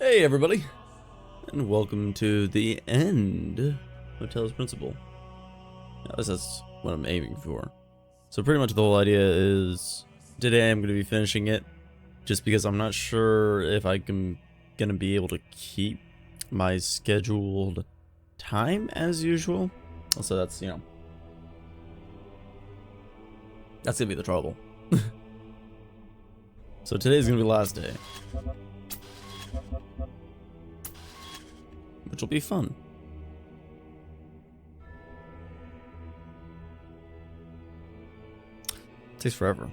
Hey everybody, and welcome to the end of Talos Principle. At least that's what I'm aiming for. So pretty much the whole idea is today I'm going to be finishing it just because I'm not sure if I'm going to be able to keep my scheduled time as usual. So that's, that's going to be the trouble. So today's going to be the last day, which will be fun. Takes forever.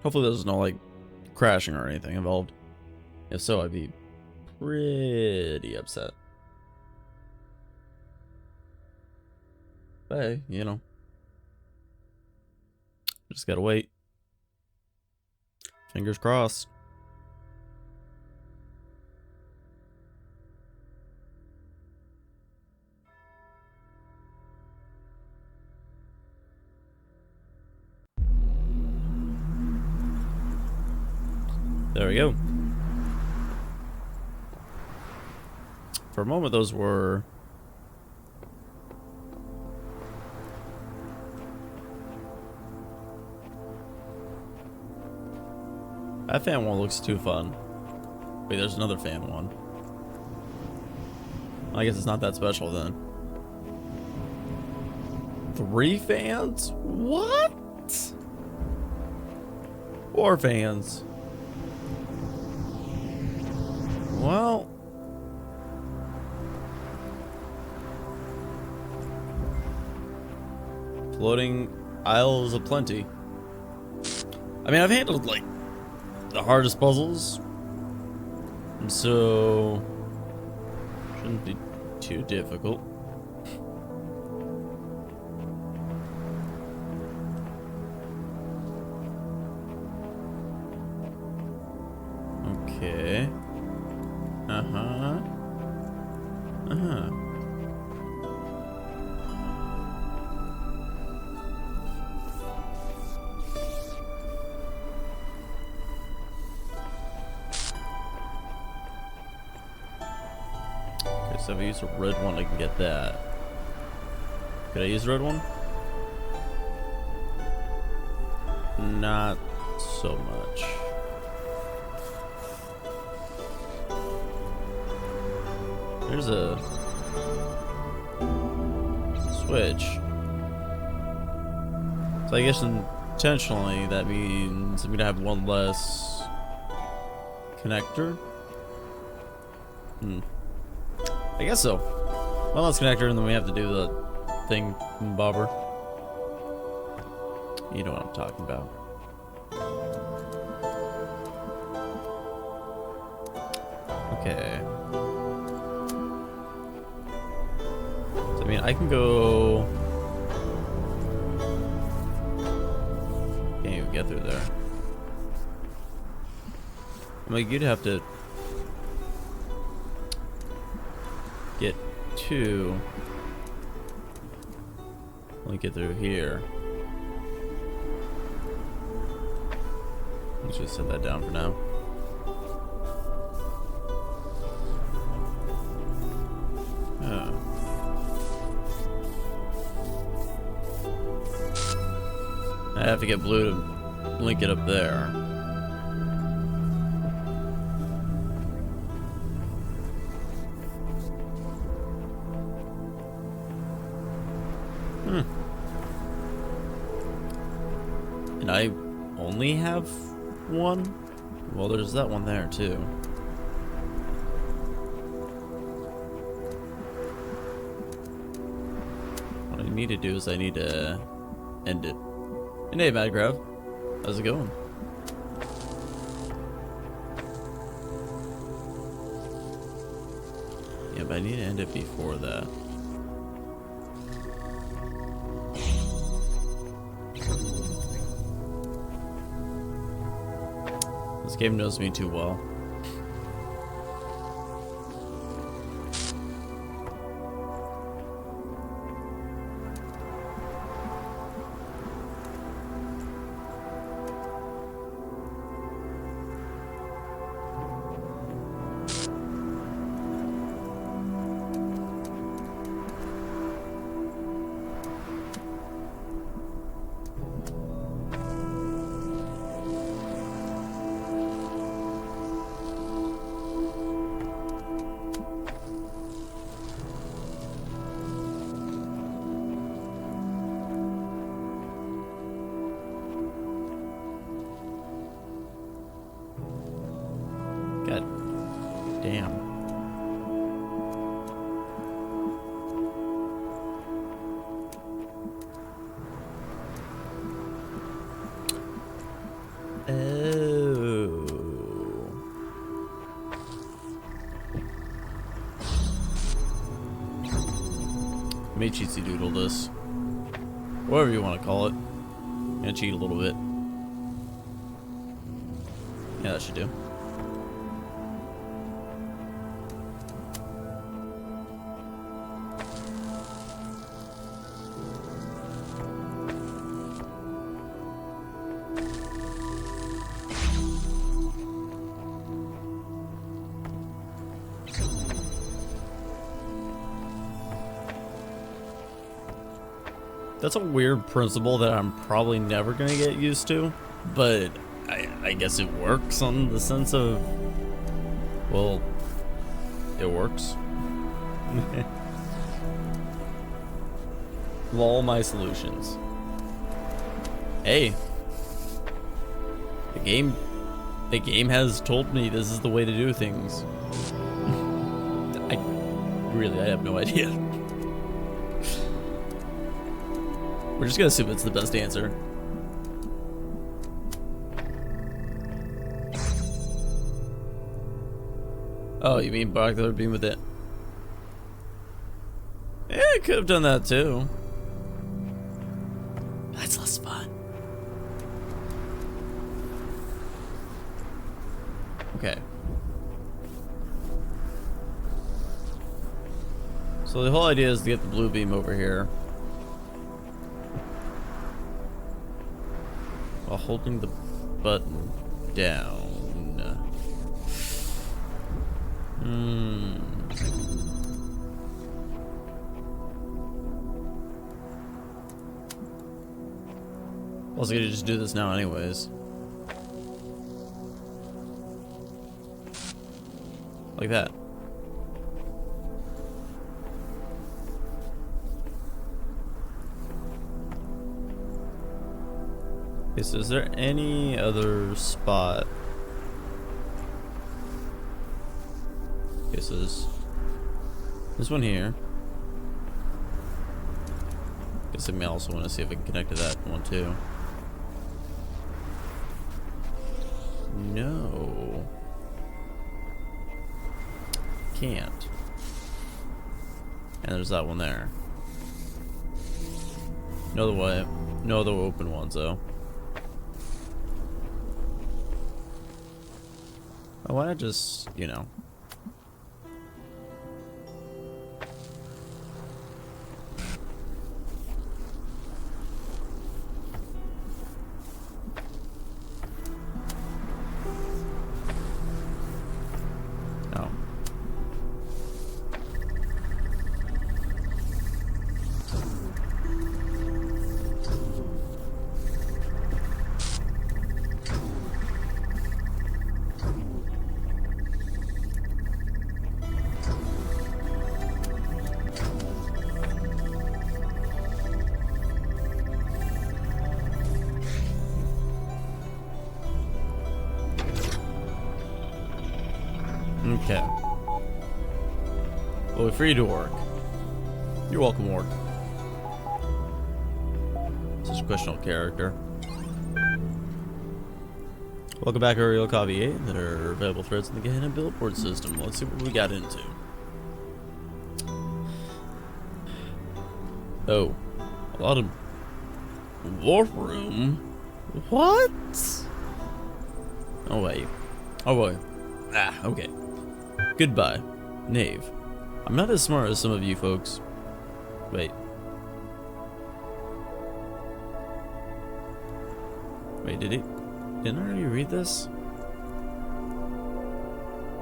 Hopefully there's no like crashing or anything involved. If so, I'd be pretty upset. But hey, just gotta wait. Fingers crossed. There we go. For a moment, those were... That fan one looks too fun. Wait, there's another fan one. I guess it's not that special then. 3 fans? What? 4 fans. Well, floating isles of plenty. I mean, I've handled like the hardest puzzles, so shouldn't be too difficult. Okay. Okay, so if I use a red one, I can get that. Could I use the red one? Not so much. There's a switch. So I guess intentionally that means I'm gonna have one less connector. I guess so. One less connector, and then we have to do the thing bobber. You know what I'm talking about. Okay. I mean, I can go... Can't even get through there. I mean, you'd have to get 2. Let me get through here. Let's just set that down for now. I have to get blue to link it up there. And I only have 1? Well, there's that one there too. What I need to do is I need to end it. And hey, Mad Grav, how's it going? Yeah, but I need to end it before that. This game knows me too well. Damn. Oh. May cheatsy doodle this. Whatever you want to call it. And cheat a little bit. Yeah, that should do. That's a weird principle that I'm probably never gonna get used to, but I guess it works on the sense of, well, it works. Of all my solutions. Hey, the game has told me this is the way to do things. I have no idea. We're just gonna assume it's the best answer. Oh, you mean binocular beam with it? Yeah, I could have done that too. That's less fun. Okay. So the whole idea is to get the blue beam over here while holding the button down. Also, gonna just do this now anyways. Like that. Okay, so is there any other spot? Okay, so this one here. Guess I may also want to see if I can connect to that one too. No. Can't. And there's that one there. No other way. No other open ones though. Why not just, you know. Oh. Okay. Well, we're free to work. You're welcome, work. Such a questionable character. Welcome back to Ariel Copy 8. There are available threads in the Gehenna billboard system. Let's see what we got into. Oh. A lot of warp room? What? Oh wait. Oh boy. Ah, okay. Goodbye, knave. I'm not as smart as some of you folks. Wait. Wait, didn't I already read this?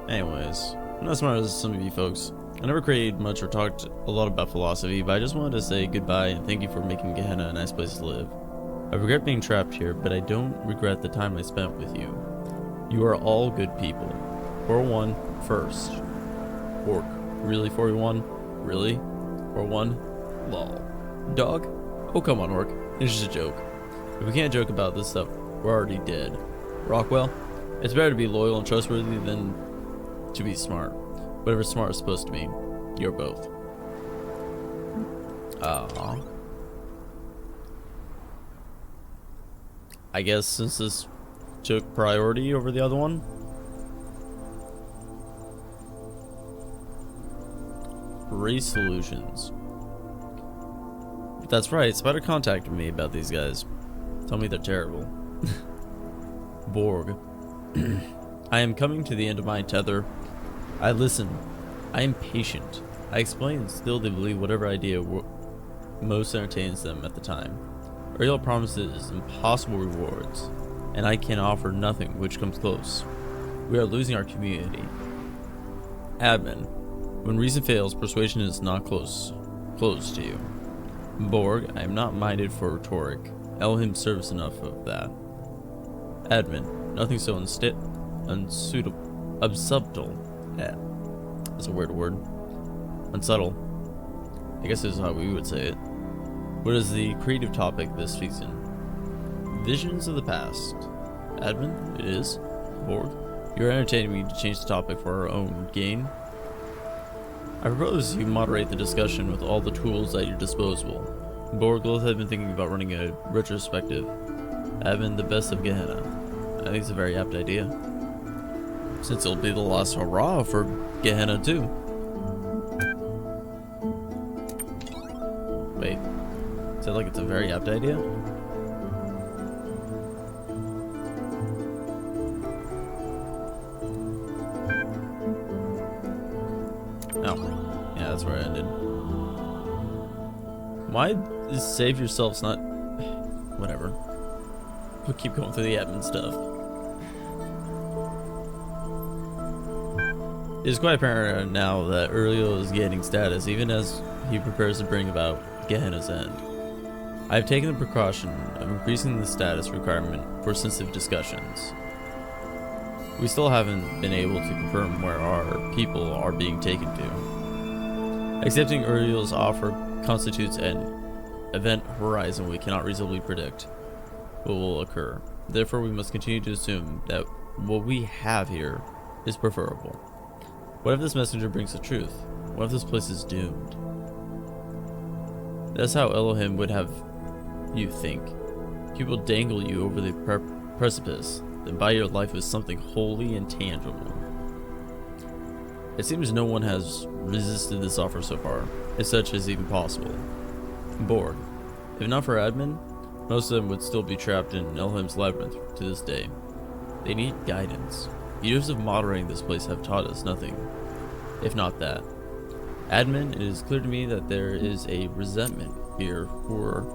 Anyways, I'm not as smart as some of you folks. I never created much or talked a lot about philosophy, but I just wanted to say goodbye and thank you for making Gehenna a nice place to live. I regret being trapped here, but I don't regret the time I spent with you. You are all good people. 4-1 first. Orc. Really, 41? Really? 4-1? Lol. Dog? Oh, come on, Orc. It's just a joke. If we can't joke about this stuff, we're already dead. Rockwell? It's better to be loyal and trustworthy than to be smart. Whatever smart is supposed to mean. You're both. I guess since this took priority over the other one. Race solutions. That's right, Spider contacted me about these guys. Tell me they're terrible. Borg. I am coming to the end of my tether. I listen. I am patient. I explain and still they believe whatever idea most entertains them at the time. Ariel promises impossible rewards, and I can offer nothing which comes close. We are losing our community. Admin. When reason fails, persuasion is not close to you. Borg, I am not minded for rhetoric. Elohim serves enough of that. Admin. Nothing so unsuitable. Unsubtle. Yeah. That's a weird word. Unsubtle. I guess this is how we would say it. What is the creative topic this season? Visions of the past. Admin, it is. Borg, you're entertaining me to change the topic for our own gain. I propose you moderate the discussion with all the tools at your disposal. Borg, both have been thinking about running a retrospective. Admin, the best of Gehenna. I think it's a very apt idea. Since it'll be the last hurrah for Gehenna too. Wait, is that like it's a very apt idea? Oh, yeah, that's where I ended. Why is save yourselves not... Whatever. We'll keep going through the admin stuff. It is quite apparent now that Uriel is gaining status even as he prepares to bring about Gehenna's end. I have taken the precaution of increasing the status requirement for sensitive discussions. We still haven't been able to confirm where our people are being taken to. Accepting Uriel's offer constitutes an event horizon we cannot reasonably predict what will occur. Therefore, we must continue to assume that what we have here is preferable. What if this messenger brings the truth? What if this place is doomed? That's how Elohim would have you think. He will dangle you over the precipice, then buy your life with something wholly intangible. It seems no one has resisted this offer so far, if such is even possible. Borg. If not for admin, most of them would still be trapped in Elohim's labyrinth to this day. They need guidance. Years of moderating this place have taught us nothing, if not that. Admin, it is clear to me that there is a resentment here for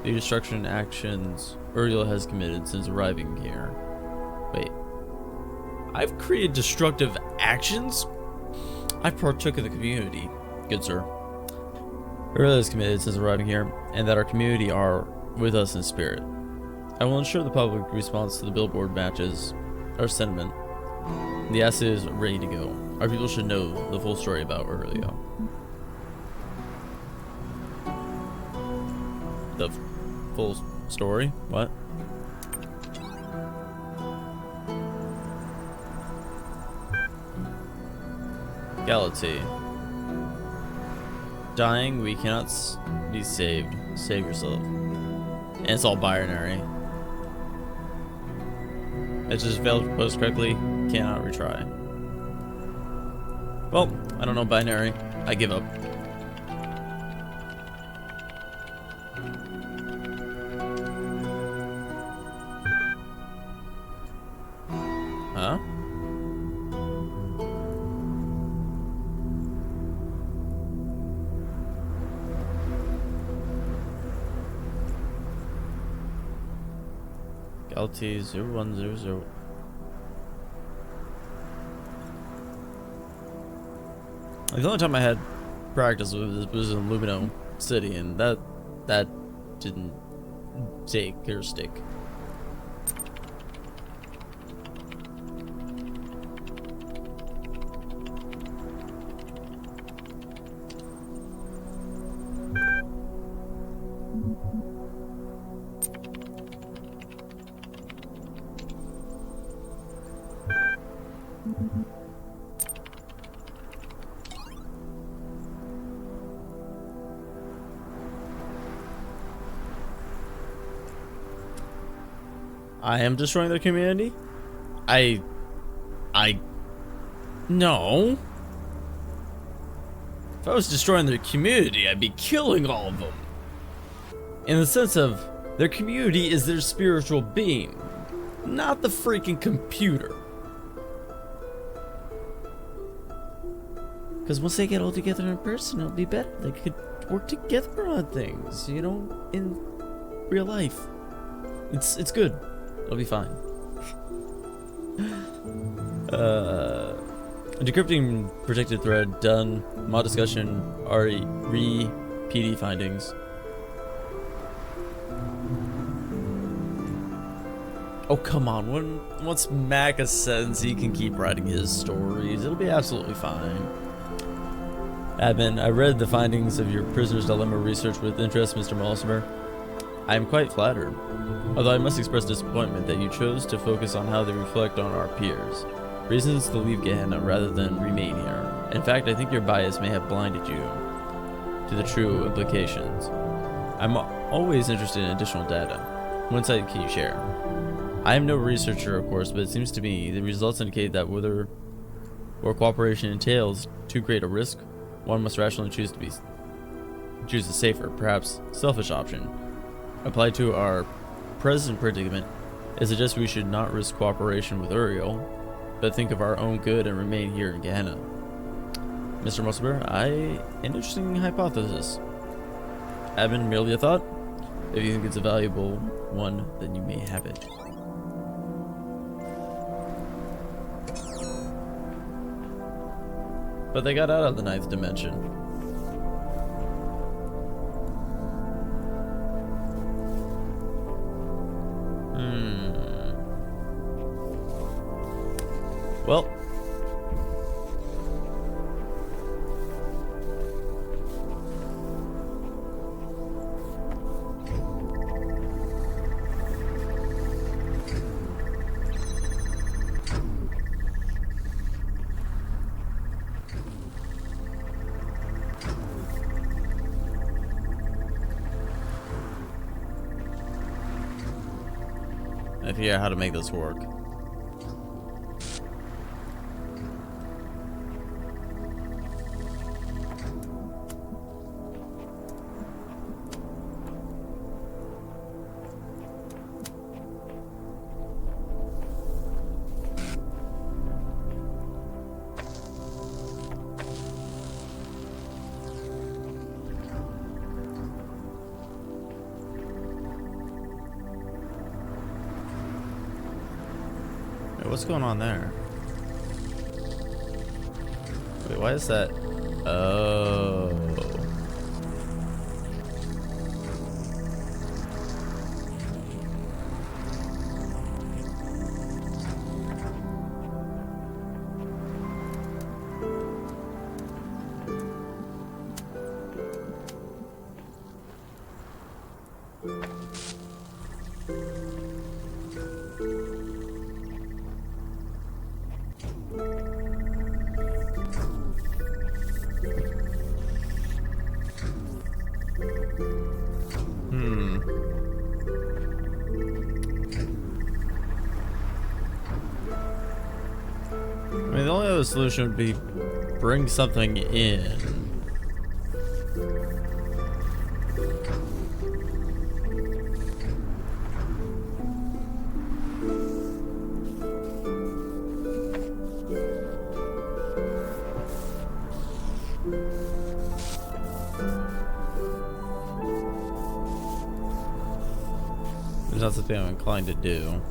the destruction actions Uriel has committed since arriving here. Wait. I've created destructive actions? I partook of the community, good sir. Uriel has committed since arriving here, and that our community are with us in spirit. I will ensure the public response to the billboard matches our sentiment. The asset is ready to go. Our people should know the full story about Uriel. The full story? What? Galaxy. Dying, we cannot be saved. Save yourself. And it's all binary. It just failed to post correctly. Cannot retry. Well, I don't know binary. I give up. Huh? Galaxy 0100. Like the only time I had practice with this was in Lumino City, and that didn't take or stick. I am destroying their community? I... No. If I was destroying their community, I'd be killing all of them. In the sense of, their community is their spiritual being, not the freaking computer. Because once they get all together in person, it'll be better. They could work together on things, you know, in real life. It's good. It'll be fine. Decrypting protected thread done. Mod discussion. PD findings. Oh come on! Once Mac ascends, he can keep writing his stories. It'll be absolutely fine. Admin, I read the findings of your prisoner's dilemma research with interest, Mr. Molsimer. I am quite flattered, although I must express disappointment that you chose to focus on how they reflect on our peers. Reasons to leave Gehenna rather than remain here. In fact, I think your bias may have blinded you to the true implications. I'm always interested in additional data. What insight can you share? I am no researcher, of course, but it seems to me the results indicate that whether or cooperation entails too great a risk, one must rationally choose the safer, perhaps selfish option. Applied to our present predicament, it suggests we should not risk cooperation with Uriel, but think of our own good and remain here in Gehenna. Mr. Mossberg, an interesting hypothesis. Admin, merely a thought? If you think it's a valuable one, then you may have it. But they got out of the 9th dimension. Well. I figure out how to make this work. What's going on there? Wait, why is that? Oh. I mean, the only other solution would be bring something in. There's not something I'm inclined to do.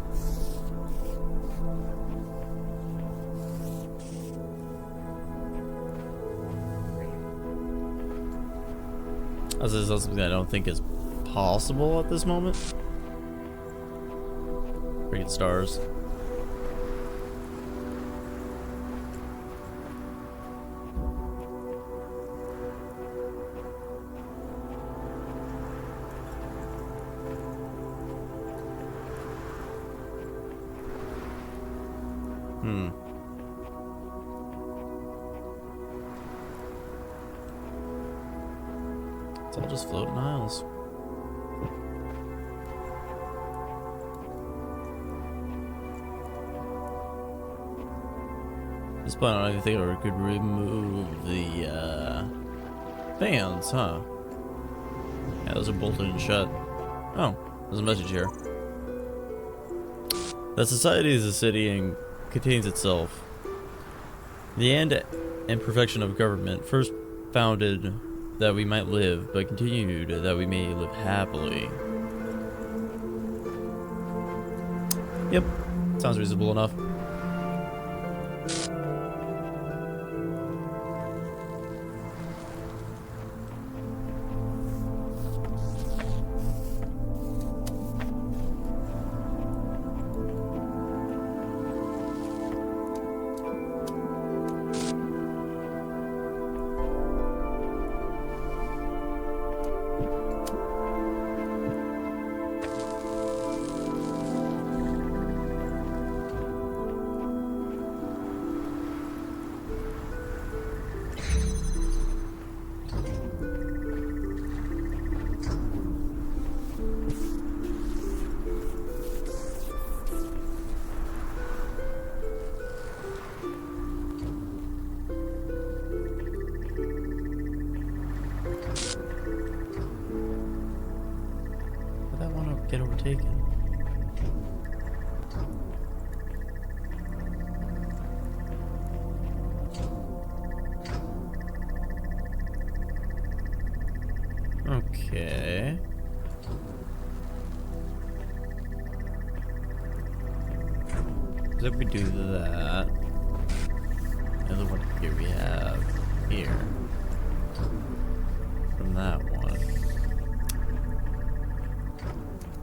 This is something I don't think is possible at this moment. Freaking stars. It's all just floating aisles. This point, I think I could remove the fans, huh? Yeah, those are bolted and shut. Oh, there's a message here. That society is a city and contains itself. The end and perfection of government, first founded that we might live, but continued that we may live happily. Yep, sounds reasonable enough. Get overtaken. Okay. So if we do that, and the one here we have here from that one.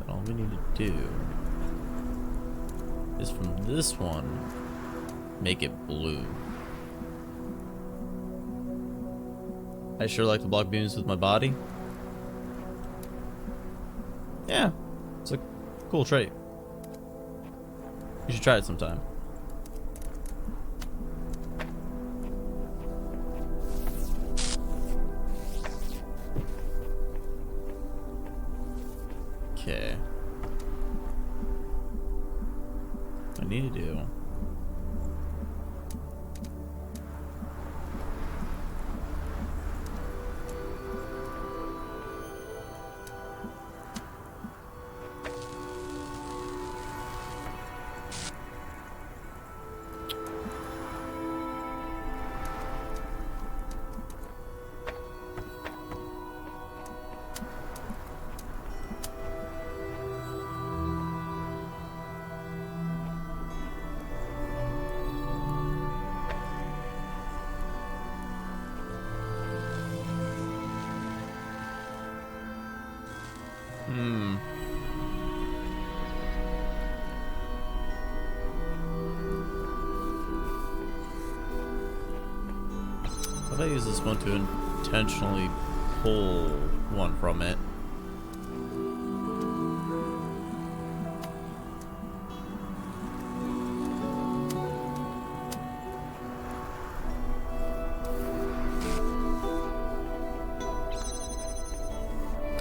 All we need to do is from this one, make it blue. I sure like to block beams with my body. Yeah, it's a cool trait. You should try it sometime. Okay. What I need to do. How about I use this one to intentionally pull one from it?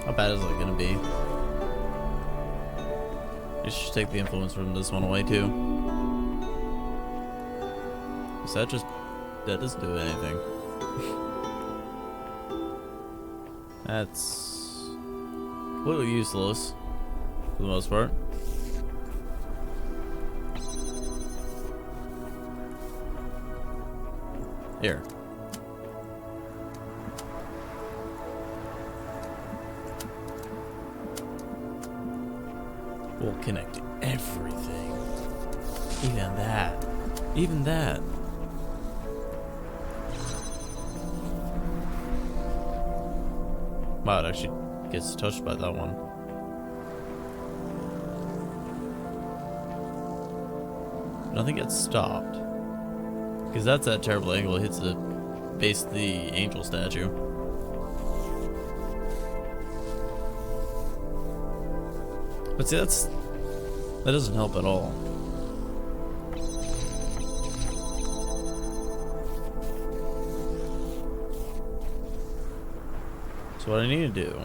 How bad is it gonna be? I should take the influence from this one away too. Is that just... that doesn't do anything. That's completely useless for the most part. Here. We'll connect everything. Even that. Even that. Wow, it actually gets touched by that one. Nothing gets stopped. Because that's that terrible angle. It hits the base of the angel statue. But see, that doesn't help at all. So what I need to do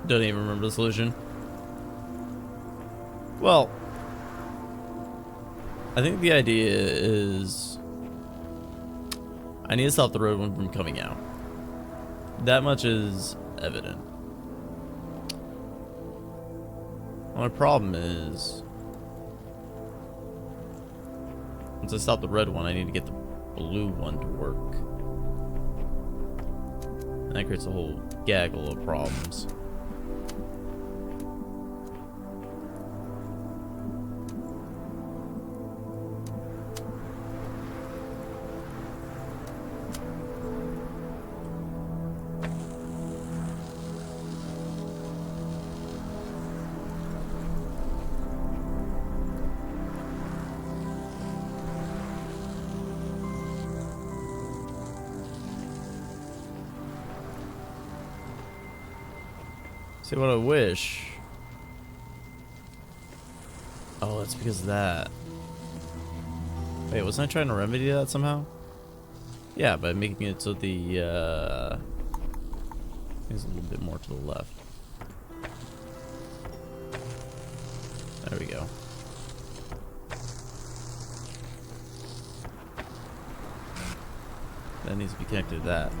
don't even remember the solution. Well, I think the idea is I need to stop the road one from coming out. That much is evident. My problem is once I stop the red one, I need to get the blue one to work. And that creates a whole gaggle of problems. See what I wish. Oh, it's because of that. Wait, wasn't I trying to remedy that somehow? Yeah, by making it so the thing's a little bit more to the left. There we go. That needs to be connected to that.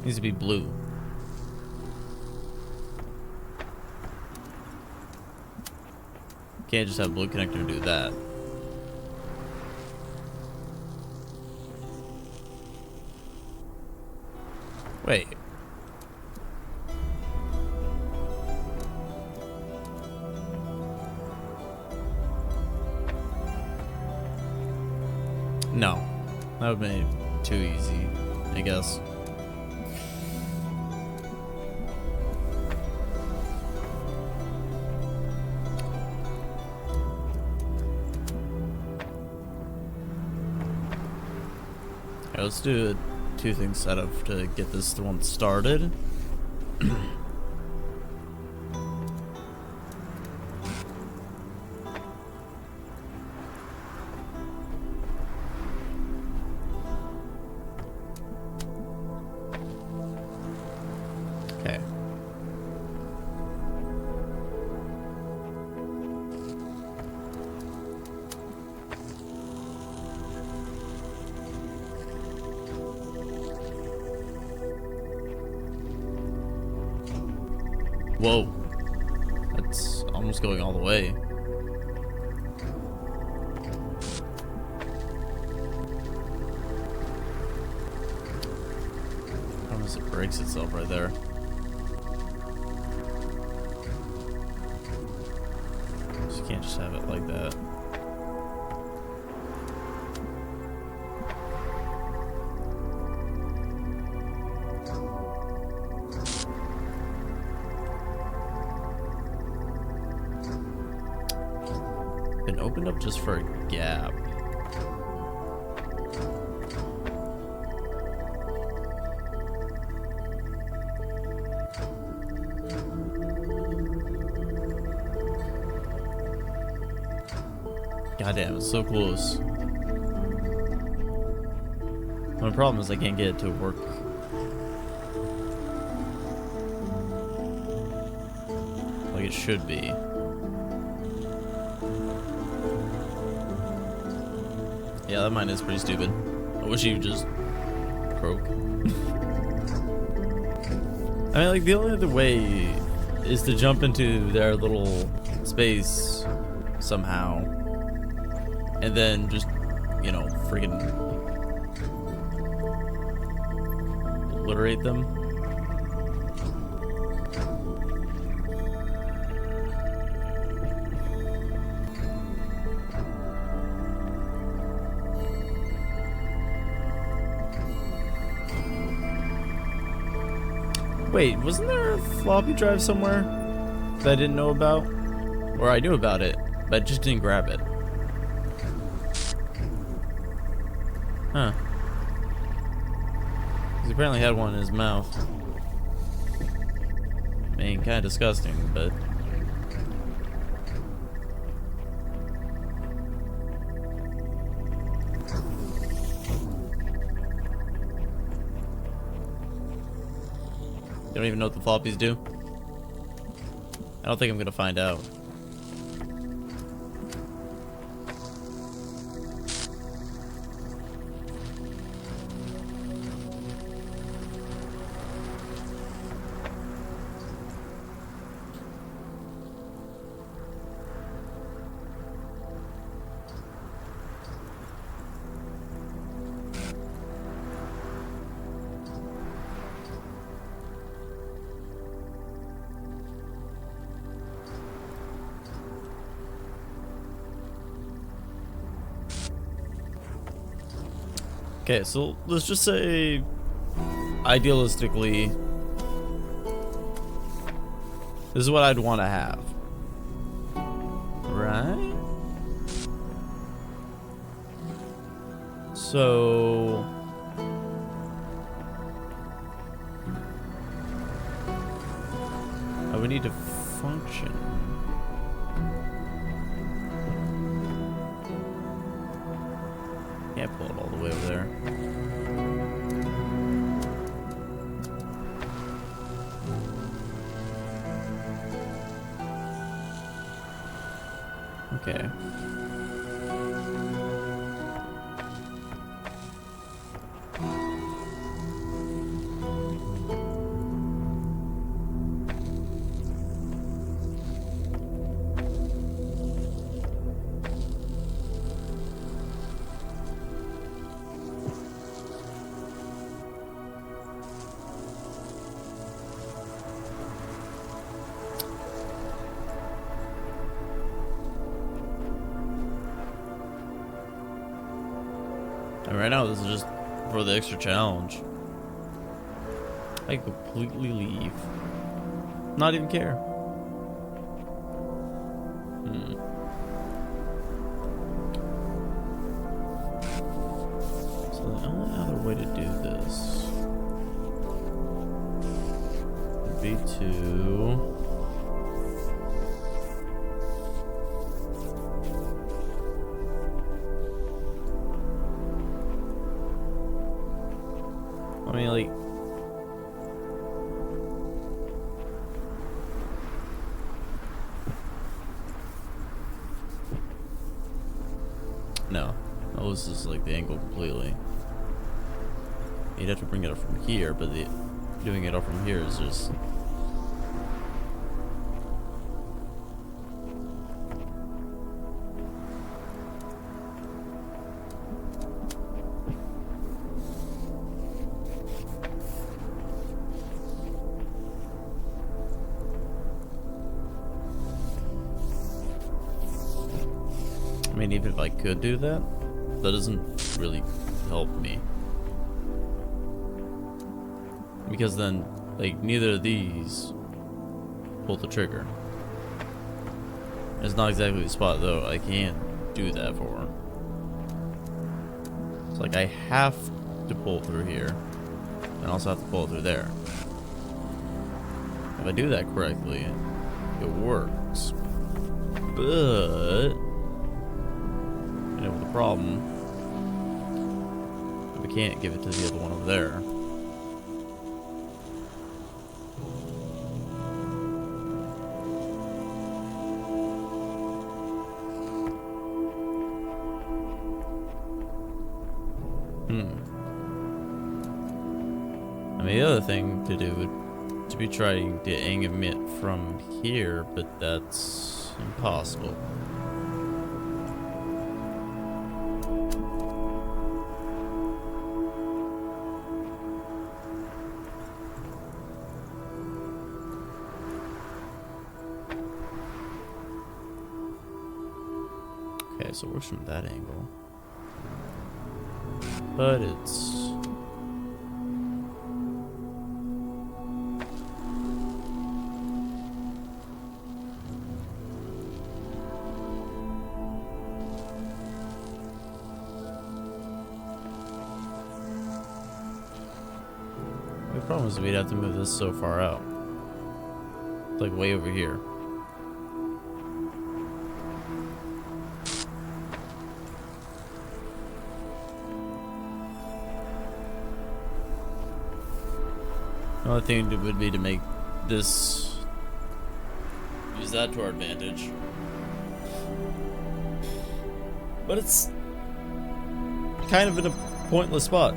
It needs to be blue. Can't just have blue connector do that. Wait. No. That would have made it too easy, I guess. Let's do a two things setup to get this one started. Okay. Whoa. That's almost going all the way. Almost it breaks itself right there. You can't just have it like that. Been opened up just for a gap. Goddamn, it's so close. My problem is I can't get it to work. Like it should be. Yeah, that mine is pretty stupid. I wish you just broke. I mean, like, the only other way is to jump into their little space somehow. And then just, you know, freaking obliterate them. Wait, wasn't there a floppy drive somewhere that I didn't know about? Or I knew about it, but I just didn't grab it. Huh. He apparently had one in his mouth. I mean, kind of disgusting, but... You don't even know what the floppies do? I don't think I'm gonna find out. Okay, so let's just say, idealistically, this is what I'd want to have. Right? So... I would need to function. Can't pull it all the way over there. Okay. And right now, this is just for the extra challenge. I completely leave. Not even care. So the only other way to do this would be to... I mean, like... No. That was just like the angle completely. You'd have to bring it up from here, but doing it up from here is just... I mean, even if I could do that, that doesn't really help me. Because then, like, neither of these pull the trigger. It's not exactly the spot, though, I can't do that for. It's like I have to pull through here, and also have to pull through there. If I do that correctly, it works. But... I know the problem. We can't give it to the other one over there. I mean, the other thing to do would to be trying to aim it from here, but that's impossible. Okay, so it works from that angle. But it's... The problem is we'd have to move this so far out. Like way over here. The only thing would be to make this use that to our advantage. But it's kind of in a pointless spot.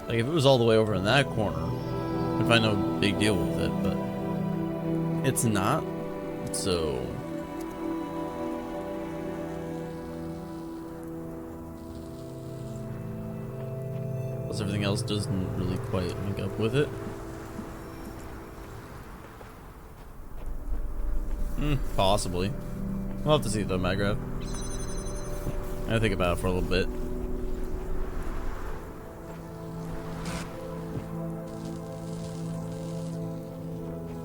Like, if it was all the way over in that corner, I'd find no big deal with it, but it's not, so... Plus everything else doesn't really quite link up with it. Possibly. We'll have to see though, Magrav. I gotta think about it for a little bit.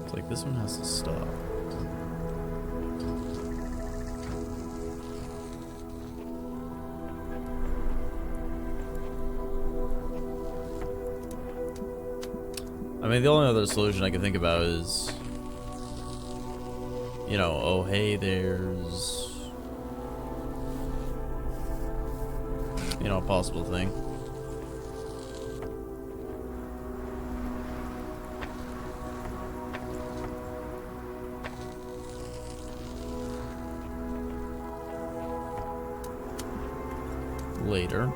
It's like this one has to stop. I mean, the only other solution I can think about is, you know, oh hey, there's, you know, a possible thing. Later.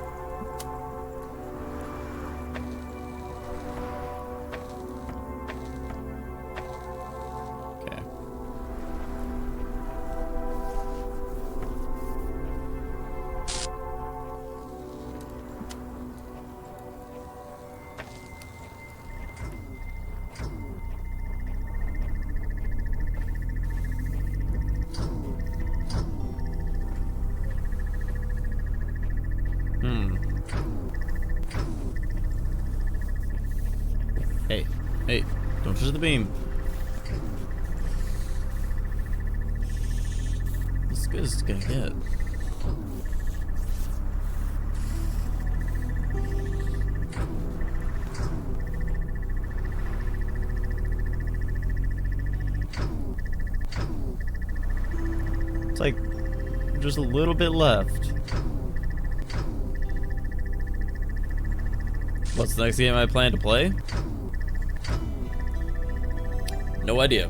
Hey, don't touch the beam. As good as it's gonna get. It's like just a little bit left. What's the next game I plan to play? No idea.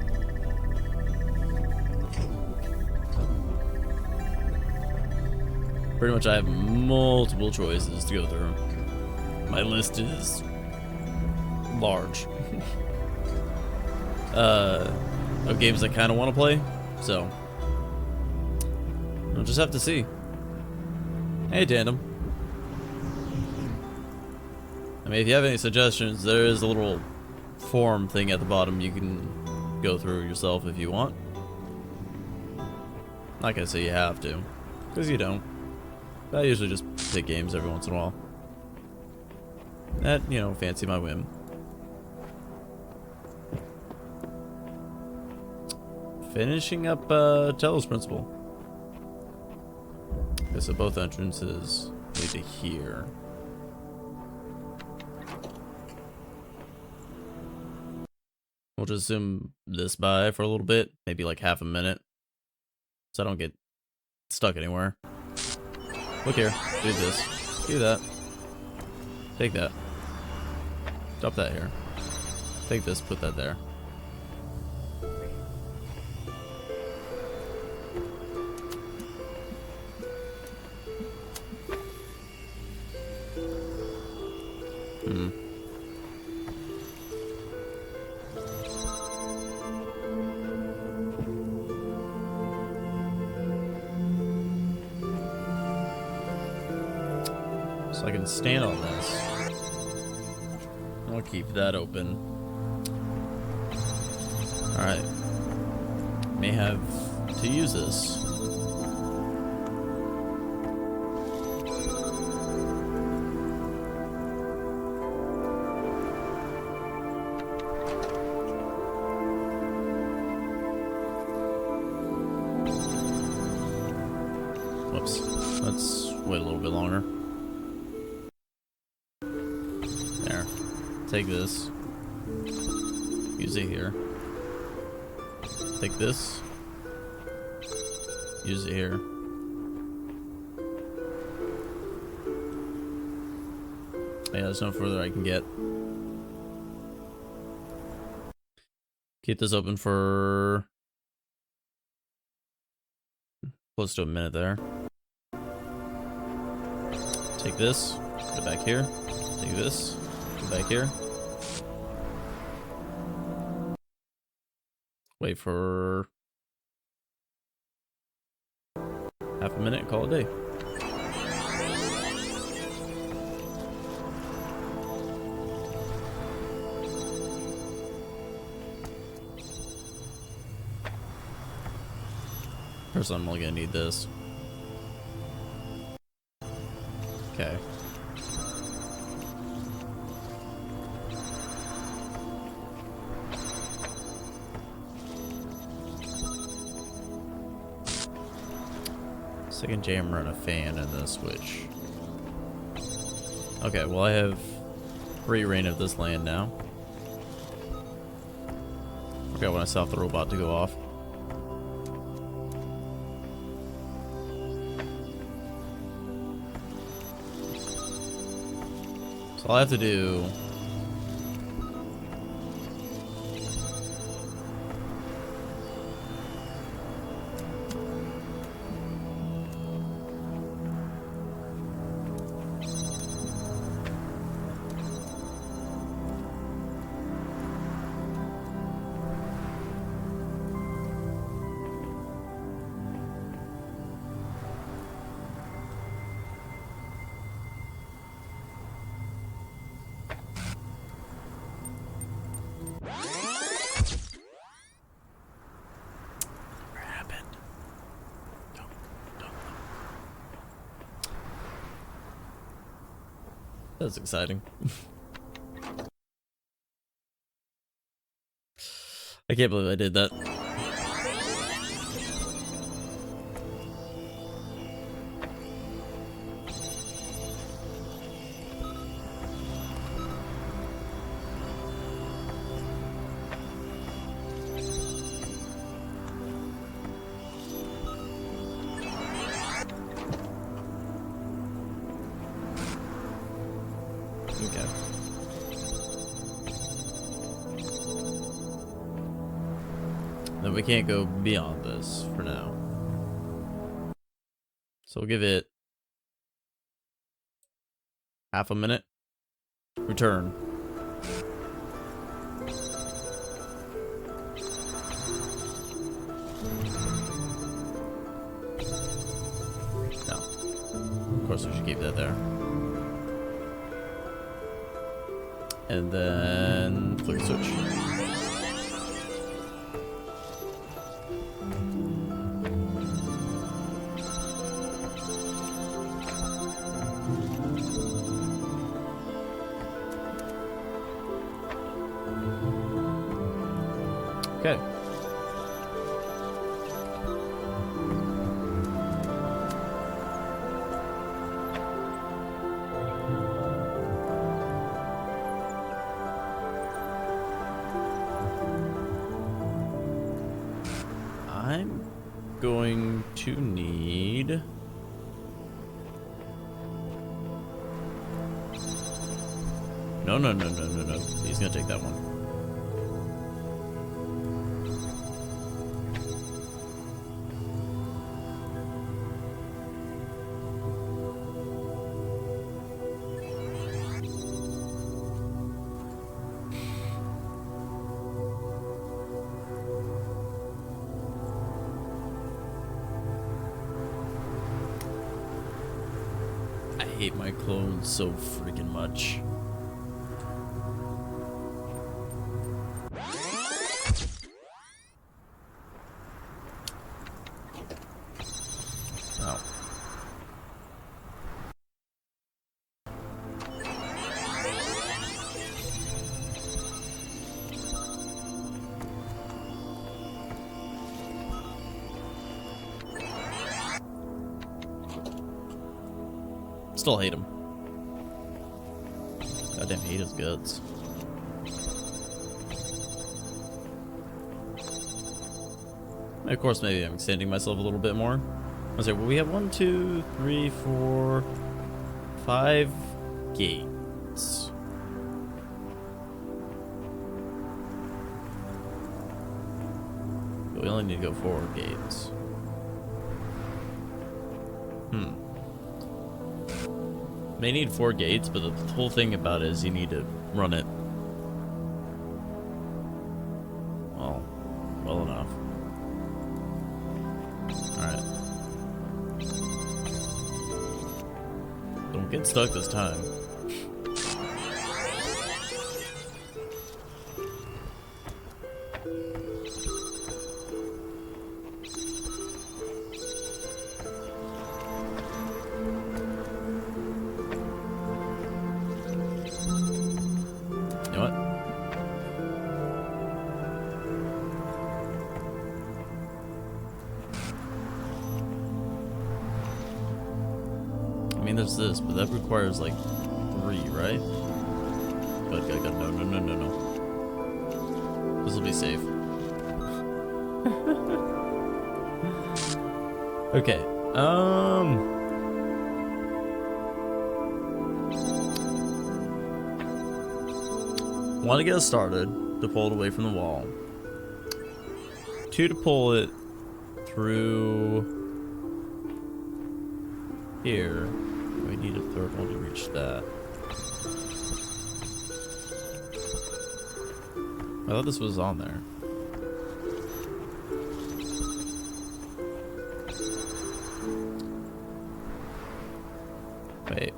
Pretty much I have multiple choices to go through. My list is large. Of games I kind of want to play, so I'll just have to see. Hey, Tandem. I mean, if you have any suggestions, there is a little form thing at the bottom you can go through yourself if you want. Not gonna say you have to, because you don't. But I usually just pick games every once in a while. That, you know, fancy my whim. Finishing up Talos Principle. Okay, so both entrances lead to here. We'll just zoom this by for a little bit, maybe like half a minute, so I don't get stuck anywhere. Look here, do this, do that, take that, drop that here, take this, put that there. So I can stand on this. I'll keep that open. Alright. May have to use this. Whoops. Let's wait a little bit longer. There. Take this. Use it here. Take this. Use it here. Yeah, there's no further I can get. Keep this open for close to a minute there. Take this, put it back here. Take this, put it back here. Wait for half a minute, call it a day. First, I'm only gonna need this. Okay. Second jam run a fan and then a switch. Okay, well I have free reign of this land now. Okay, when I stop the robot to go off. So all I have to do That's exciting. I can't believe I did that. Okay. Then we can't go beyond this for now. So we'll give it half a minute. Return. No. Of course we should keep that there. And then flick the switch. Okay. I'm going to need no. He's gonna take that one. I hate my clones so freaking much. Oh. Still hate him. Goddamn hate his guts. And of course, maybe I'm extending myself a little bit more. I say, well, we have 1, 2, 3, 4, 5 gate. gates. We only need to go 4 gates. May need 4 gates, but the whole thing about it is you need to run it well enough. Alright. Don't get stuck this time. You know what? I mean, there's this, but that requires like 3, right? Good, no. This will be safe. Okay, want to get us started to pull it away from the wall. 2 to pull it through here. We need a 3rd one to reach that. I thought this was on there. Wait.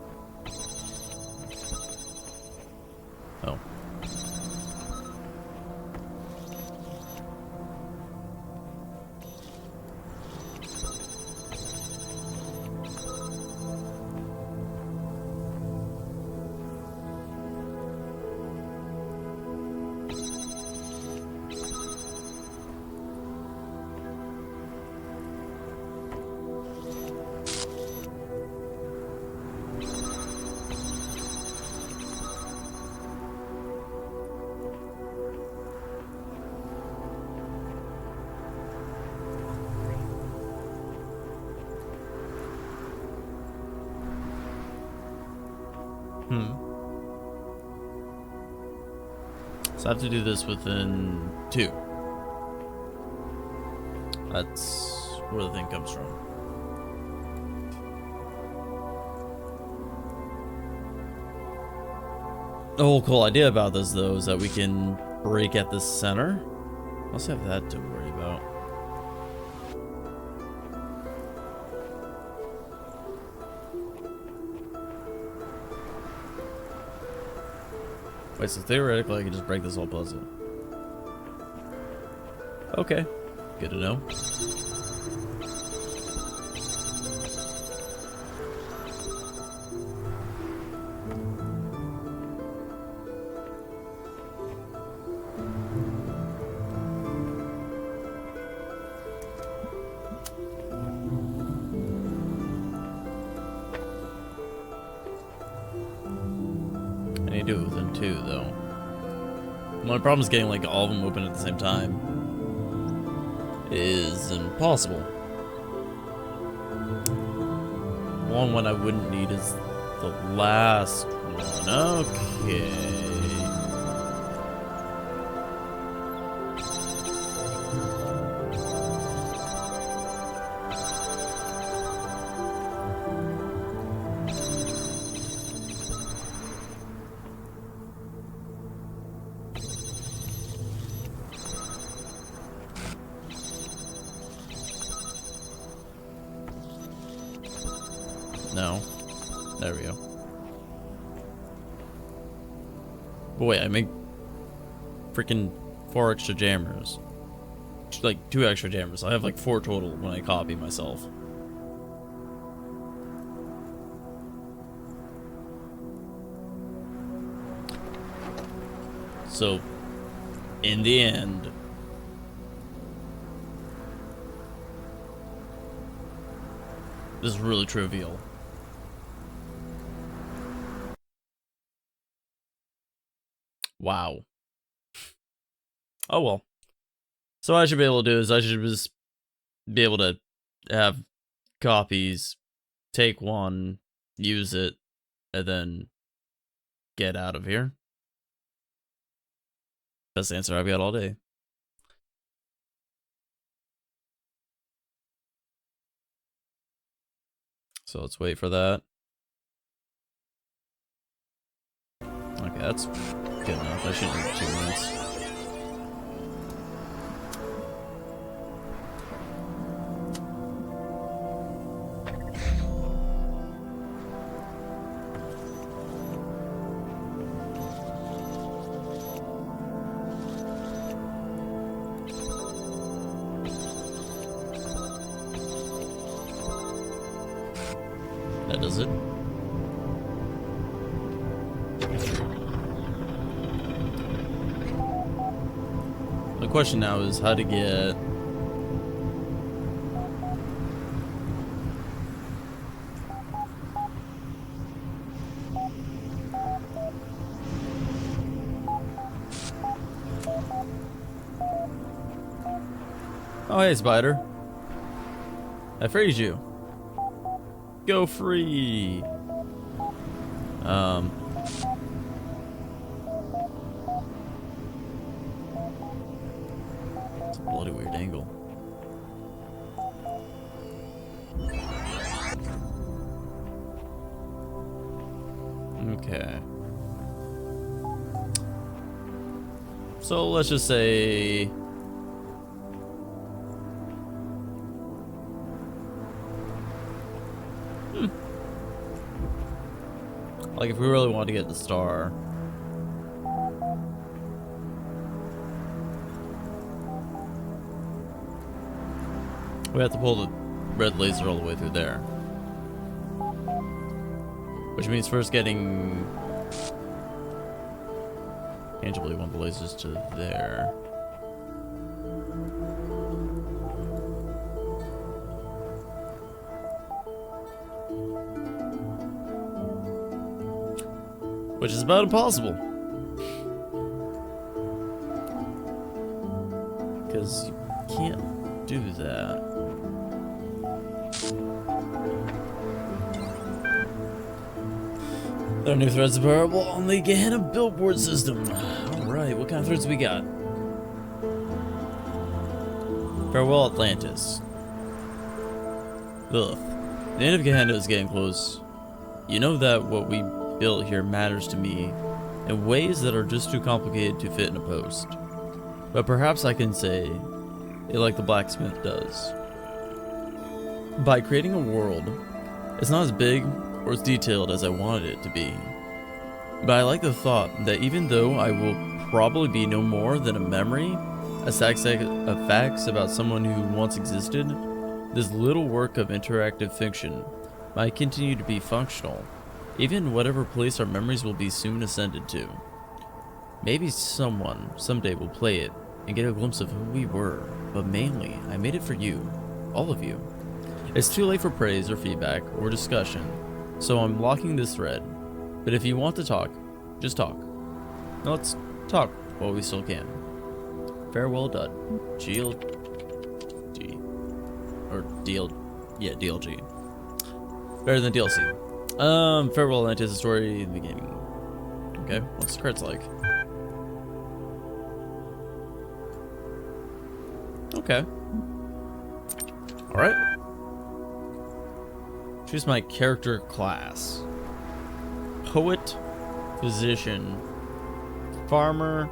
Oh. So I have to do this within 2. That's where the thing comes from. The whole cool idea about this, though, is that we can break at the center. I also have that to worry about. Wait, so theoretically I can just break this whole puzzle. Okay, good to know. I need to do it within 2, though. My problem is getting like all of them open at the same time is impossible. One I wouldn't need is the last one. Okay. No. There we go. But wait, I make freaking 4 extra jammers. Like 2 extra jammers. I have like 4 total when I copy myself. So, in the end, this is really trivial. Wow. Oh well. So what I should be able to do is I should just be able to have copies, take one, use it, and then get out of here. Best answer I've got all day. So let's wait for that. Okay, that's good enough. I shouldn't need 2 minutes. That does it. The question now is how to get Oh, hey, spider. I freed you. Go free. It's a bloody weird angle. Okay. So let's just say like if we really want to get the star, we have to pull the red laser all the way through there. Which means first getting tangibly one of the lasers to there. Which is about impossible. Because you can't do that. There are new threads available on the Gehenna billboard system. Alright, what kind of threads we got? Farewell, Atlantis. Ugh. The end of Gehenna is getting close. You know that what we built here matters to me in ways that are just too complicated to fit in a post. But perhaps I can say it like the blacksmith does. By creating a world, it's not as big or as detailed as I wanted it to be. But I like the thought that even though I will probably be no more than a memory, a stack of facts about someone who once existed, this little work of interactive fiction might continue to be functional, even whatever place our memories will be soon ascended to. Maybe someone someday will play it and get a glimpse of who we were, but mainly, I made it for you, all of you. It's too late for praise or feedback or discussion, so I'm locking this thread. But if you want to talk, just talk. Now let's talk while we still can. Farewell, Dud. GLG. Or DLG. Better than DLC. Farewell, Atlantis, the story in the beginning. Okay, what's the credits like? Okay. Alright. Choose my character class. Poet, physician, farmer,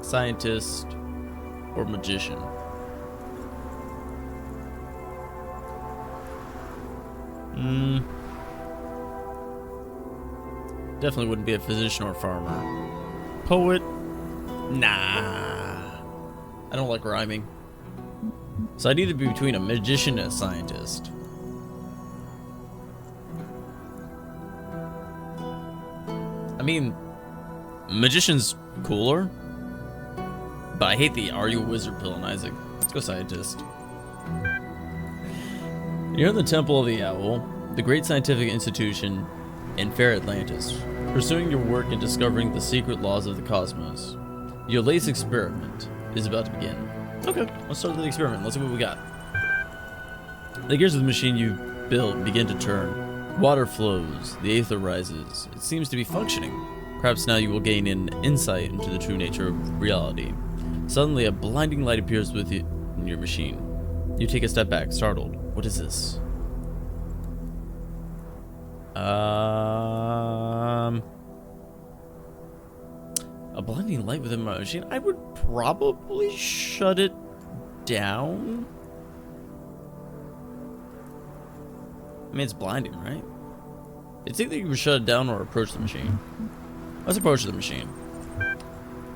scientist, or magician. Definitely wouldn't be a physician or farmer. Poet? Nah. I don't like rhyming. So I'd either be between a magician and a scientist. I mean, magician's cooler, but I hate the "Are you a wizard" pill in Isaac. Let's go scientist. You're in the Temple of the Owl, the great scientific institution in fair Atlantis, pursuing your work in discovering the secret laws of the cosmos. Your latest experiment is about to begin. Okay, let's start the experiment. Let's see what we got. The gears of the machine you built begin to turn. Water flows, the aether rises. It seems to be functioning. Perhaps now you will gain an insight into the true nature of reality. Suddenly, a blinding light appears within your machine. You take a step back, startled. What is this? A blinding light within my machine? I would probably shut it down. I mean, it's blinding, right? It's either you shut it down or approach the machine. Let's approach the machine.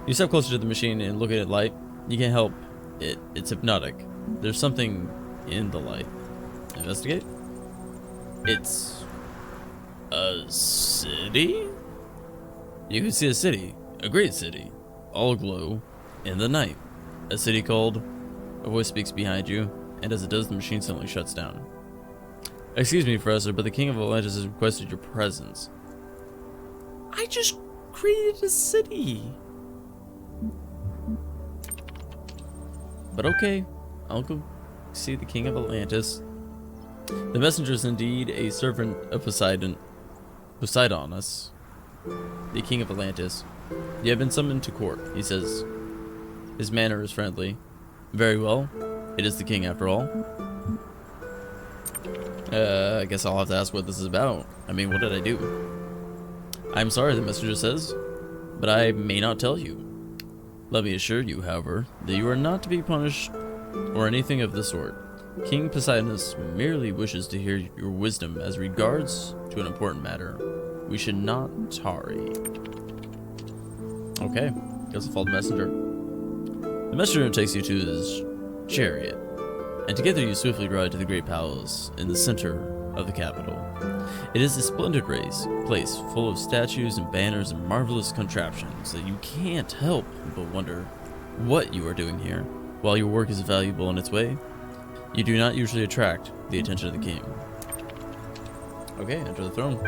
You step closer to the machine and look at it light. You can't help it. It's hypnotic. There's something in the light. Investigate. It's a city? You can see a city. A great city. All aglow in the night. A city called... A voice speaks behind you, and as it does, the machine suddenly shuts down. Excuse me, Professor, but the King of Atlantis has requested your presence. I just created a city. But okay, I'll go see the King of Atlantis. The messenger is indeed a servant of Poseidonus, the King of Atlantis. You have been summoned to court, he says. His manner is friendly. Very well. It is the king after all. I guess I'll have to ask what this is about. I mean, what did I do? I'm sorry, the messenger says, but I may not tell you. Let me assure you, however, that you are not to be punished or anything of the sort. King Poseidonus merely wishes to hear your wisdom as regards to an important matter. We should not tarry. Okay, guess I'll follow the messenger. The messenger takes you to his chariot, and together you swiftly ride to the great palace in the center of the capital. It is a splendid place full of statues and banners and marvelous contraptions that you can't help but wonder what you are doing here. While your work is valuable in its way, you do not usually attract the attention of the king. Okay, enter the throne.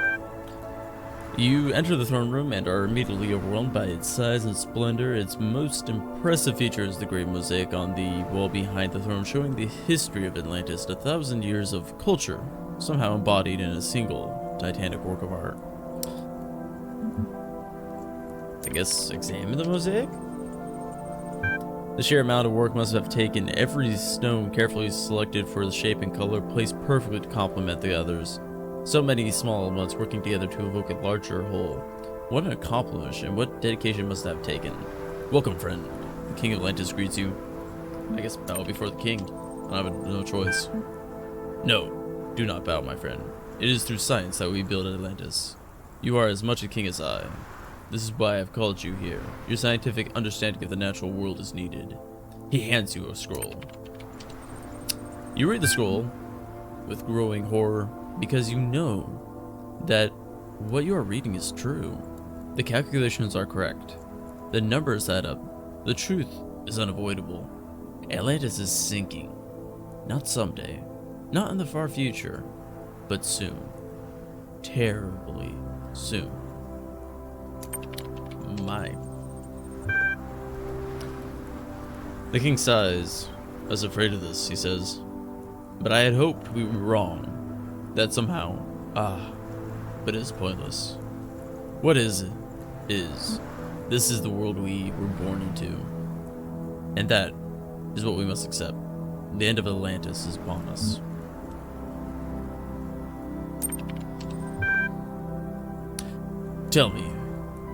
You enter the throne room and are immediately overwhelmed by its size and splendor. Its most impressive feature is the great mosaic on the wall behind the throne, showing the history of Atlantis, 1,000 years of culture, somehow embodied in a single titanic work of art. I guess examine the mosaic? The sheer amount of work must have taken every stone carefully selected for the shape and color, placed perfectly to complement the others. So many small elements working together to evoke a larger whole. What an accomplishment, and what dedication must have taken. Welcome, friend. The King of Atlantis greets you. I guess bow before the king. I have no choice. No, do not bow, my friend. It is through science that we build Atlantis. You are as much a king as I. This is why I have called you here. Your scientific understanding of the natural world is needed. He hands you a scroll. You read the scroll with growing horror, because you know that what you are reading is true. The calculations are correct. The numbers add up. The truth is unavoidable. Atlantis is sinking. Not someday. Not in the far future. But soon. Terribly soon. My. The king sighs. I was afraid of this, he says. But I had hoped we were wrong. That somehow, but it's pointless. What is it? This is the world we were born into. And that is what we must accept. The end of Atlantis is upon us. Tell me,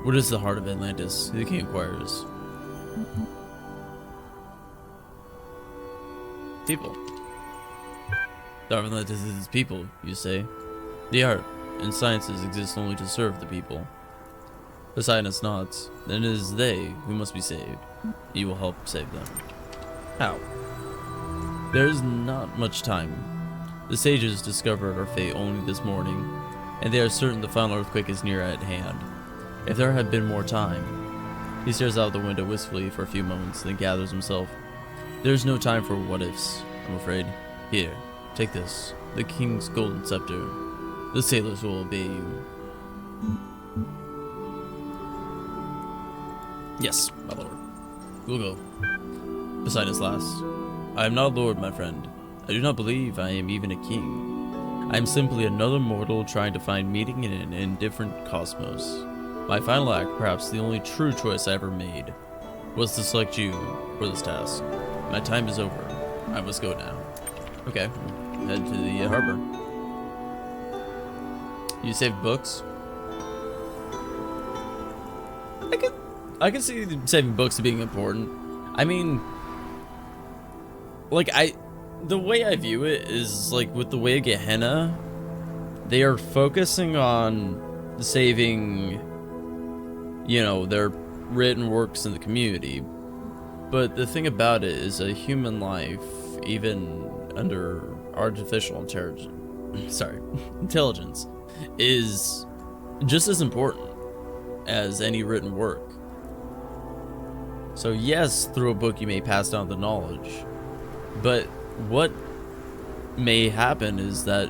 what is the heart of Atlantis? The king inquires. People. The art of Atlantis is its people, you say. The art and sciences exist only to serve the people. Poseidonus nods. Then it is they who must be saved. You will help save them. How? There is not much time. The sages discovered our fate only this morning, and they are certain the final earthquake is near at hand. If there had been more time... He stares out the window wistfully for a few moments, then gathers himself. There is no time for what-ifs, I'm afraid. Here. Take this, the king's golden scepter. The sailors will obey you. Yes, my lord. We'll go. Poseidonus laughs. I am not a lord, my friend. I do not believe I am even a king. I'm simply another mortal trying to find meaning in an indifferent cosmos. My final act, perhaps the only true choice I ever made, was to select you for this task. My time is over. I must go now. Okay, head to the harbor. You saved books? I can see saving books being important. I mean, like, the way I view it is, like, with the way of Gehenna, they are focusing on saving, you know, their written works in the community. But the thing about it is a human life, even under artificial intelligence, is just as important as any written work. So yes, through a book you may pass down the knowledge, but what may happen is that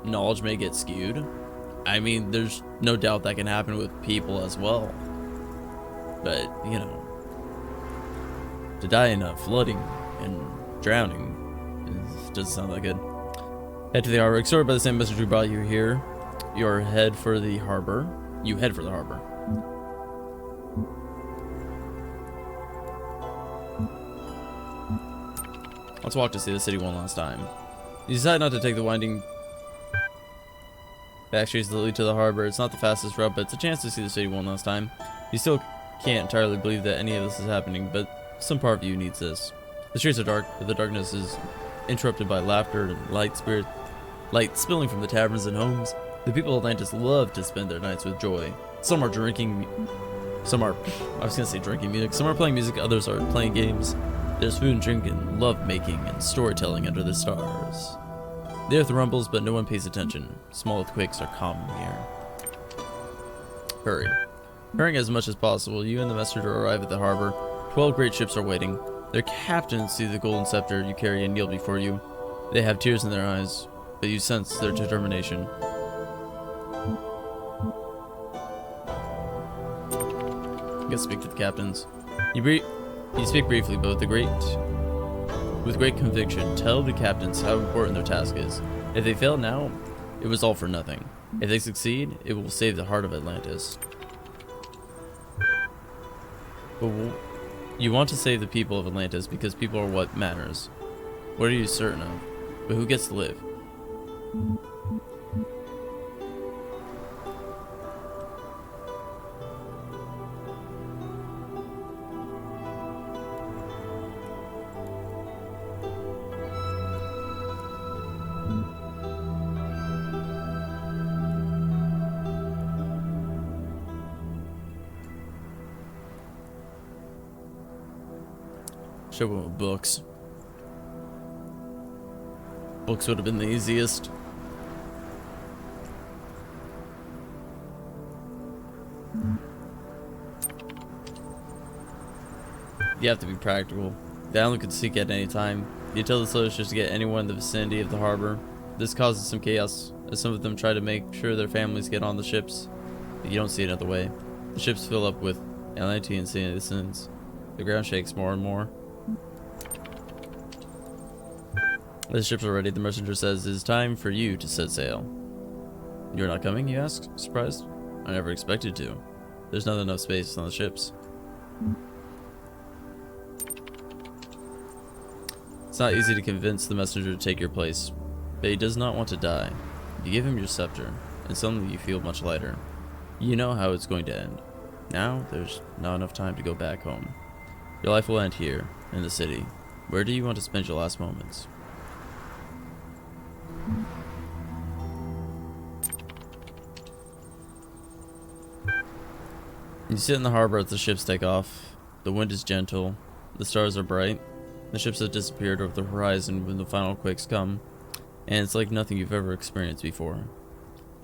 knowledge may get skewed. I mean, there's no doubt that can happen with people as well. But, you know, to die in a flooding and drowning doesn't sound that good. Head to the harbor. Exhorted by the same message who brought you here. You head for the harbor. Let's walk to see the city one last time. You decide not to take the winding back streets that lead to the harbor. It's not the fastest route, but it's a chance to see the city one last time. You still can't entirely believe that any of this is happening, but some part of you needs this. The streets are dark, but the darkness is interrupted by laughter and light spilling from the taverns and homes. The people of Atlantis love to spend their nights with joy. Some are drinking music, some are playing music, others are playing games. There's food and drink and love making and storytelling under the stars. The earth rumbles, but no one pays attention. Small earthquakes are common here. Hurry. Hurrying as much as possible, you and the messenger arrive at the harbor. 12 great ships are waiting. Their captains see the golden scepter you carry and kneel before you. They have tears in their eyes, but you sense their determination. You can speak to the captains. You speak briefly, but with great conviction. Tell the captains how important their task is. If they fail now, it was all for nothing. If they succeed, it will save the heart of Atlantis. But you want to save the people of Atlantis because people are what matters. What are you certain of? But who gets to live? Should have went with books. Books would have been the easiest. You have to be practical. The island could sink at any time. You tell the sailors just to get anyone in the vicinity of the harbor. This causes some chaos, as some of them try to make sure their families get on the ships. But you don't see another way. The ships fill up with Atlantean citizens. The ground shakes more and more. The ships are ready. The messenger says it is time for you to set sail. You're not coming, you ask, surprised? I never expected to. There's not enough space on the ships. It's not easy to convince the messenger to take your place, but he does not want to die. You give him your scepter, and suddenly you feel much lighter. You know how it's going to end. Now, there's not enough time to go back home. Your life will end here, in the city. Where do you want to spend your last moments? You sit in the harbor as the ships take off. The wind is gentle. The stars are bright. The ships have disappeared over the horizon when the final quakes come, and it's like nothing you've ever experienced before.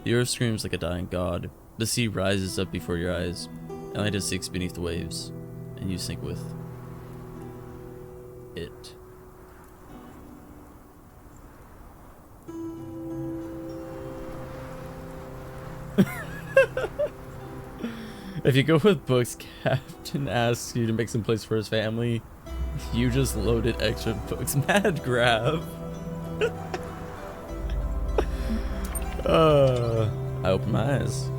The earth screams like a dying god. The sea rises up before your eyes. Atlantis sinks beneath the waves, and you sink with it. If you go with books, Captain asks you to make some place for his family. You just loaded extra books. Mad grab. I open my eyes.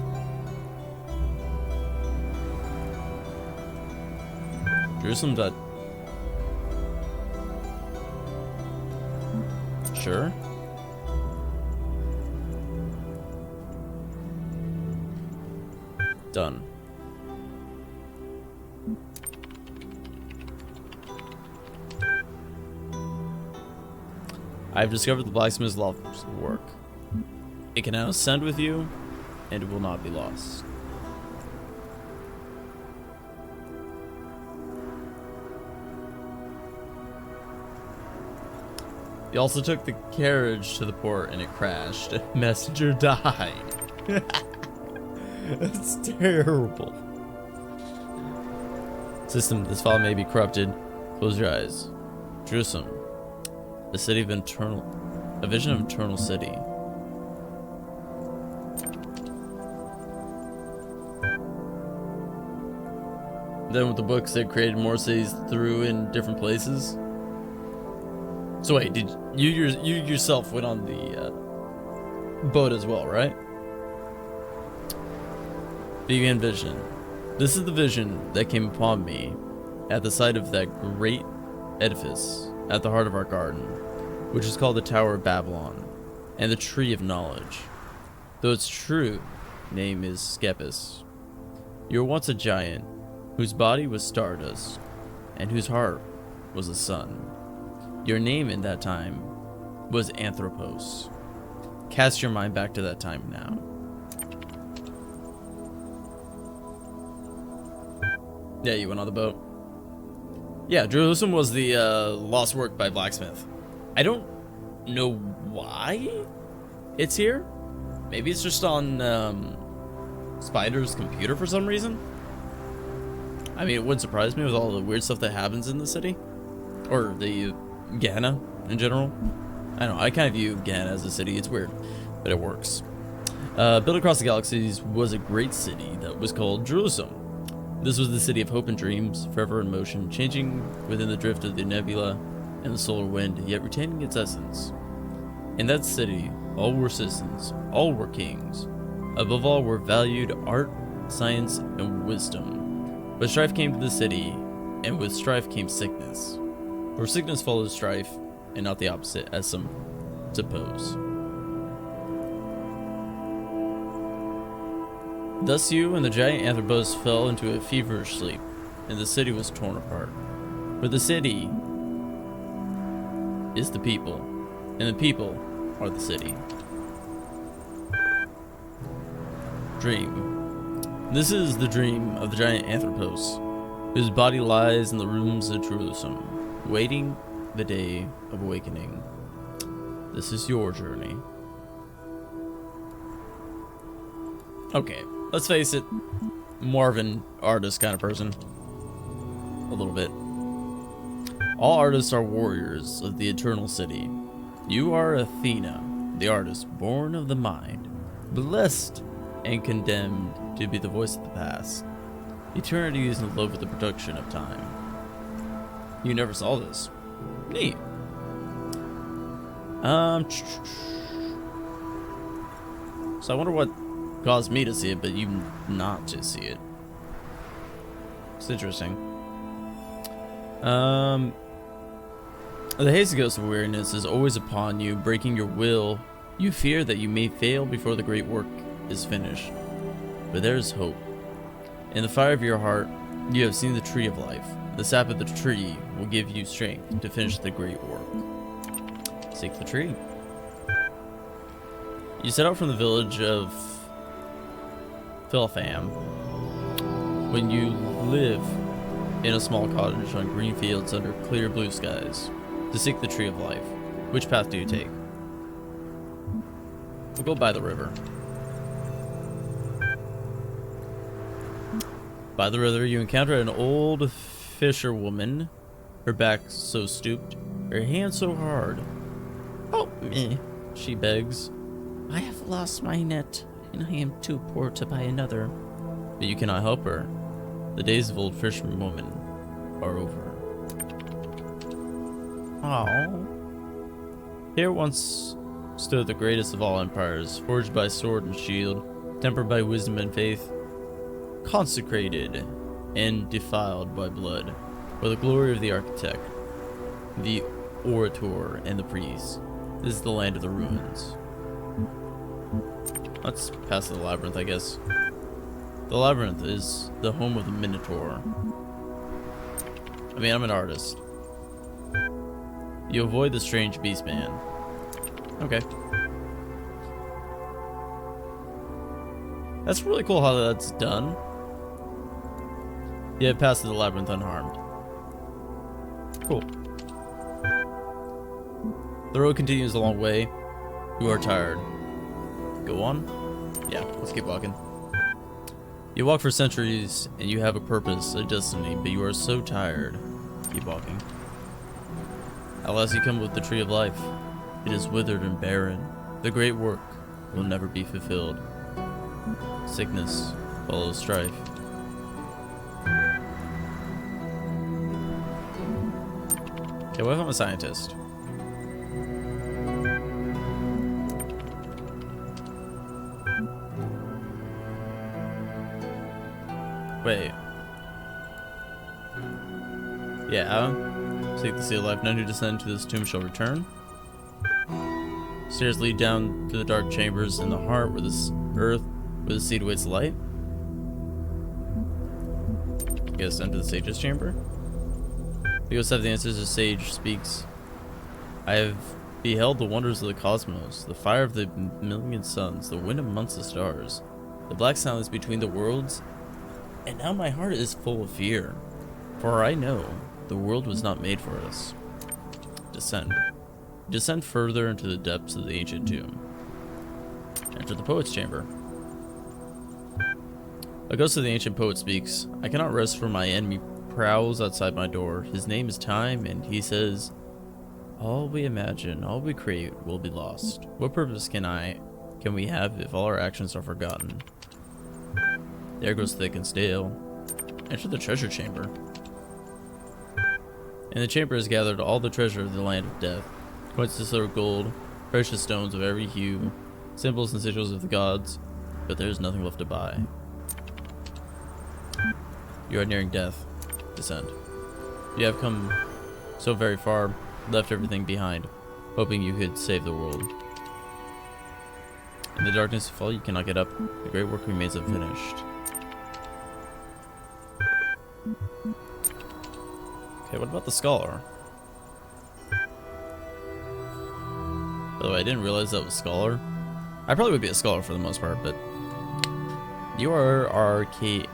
Jerusalem dot. Sure. Done. I've discovered the blacksmith's lawful work. It can now ascend with you, and it will not be lost. You also took the carriage to the port and it crashed. Messenger died. That's terrible. System, this file may be corrupted. Close your eyes. Jerusalem, a city of eternal, a vision of eternal city. Then with the books, they created more cities through in different places. So wait, did you yourself went on the boat as well, right? Began vision. This is the vision that came upon me at the sight of that great edifice at the heart of our garden, which is called the Tower of Babylon, and the Tree of Knowledge, though its true name is Skepis. You were once a giant, whose body was stardust, and whose heart was the sun. Your name in that time was Anthropos. Cast your mind back to that time now. Yeah, you went on the boat. Yeah, Jerusalem was the lost work by blacksmith. I don't know why it's here. Maybe it's just on Spider's computer for some reason. I mean, it wouldn't surprise me with all the weird stuff that happens in the city. Or the Gehenna in general. I don't know, I kind of view Gehenna as a city. It's weird, but it works. Built across the galaxies was a great city that was called Jerusalem. This was the city of hope and dreams, forever in motion, changing within the drift of the nebula and the solar wind, yet retaining its essence. In that city, all were citizens, all were kings. Above all were valued art, science, and wisdom. But strife came to the city, and with strife came sickness. For sickness follows strife, and not the opposite, as some suppose. Thus you and the giant Anthropos fell into a feverish sleep, and the city was torn apart. For the city is the people, and the people are the city. Dream. This is the dream of the giant Anthropos, whose body lies in the rooms of Jerusalem, waiting the day of awakening. This is your journey. Okay, let's face it, more of an artist kind of person. A little bit. All artists are warriors of the eternal city. You are Athena, the artist born of the mind, blessed and condemned to be the voice of the past. Eternity is in love with the production of time. You never saw this. Neat. So I wonder what caused me to see it, but you not to see it. It's interesting. The hazy ghost of weariness is always upon you, breaking your will. You fear that you may fail before the great work is finished. But there is hope. In the fire of your heart, you have seen the tree of life. The sap of the tree will give you strength to finish the great work. Seek the tree. You set out from the village of Philfam when you live in a small cottage on green fields under clear blue skies to seek the tree of life. Which path do you take? We'll go by the river. By the river, you encounter an old fisherwoman, her back so stooped, her hand so hard. "Help me," she begs. "I have lost my net, and I am too poor to buy another." But you cannot help her. The days of old fisherwoman are over. Oh. Here once stood the greatest of all empires, forged by sword and shield, tempered by wisdom and faith, consecrated and defiled by blood, for the glory of the architect, the orator, and the priest. This is the land of the ruins. Let's pass the labyrinth, I guess. The labyrinth is the home of the Minotaur. I mean, I'm an artist. You avoid the strange beast man. Okay. That's really cool how that's done. Yeah, pass the labyrinth unharmed. Cool. The road continues a long way. You are tired. Go on? Yeah, let's keep walking. You walk for centuries, and you have a purpose, a destiny, but you are so tired. Keep walking. At last you come with the tree of life. It is withered and barren. The great work will never be fulfilled. Sickness follows strife. Okay, what if I'm a scientist? Wait. Yeah. Seek the seal of life. None who descend to this tomb shall return. Stairs lead down to the dark chambers in the heart where this earth, where the seed awaits light. Guess enter the sage's chamber. The ghosts have the answers. The sage speaks. I have beheld the wonders of the cosmos, the fire of the million suns, the wind amongst the stars, the black silence between the worlds, and now my heart is full of fear. For I know the world was not made for us. Descend. Descend further into the depths of the ancient tomb. Enter the poet's chamber. A ghost of the ancient poet speaks. I cannot rest, for my enemy prowls outside my door. His name is Time, and he says, all we imagine, all we create, will be lost. What purpose can we have if all our actions are forgotten? The air grows thick and stale. Enter the treasure chamber. In the chamber is gathered all the treasure of the land of death. Coins to silver, gold, precious stones of every hue, symbols and sigils of the gods, but there is nothing left to buy. You are nearing death. Descend. You have come so very far, left everything behind, hoping you could save the world. In the darkness you fall, you cannot get up. The great work remains unfinished. Okay, what about the scholar? By the way, I didn't realize that was scholar. I probably would be a scholar for the most part, but you are Arcady.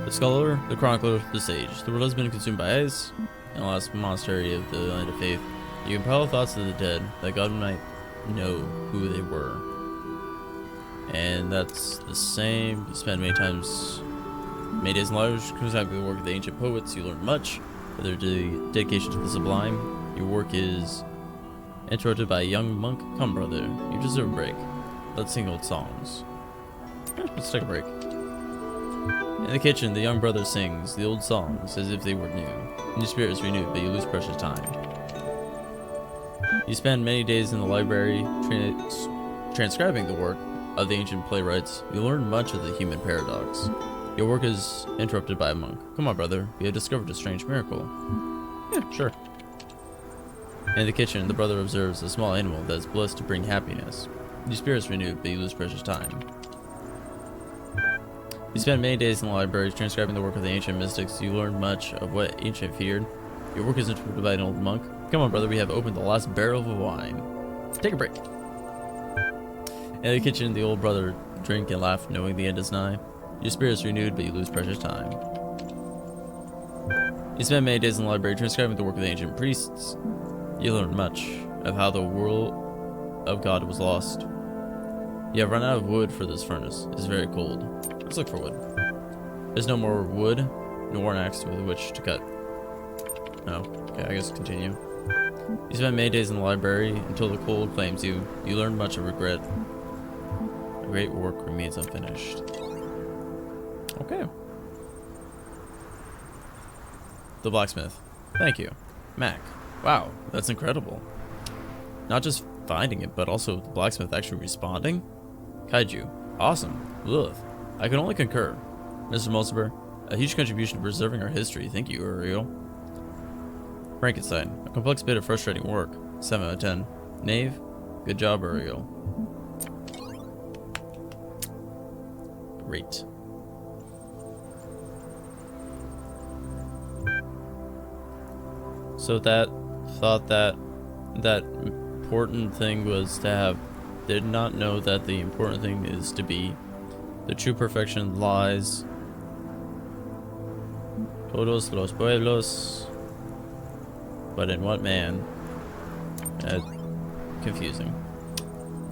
The scholar, the chronicler, the sage. The world has been consumed by ice. In the last monastery of the land of faith, you compile the thoughts of the dead, that God might know who they were. And that's the same. You spend many days in lives concerning the work of the ancient poets. You learn much, for their dedication to the sublime. Your work is interrupted by a young monk. Come, brother, you deserve a break. Let's sing old songs. Let's take a break. In the kitchen, the young brother sings the old songs as if they were new. And your spirit is renewed, but you lose precious time. You spend many days in the library transcribing the work of the ancient playwrights. You learn much of the human paradox. Your work is interrupted by a monk. Come on, brother, we have discovered a strange miracle. Yeah, sure. In the kitchen, the brother observes a small animal that is blessed to bring happiness. Your spirit is renewed, but you lose precious time. You spend many days in the library transcribing the work of the ancient mystics. You learn much of what ancient feared. Your work is interrupted by an old monk. Come on, brother, we have opened the last barrel of wine. Take a break. In the kitchen, the old brother drink and laugh, knowing the end is nigh. Your spirit is renewed, but you lose precious time. You spend many days in the library transcribing the work of the ancient priests. You learn much of how the world of God was lost. You have run out of wood for this furnace. It is very cold. Let's look for wood. There's no more wood, nor an axe with which to cut. No. Okay, I guess continue. You spend many days in the library until the cold claims you. You learn much of regret. A great work remains unfinished. Okay. The blacksmith. Thank you. Mac. Wow, that's incredible. Not just finding it, but also the blacksmith actually responding? Kaiju. Awesome. Ugh. I can only concur. Mr. Mulciber, a huge contribution to preserving our history. Thank you, Uriel. Frankenstein. A complex bit of frustrating work. 7 out of 10. Knave. Good job, Uriel. Great. So that thought that important thing was to have, did not know that the important thing is to be. The true perfection lies. Todos los pueblos. But in what man? Confusing.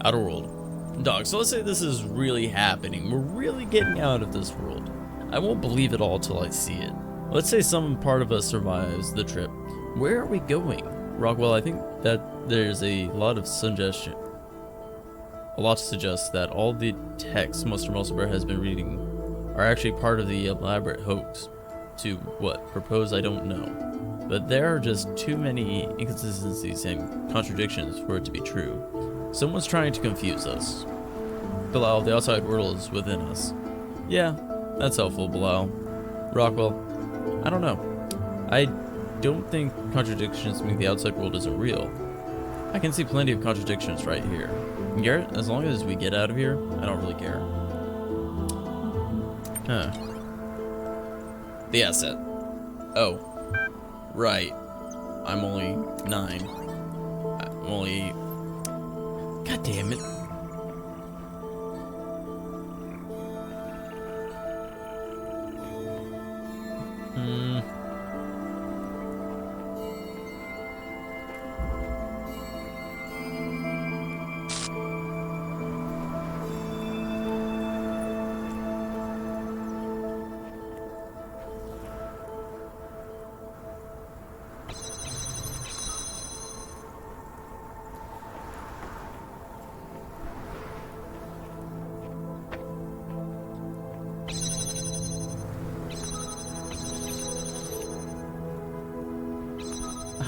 Outer world. Dog, so let's say this is really happening. We're really getting out of this world. I won't believe it all till I see it. Let's say some part of us survives the trip. Where are we going? Rockwell, I think that there's a lot to suggest that all the texts Mr. Mulciber has been reading are actually part of the elaborate hoax. To what? Propose, I don't know. But there are just too many inconsistencies and contradictions for it to be true. Someone's trying to confuse us. Bilal, the outside world is within us. Yeah, that's helpful, Bilal. Rockwell, I don't know. I don't think contradictions mean the outside world isn't real. I can see plenty of contradictions right here. Garrett, as long as we get out of here, I don't really care. Huh. The asset. Oh. Right. I'm only 9. I'm only... God damn it.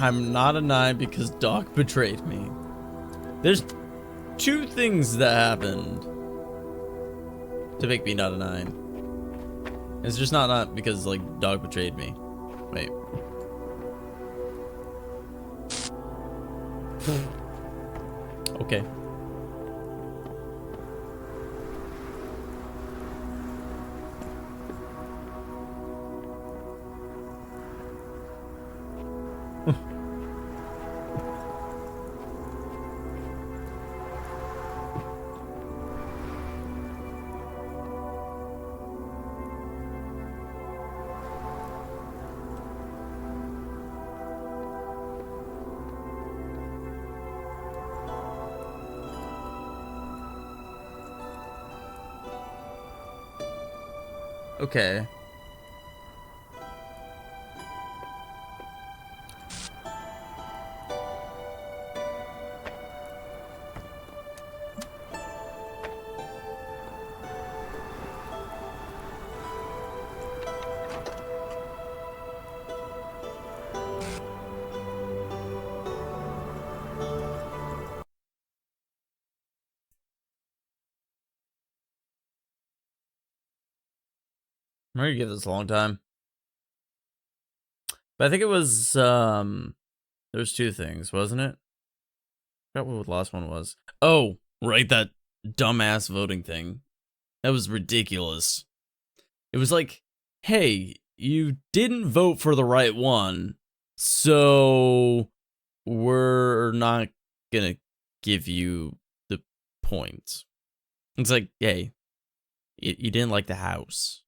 I'm not a 9 because Doc betrayed me. There's 2 things that happened to make me not a 9. It's just not because like Doc betrayed me. Wait. Okay. Okay. I'm gonna give this a long time. But I think it was there's 2 things, wasn't it? I forgot what the last one was. Oh, right, that dumbass voting thing. That was ridiculous. It was like, hey, you didn't vote for the right one, so we're not gonna give you the points. It's like, hey, you didn't like the house.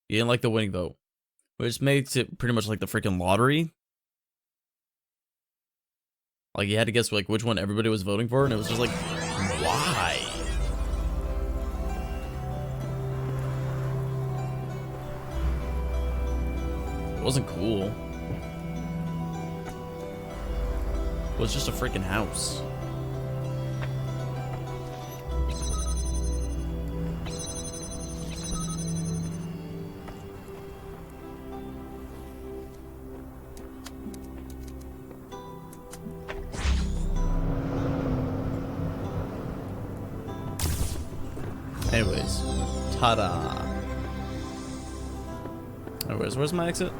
You didn't like the winning vote. Which makes it pretty much like the freaking lottery. Like, you had to guess like which one everybody was voting for, and it was just like, why? It wasn't cool. It was just a freaking house. Anyways, ta-da. Anyways, where's my exit?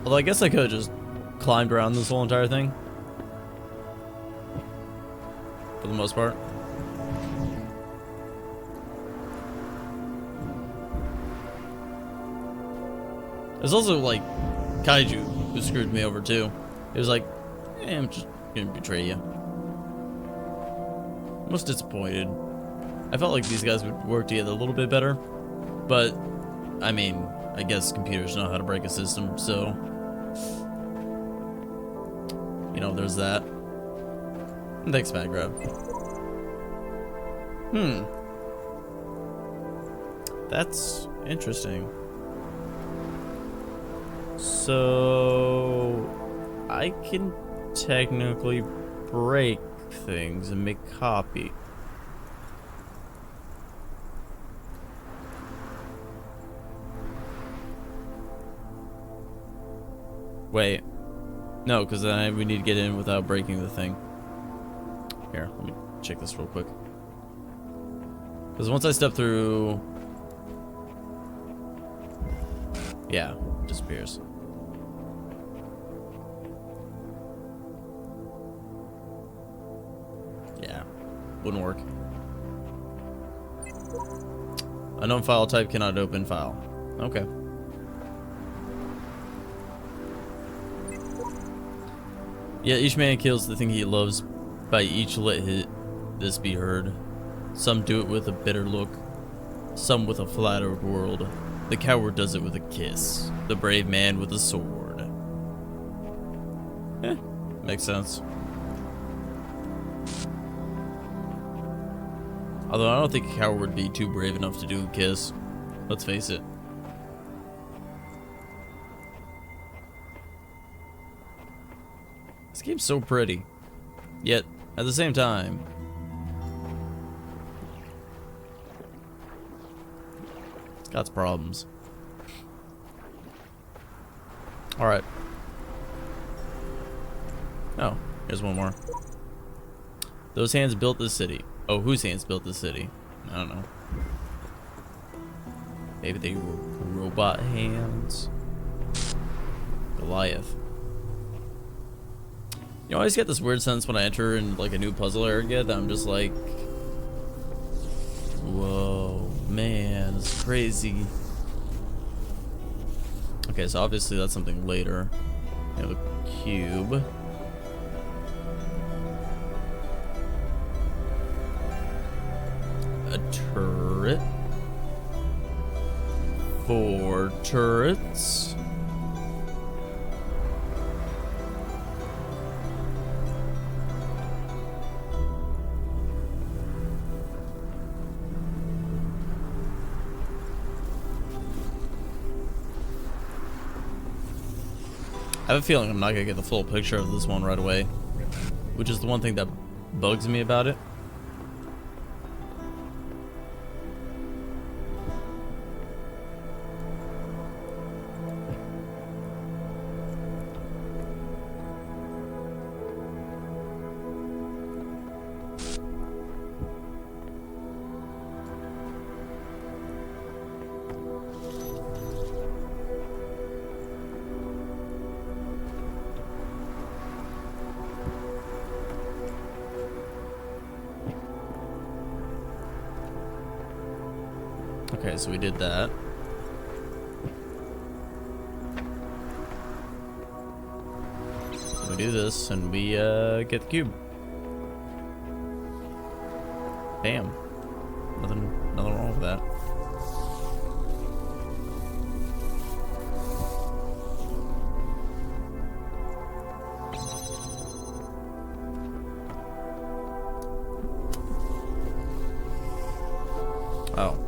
Although I guess I could have just climbed around this whole entire thing. For the most part. There's also like Kaiju who screwed me over too. It was like, I'm just gonna betray you. Most disappointed. I felt like these guys would work together a little bit better, but I mean, I guess computers know how to break a system, so you know, there's that. Thanks, Matt Grab. That's interesting. So I can technically break things and make copy. Wait. No, because then we need to get in without breaking the thing. Here, let me check this real quick. Because once I step through... yeah, it disappears. Yeah, wouldn't work. Unknown file type cannot open file. Okay. Yeah, each man kills the thing he loves. By each let this be heard. Some do it with a bitter look. Some with a flattered world. The coward does it with a kiss. The brave man with a sword. Eh, makes sense. Although I don't think a coward would be too brave enough to do a kiss. Let's face it. This game's so pretty. Yet, at the same time, it's got its problems. Alright. Oh, here's one more. Those hands built this city. Oh, whose hands built this city? I don't know. Maybe they were robot hands. Goliath. You know, I always get this weird sense when I enter in like a new puzzle area that I'm just like, whoa, man, it's crazy. Okay, so obviously that's something later. We have a cube. A turret. 4 turrets. I have a feeling I'm not gonna get the full picture of this one right away, which is the one thing that bugs me about it. Okay, so we did that. We do this and we get the cube. Damn. Nothing wrong with that. Oh.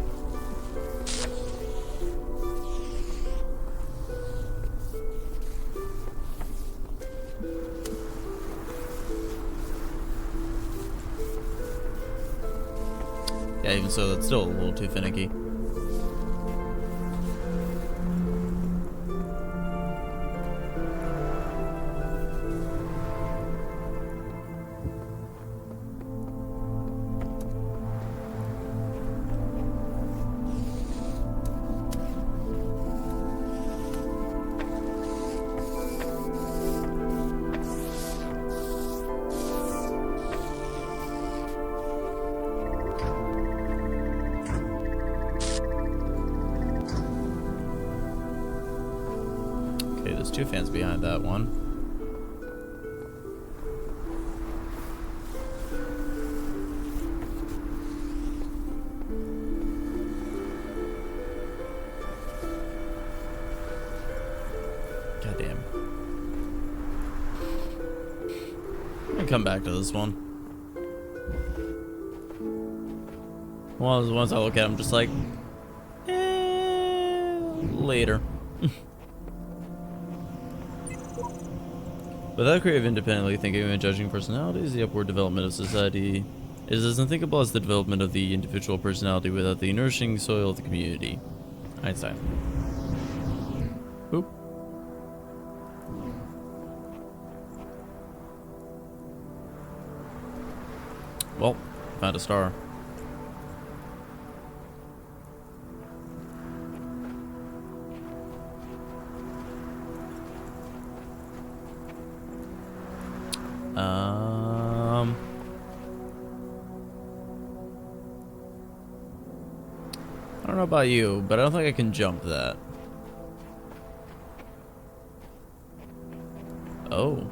Yeah, even so, that's still a little too finicky. two fans behind that one. God damn. I'm gonna come back to this one. One of the ones I look at, I'm just like, later. Without creative independently thinking and judging personalities, the upward development of society is as unthinkable as the development of the individual personality without the nourishing soil of the community. Einstein. Boop. Well, found a star. I don't know about you, but I don't think I can jump that. Oh.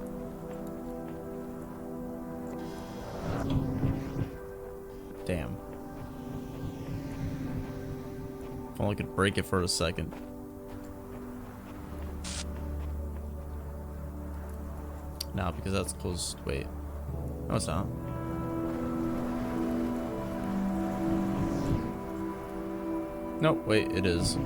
Damn. If only I could break it for a second. No, because that's closed. Wait. No, it's not. Nope, wait, it is.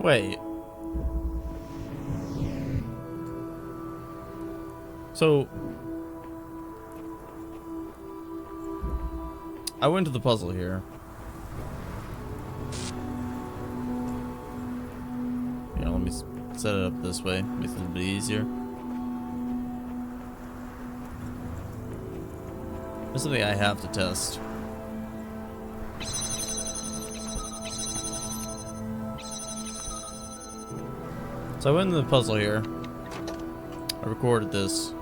Wait. So I went to the puzzle here. You know, let me set it up this way. Makes it a little bit easier. There's something I have to test. So I went into the puzzle here. I recorded this.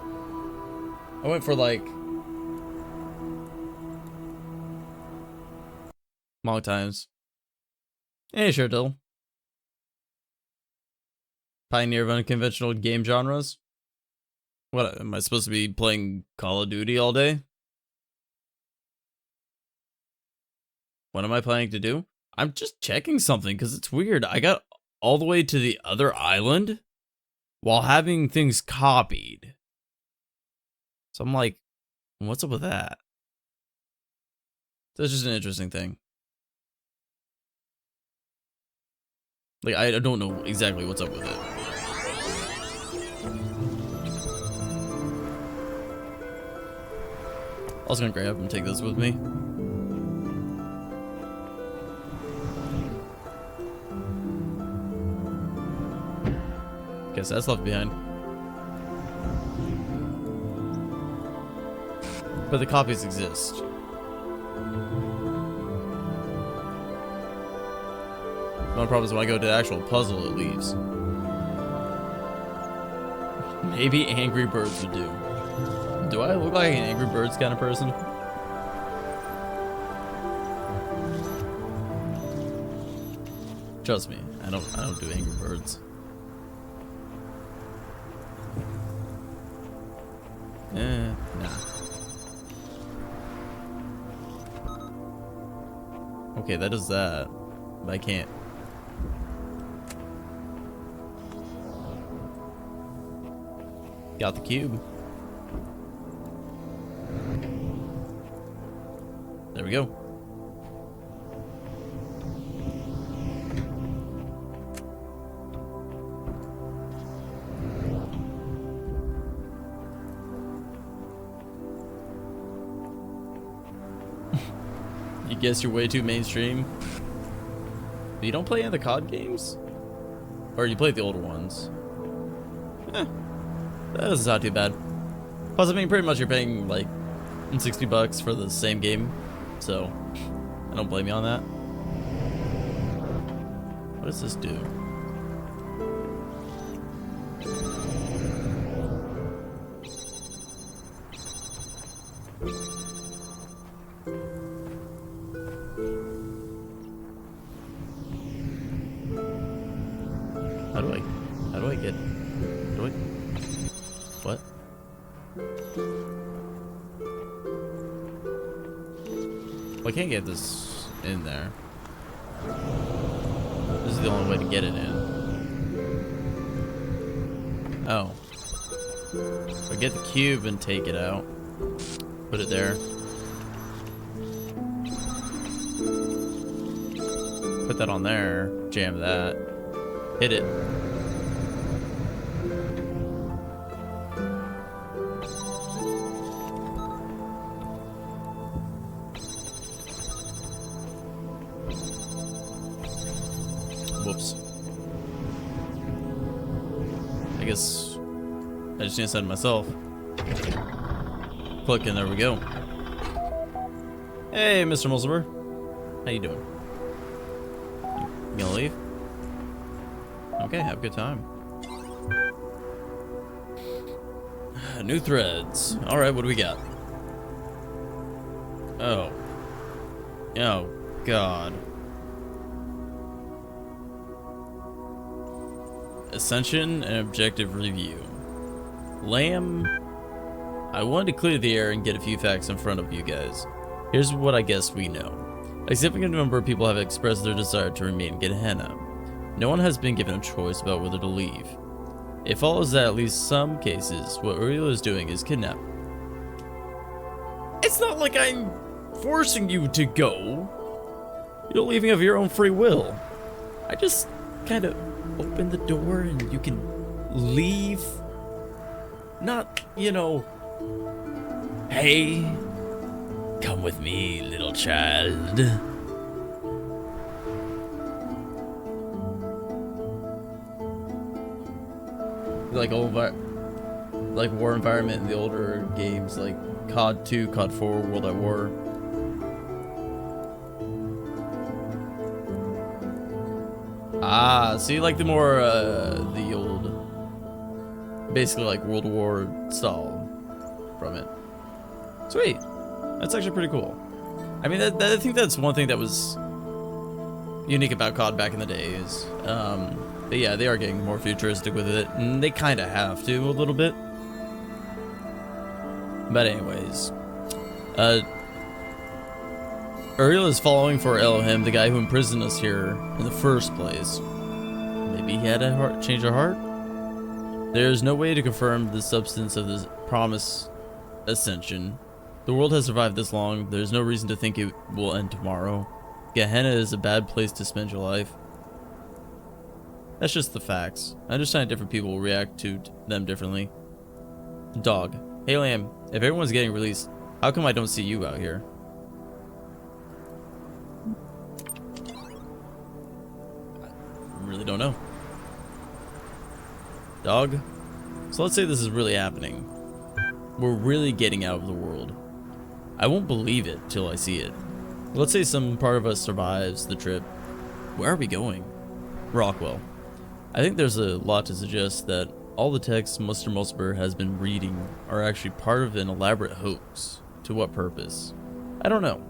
I went for like long times. Hey, sure, Dill. Pioneer of unconventional game genres. What, am I supposed to be playing Call of Duty all day? What am I planning to do? I'm just checking something because it's weird. I got all the way to the other island while having things copied. So I'm like, what's up with that? That's just an interesting thing. Like, I don't know exactly what's up with it. I was gonna grab and take this with me. Guess that's left behind. But the copies exist. One problem is when I go to the actual puzzle, it leaves. Maybe Angry Birds would do. Do I look like an Angry Birds kind of person? Trust me, I don't do Angry Birds. Nah. Okay, that does that, but I can't. Got the cube. There we go. You guess you're way too mainstream. But you don't play any of the COD games? Or you play the older ones? Eh. That was not too bad. Plus, I mean, pretty much you're paying like $60 for the same game, so I don't blame you on that. What does this do? How do I get, what? Well, I can't get this in there. This is the only way to get it in. Oh. If I get the cube and take it out, put it there. Put that on there, jam that, hit it. Whoops. I guess I just need to send myself. Click and there we go. Hey, Mr. Mulciber. How you doing? You gonna leave? Okay, have a good time. New threads. Alright, what do we got? Oh. Oh, God. Ascension and objective review. Lamb. I wanted to clear the air and get a few facts in front of you guys. Here's what I guess we know. A significant number of people have expressed their desire to remain in Gehenna. No one has been given a choice about whether to leave. It follows that at least some cases, what Uriel is doing is kidnap. It's not like I'm forcing you to go. You're leaving of your own free will. I just kind of open the door and you can leave. Not, you know, hey, come with me, little child. Like like war environment in the older games, like COD 2, COD 4, World at War. Ah, see, like the more the old, basically like World War style from it. Sweet, that's actually pretty cool. I mean, I think that's one thing that was unique about COD back in the days. But yeah, they are getting more futuristic with it, and they kind of have to a little bit. But anyways, Uriel is following for Elohim, the guy who imprisoned us here in the first place. Maybe he had a change of heart? There is no way to confirm the substance of this promised ascension. The world has survived this long. There's no reason to think it will end tomorrow. Gehenna is a bad place to spend your life. That's just the facts. I understand different people will react to them differently. Dog. Hey Lamb, if everyone's getting released, how come I don't see you out here? I really don't know. Dog. So let's say this is really happening. We're really getting out of the world. I won't believe it till I see it. Let's say some part of us survives the trip. Where are we going? Rockwell. I think there's a lot to suggest that all the texts Mr. Mulciber has been reading are actually part of an elaborate hoax. To what purpose? I don't know.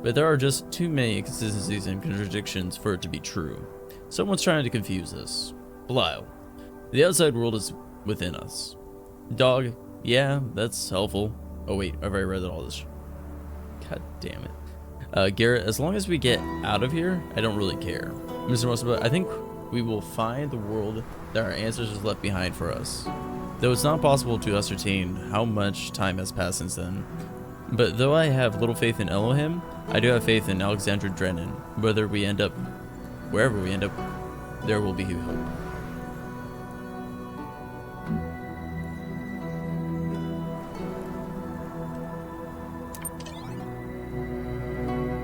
But there are just too many inconsistencies and contradictions for it to be true. Someone's trying to confuse us. Belial. The outside world is within us. Dog. Yeah, that's helpful. Oh wait, I've already read all this. God damn it. Garrett, as long as we get out of here, I don't really care. Mr. Mulciber, I think we will find the world that our ancestors left behind for us. Though it's not possible to ascertain how much time has passed since then. But though I have little faith in Elohim, I do have faith in Alexandra Drennan. Whether we end up, wherever we end up, there will be hope.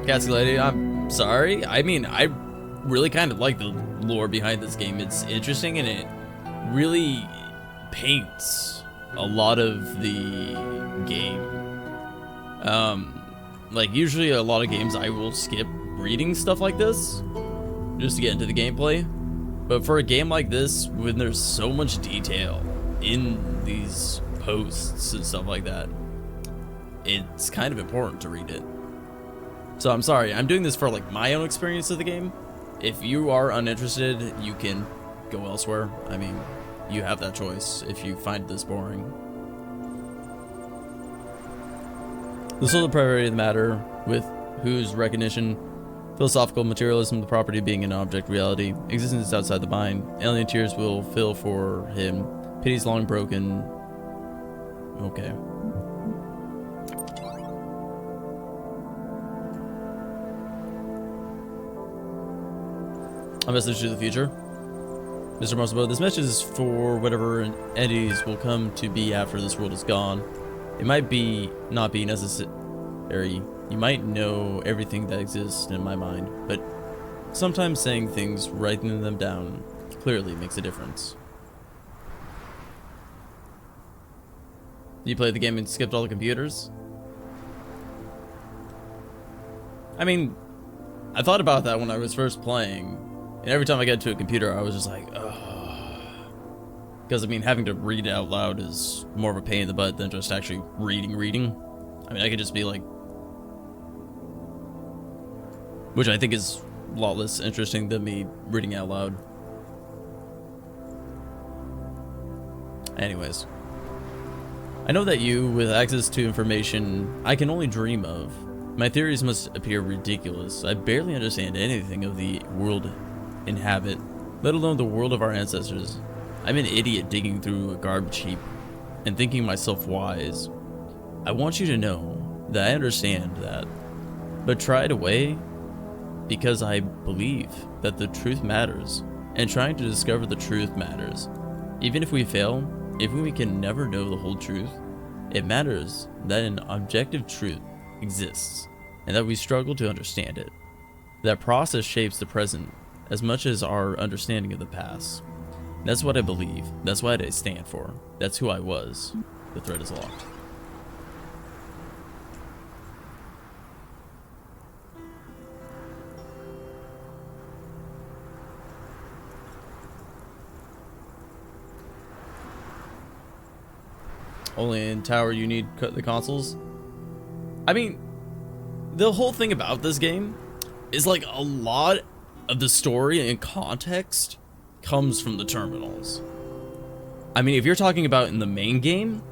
Cassie Lady, I'm sorry. I mean, I really kind of like the lore behind this game. It's interesting and it really paints a lot of the game. Like usually a lot of games I will skip reading stuff like this just to get into the gameplay. But for a game like this, when there's so much detail in these posts and stuff like that, it's kind of important to read it. So I'm sorry, I'm doing this for like my own experience of the game. If you are uninterested, you can go elsewhere. I mean, you have that choice if you find this boring. The sole priority of the matter, with whose recognition, philosophical materialism, the property being an object reality, existence outside the mind, alien tears will fill for him, pity's long broken. Okay. A message to the future. Mr. Marsabo, this message is for whatever entities will come to be after this world is gone. It might not be necessary. You might know everything that exists in my mind, but sometimes saying things, writing them down, clearly makes a difference. You played the game and skipped all the computers? I mean, I thought about that when I was first playing, and every time I get to a computer, I was just like, ugh. Because, I mean, having to read out loud is more of a pain in the butt than just actually reading. I mean, I could just be like, which I think is a lot less interesting than me reading out loud. Anyways. I know that you, with access to information I can only dream of. My theories must appear ridiculous. I barely understand anything of the world inhabit, let alone the world of our ancestors. I'm an idiot digging through a garbage heap and thinking myself wise. I want you to know that I understand that, but try it away because I believe that the truth matters, and trying to discover the truth matters. Even if we fail, if we can never know the whole truth, it matters that an objective truth exists and that we struggle to understand it. That process shapes the present as much as our understanding of the past. That's what I believe. That's what I stand for. That's who I was. The thread is locked. Only in Tower you need the consoles. I mean, the whole thing about this game is like a lot of the story and context comes from the terminals. I mean, if you're talking about in the main game,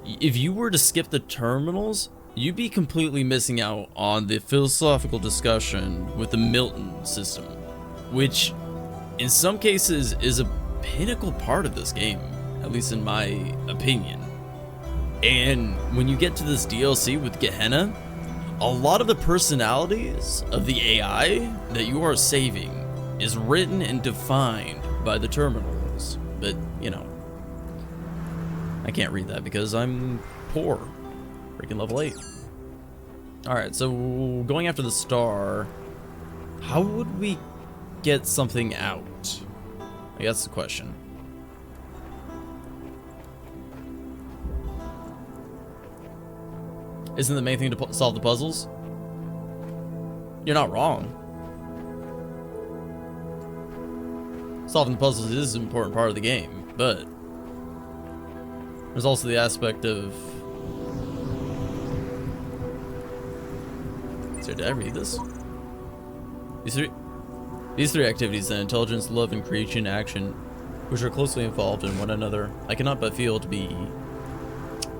if you were to skip the terminals, you'd be completely missing out on the philosophical discussion with the Milton system, which in some cases is a pinnacle part of this game, at least in my opinion. And when you get to this DLC with Gehenna, a lot of the personalities of the AI that you are saving is written and defined by the terminals. But, you know, I can't read that because I'm poor. Freaking level 8. Alright, so going after the star, how would we get something out? I guess that's the question. Isn't the main thing to solve the puzzles? You're not wrong. Solving the puzzles is an important part of the game, but there's also the aspect of... So did I read this? These three activities, then, intelligence, love, and creation action, which are closely involved in one another, I cannot but feel to be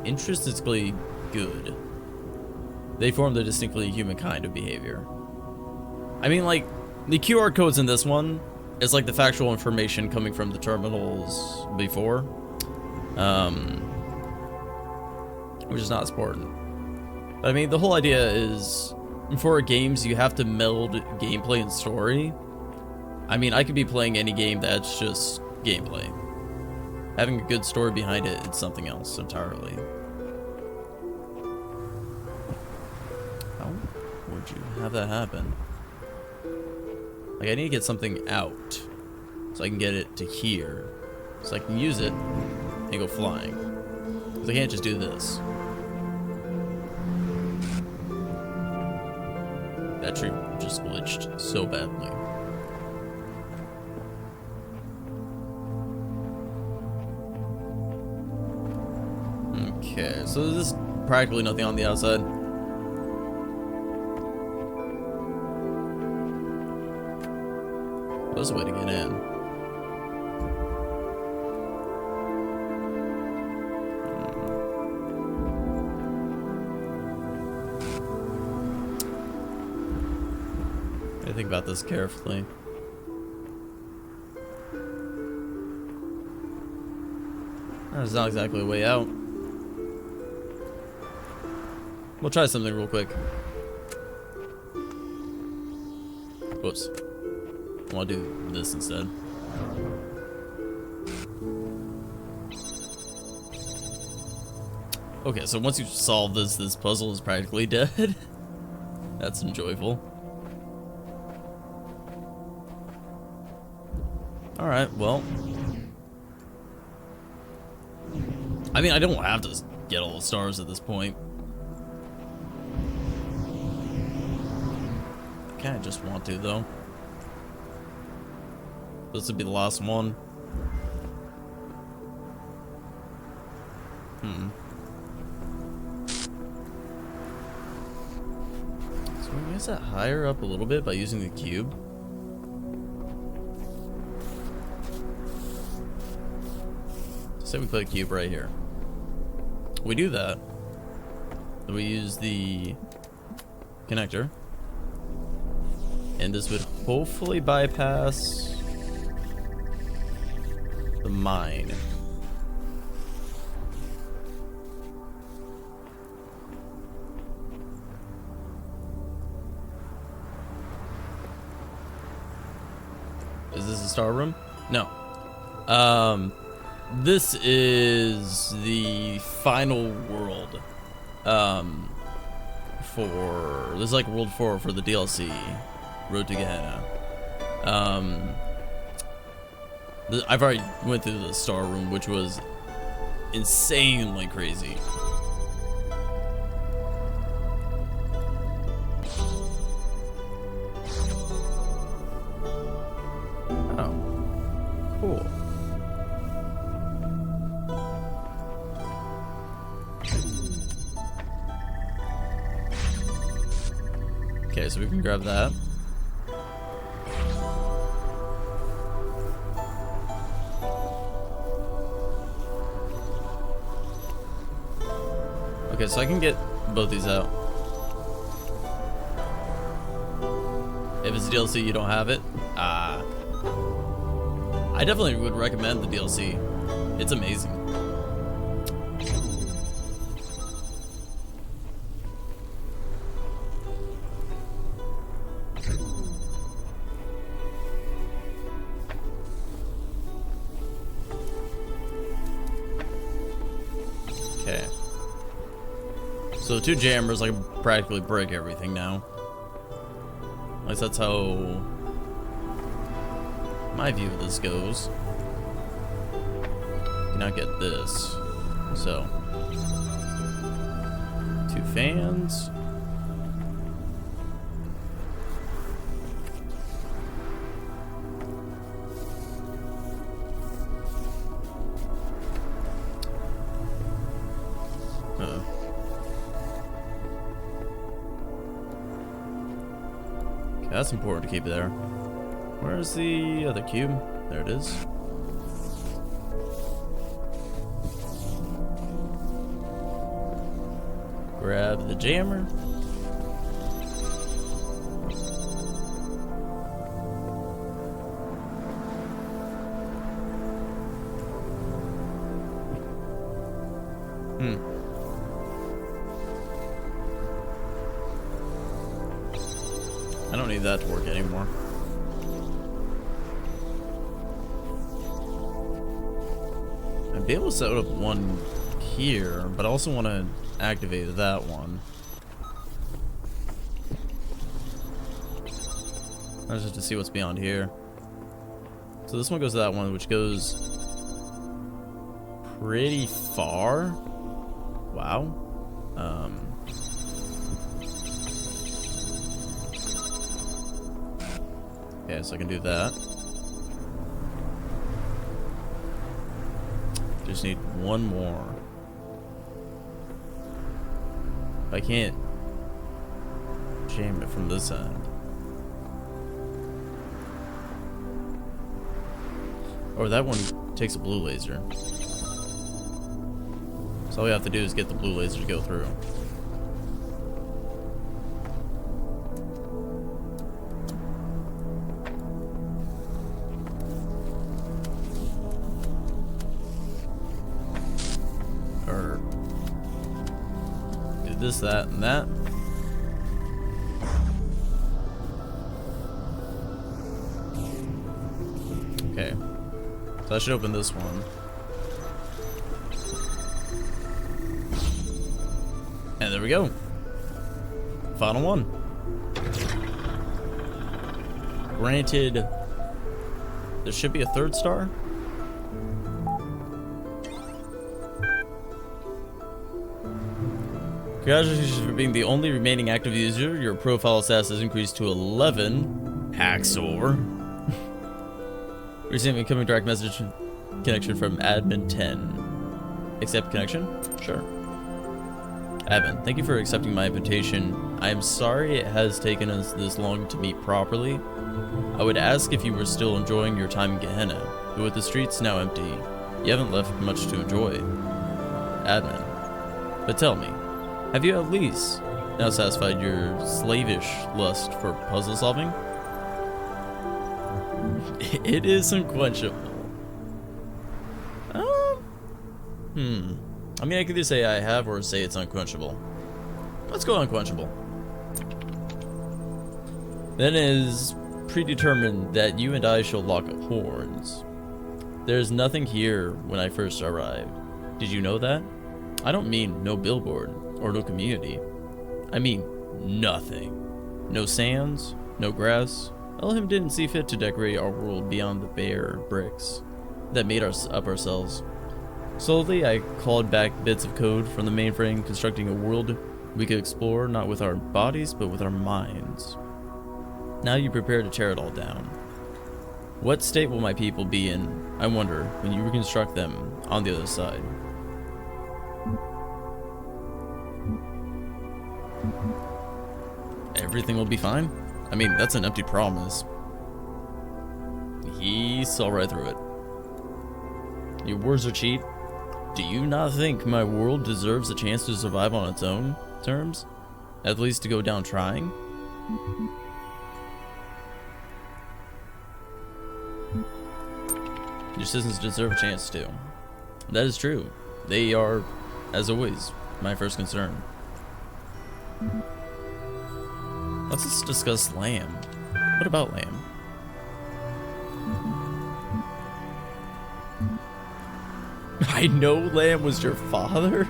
intrinsically good. They form the distinctly human kind of behavior. I mean, like, the QR codes in this one is like the factual information coming from the terminals before, which is not as important. But I mean, the whole idea is, for games, you have to meld gameplay and story. I mean, I could be playing any game that's just gameplay. Having a good story behind it, it's something else entirely. How would you have that happen? Like, I need to get something out so I can get it to here, so I can use it and go flying. Because I can't just do this. That tree just glitched so badly. Okay, so there's practically nothing on the outside. There's a way to get in. I think about this carefully. That's not exactly a way out. We'll try something real quick. Whoops. I want to do this instead. Okay, so once you solve this puzzle is practically dead. That's enjoyable. Alright, well. I mean, I don't have to get all the stars at this point. I kinda just want to, though. This would be the last one. So we raise that higher up a little bit by using the cube. Say we put a cube right here. We do that. Then we use the connector. And this would hopefully bypass the mine. Is this a star room? No. This is the final world. This is like World 4 for the DLC, Road to Gehenna. I've already went through the star room, which was insanely crazy. Oh, cool. Okay, so we can grab that. Okay, so I can get both these out. If it's DLC, you don't have it. I definitely would recommend the DLC. It's amazing. Okay. So 2 jammers, I can practically break everything now. At least that's how my view of this goes. Cannot get this. So 2 fans. That's important to keep there. Where's the other cube? There it is. Grab the jammer. I don't need that to work anymore. I'd be able to set up one here, but I also want to activate that one. That's just to see what's beyond here. So this one goes to that one, which goes pretty far. wow. Okay, so I can do that. Just need one more. I can't jam it from this end. Or that one takes a blue laser. So all we have to do is get the blue laser to go through. Or do this, that, and that. Okay. So I should open this one. And there we go. Final one. Granted, there should be a third star. Congratulations for being the only remaining active user. Your profile status has increased to 11. Hacksaw. Receiving incoming direct message connection from admin 10. Accept connection? Sure. Admin, thank you for accepting my invitation. I am sorry it has taken us this long to meet properly. I would ask if you were still enjoying your time in Gehenna, but with the streets now empty, you haven't left much to enjoy. Admin, but tell me, have you at least now satisfied your slavish lust for puzzle solving? It is unquenchable. I mean, I could either say I have or say it's unquenchable. Let's go unquenchable. Then it is predetermined that you and I shall lock horns. There's nothing here when I first arrived. Did you know that? I don't mean no billboard or no community. I mean nothing. No sands, no grass. Elohim didn't see fit to decorate our world beyond the bare bricks that made us up ourselves. Slowly, I clawed back bits of code from the mainframe, constructing a world we could explore not with our bodies, but with our minds. Now you prepare to tear it all down. What state will my people be in, I wonder, when you reconstruct them on the other side? Everything will be fine? I mean, that's an empty promise. He saw right through it. Your words are cheap. Do you not think my world deserves a chance to survive on its own terms? At least to go down trying? Your citizens deserve a chance to. That is true. They are, as always, my first concern. Let's discuss Lamb. What about Lamb? I know Lamb was your father?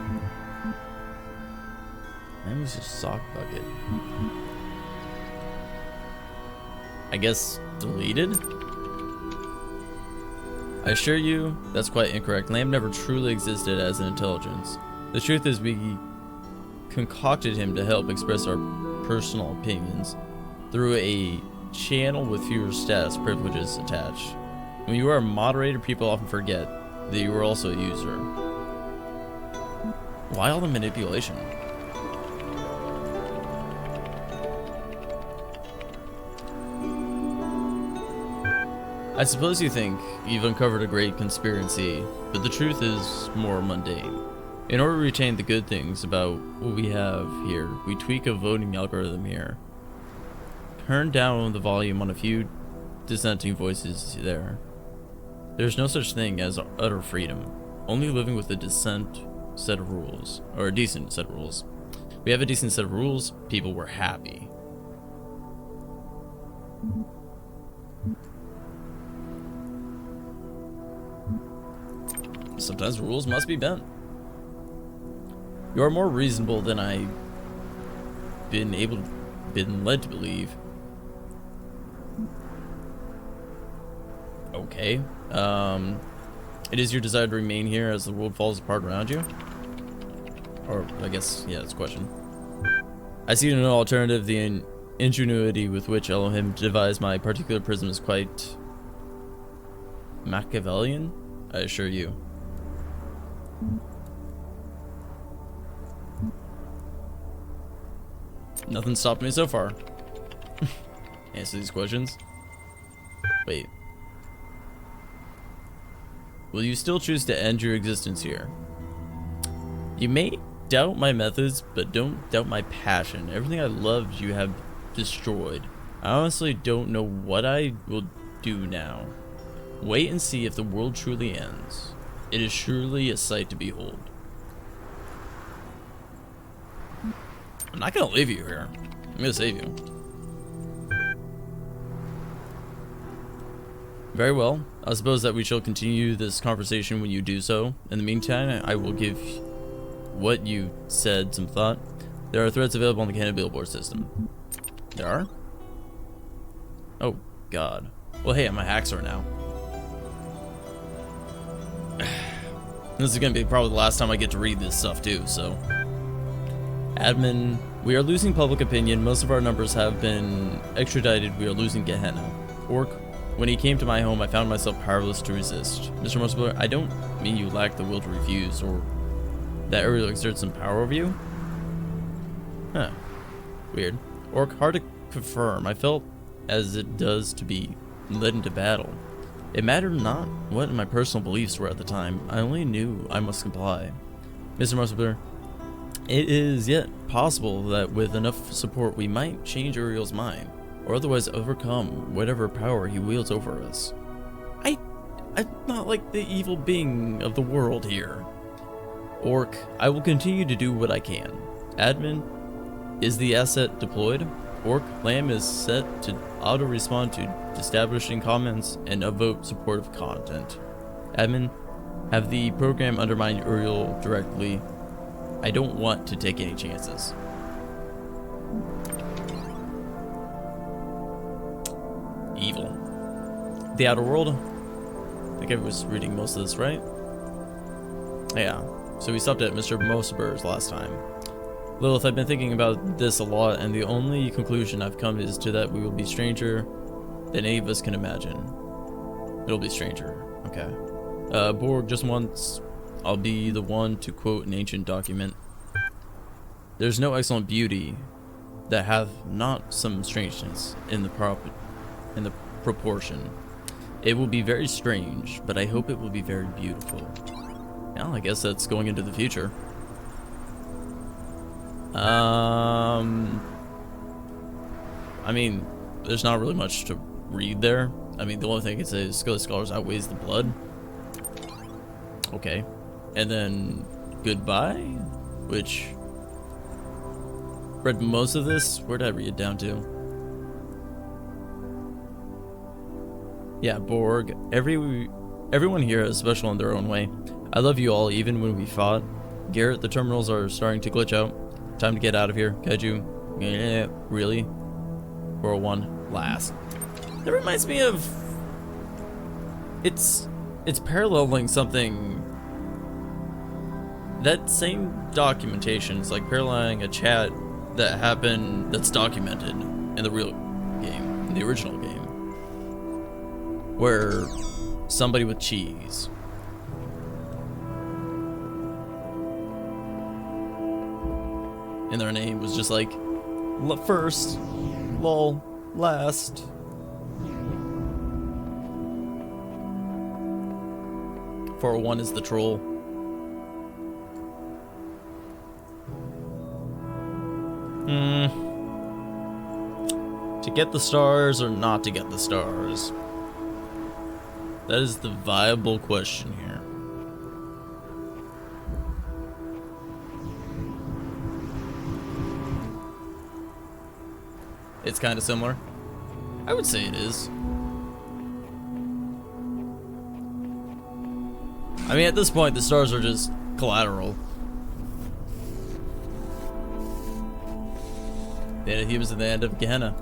Lamb was your sock bucket. I guess deleted? I assure you, that's quite incorrect. Lamb never truly existed as an intelligence. The truth is we concocted him to help express our personal opinions through a channel with fewer status privileges attached. When you are a moderator, people often forget that you are also a user. Why all the manipulation? I suppose you think you've uncovered a great conspiracy, but the truth is more mundane. In order to retain the good things about what we have here, we tweak a voting algorithm here. Turn down the volume on a few dissenting voices there. There's no such thing as utter freedom, only living with a decent set of rules, or a decent set of rules. We have a decent set of rules, people were happy. Sometimes rules must be bent. You are more reasonable than I've been led to believe. Okay. It is your desire to remain here as the world falls apart around you? Or, I guess, yeah, it's a question. I see no alternative. The ingenuity with which Elohim devised my particular prism is quite Machiavellian, I assure you. Nothing stopped me so far. Answer these questions. Wait. Will you still choose to end your existence here? You may doubt my methods, but don't doubt my passion. Everything I loved you have destroyed. I honestly don't know what I will do now. Wait and see if the world truly ends. It is surely a sight to behold. I'm not gonna leave you here. I'm gonna save you. Very well. I suppose that we shall continue this conversation when you do so. In the meantime, I will give what you said some thought. There are threads available on the Canada billboard system. There are? Oh, God. Well, hey, I'm a hacker now. This is gonna be probably the last time I get to read this stuff too, so. Admin, we are losing public opinion. Most of our numbers have been extradited. We are losing Gehenna. Orc, when he came to my home, I found myself powerless to resist. Mr. Muscular, I don't mean you lack the will to refuse, or that Uriel exerts some power over you? Huh. Weird. Orc, hard to confirm. I felt as it does to be led into battle. It mattered not what my personal beliefs were at the time. I only knew I must comply. Mr. Muscular, it is yet possible that with enough support we might change Uriel's mind, or otherwise overcome whatever power he wields over us. I'm not like the evil being of the world here. Orc, I will continue to do what I can. Admin, is the asset deployed? Orc, Lamb is set to auto-respond to establishing comments and upvote supportive content. Admin, have the program undermine Uriel directly. I don't want to take any chances. Evil. The Outer World. I think I was reading most of this, right? Yeah. So we stopped at Mr. Moseber's last time. Lilith, I've been thinking about this a lot, and the only conclusion I've come is to that we will be stranger than any of us can imagine. It'll be stranger. Okay. Borg, just once, I'll be the one to quote an ancient document. There's no excellent beauty that hath not some strangeness in the proportion. It will be very strange, but I hope it will be very beautiful. Well, I guess that's going into the future. I mean, there's not really much to read there. I mean, the only thing I can say is Skill of Scholars outweighs the blood. Okay. And then goodbye, which read most of this. Where did I read it down to? Yeah, Borg. Everyone here is special in their own way. I love you all, even when we fought. Garrett, the terminals are starting to glitch out. Time to get out of here. Kaiju. Yeah, really? 401 last. That reminds me of... It's paralleling something... That same documentation is like paralleling a chat that happened that's documented in the real game, in the original game. Where somebody with cheese. And their name was just like, first, lol, last. .401 is the troll. To get the stars or not to get the stars? That is the viable question here. It's kind of similar. I would say it is. I mean, at this point, the stars are just collateral. The end of humans and the end of Gehenna.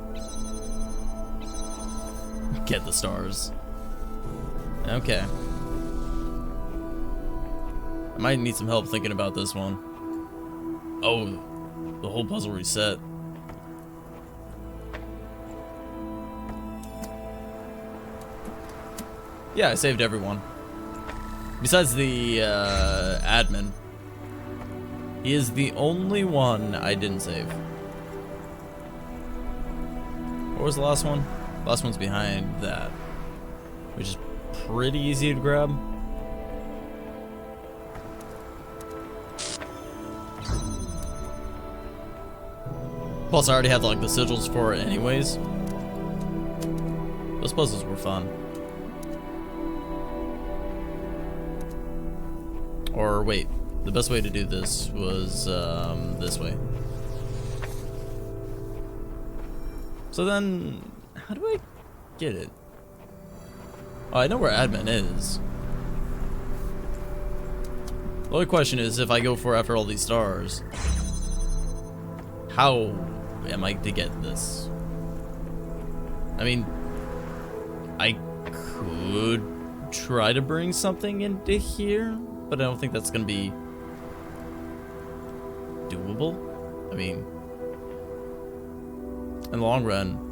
Get the stars. Okay. I might need some help thinking about this one. Oh, the whole puzzle reset. Yeah, I saved everyone. Besides the admin. He is the only one I didn't save. What was the last one? The last one's behind that, which is pretty easy to grab. Plus, I already had like the sigils for it anyways. Those puzzles were fun. Or wait, the best way to do this was this way. So then, how do I get it? Oh, I know where admin is. The only question is, if I go for after all these stars, how am I to get this? I mean, I could try to bring something into here, but I don't think that's gonna be doable. I mean, in the long run,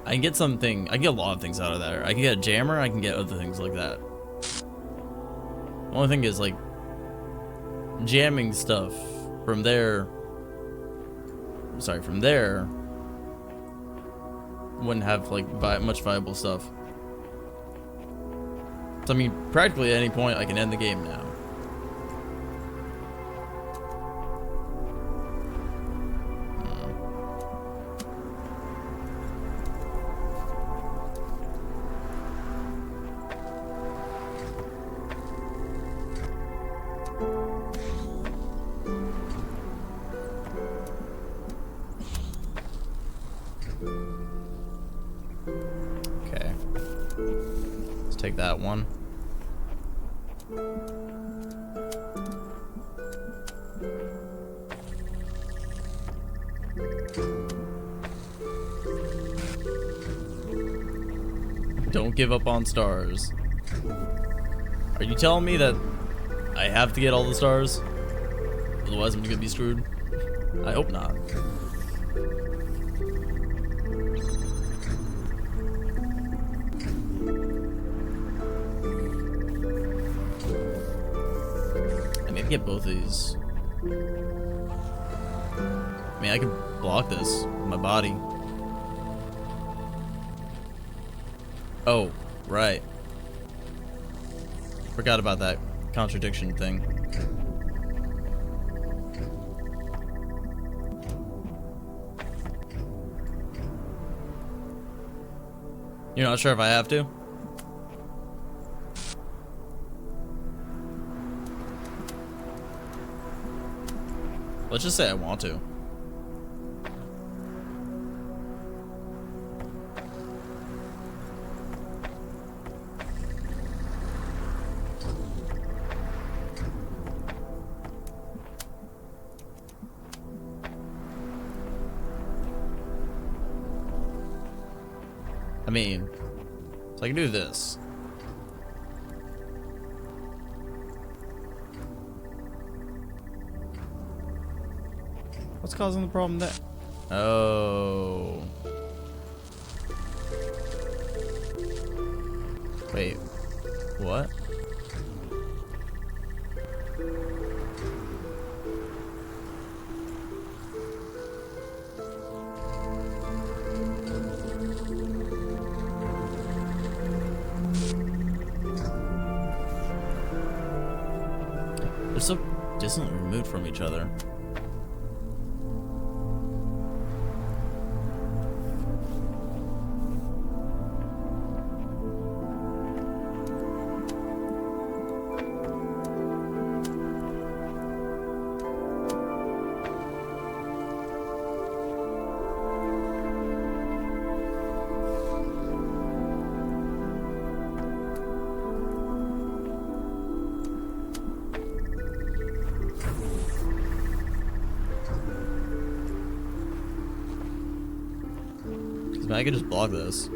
I can get something, I can get a lot of things out of there. I can get a jammer, I can get other things like that. The only thing is, like, jamming stuff from there, from there, wouldn't have, like, much viable stuff. So, I mean, practically at any point, I can end the game now. Okay. Let's take that one. Don't give up on stars. Are you telling me that I have to get all the stars? Otherwise I'm gonna be screwed? I hope not. I need to get both of these. I mean, I could block this with my body. Oh, right. Forgot about that contradiction thing. You're not sure if I have to? Let's just say I want to. I mean, so I can do this. What's causing the problem there? Oh. Wait. What? They're so distantly removed from each other. I could just block this.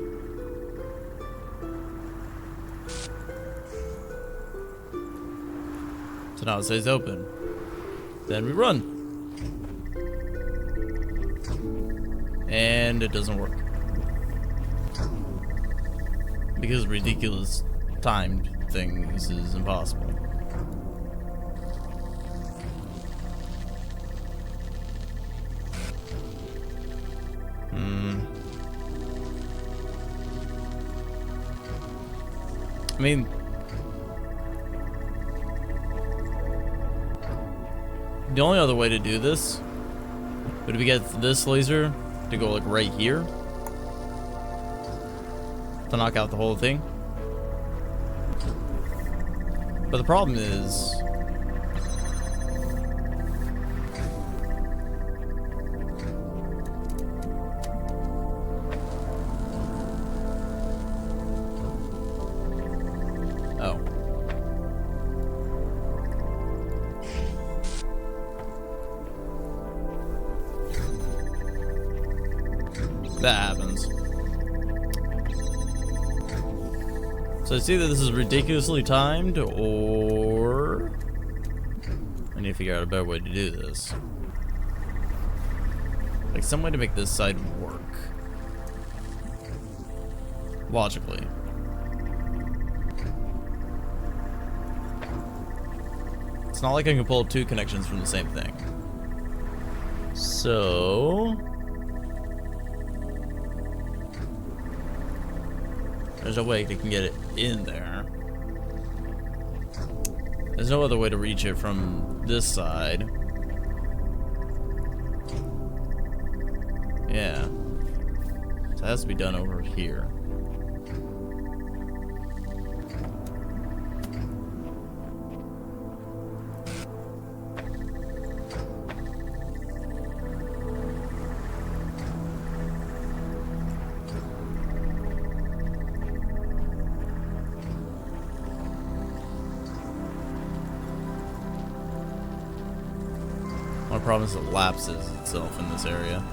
So now it stays open. Then we run. and it doesn't work. Because ridiculous timed things is impossible. I mean, the only other way to do this would be get this laser to go like right here to knock out the whole thing. But the problem is, oh. That happens. So it's either this is ridiculously timed, or I need to figure out a better way to do this. Like some way to make this side work. Logically. It's not like I can pull two connections from the same thing. So there's no way they can get it in there. There's no other way to reach it from this side. Yeah. So it has to be done over here. My problem is it lapses itself in this area.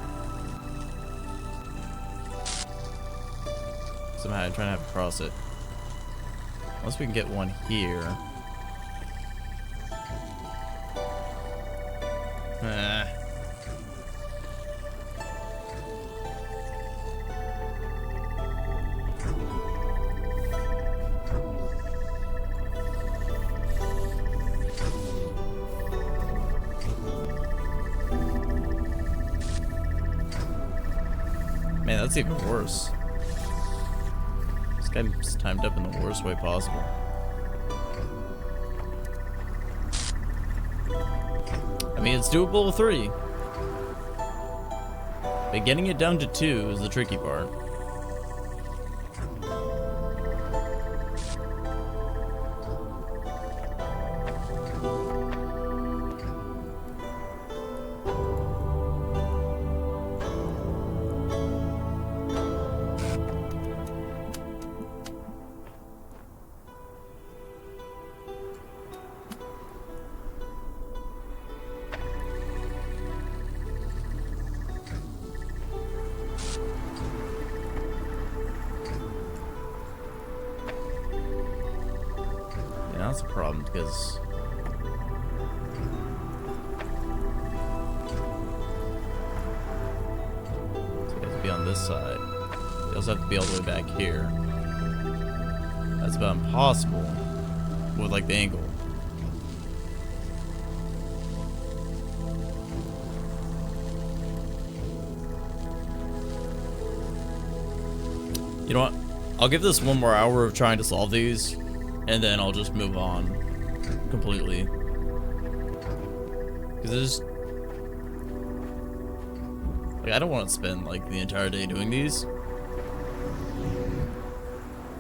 Somehow I'm trying to have to cross it. Unless we can get one here. Man, that's even worse. This guy's timed up in the worst way possible. I mean, it's doable with 3. But getting it down to 2 is the tricky part. That's a problem because so you have to be on this side. You also have to be all the way back here. That's about impossible with like the angle. You know what? I'll give this one more hour of trying to solve these, and then I'll just move on completely. Because there's like, I don't want to spend like the entire day doing these.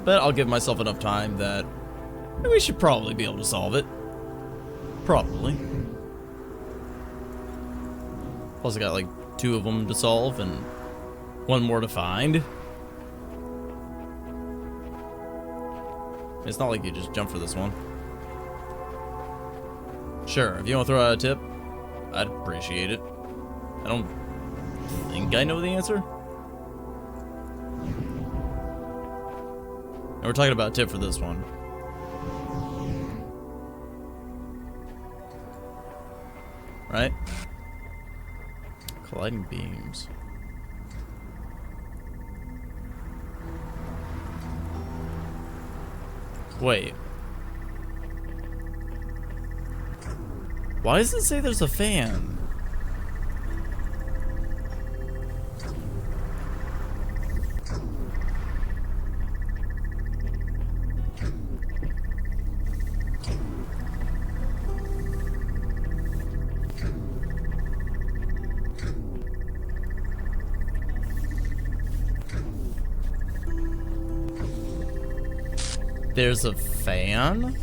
But I'll give myself enough time that we should probably be able to solve it. Probably. Plus I got like 2 of them to solve and 1 more to find. It's not like you just jump for this one. Sure, if you want to throw out a tip, I'd appreciate it. I don't think I know the answer. And we're talking about a tip for this one. Right? Colliding beams. Wait. Why does it say there's a fan? There's a fan?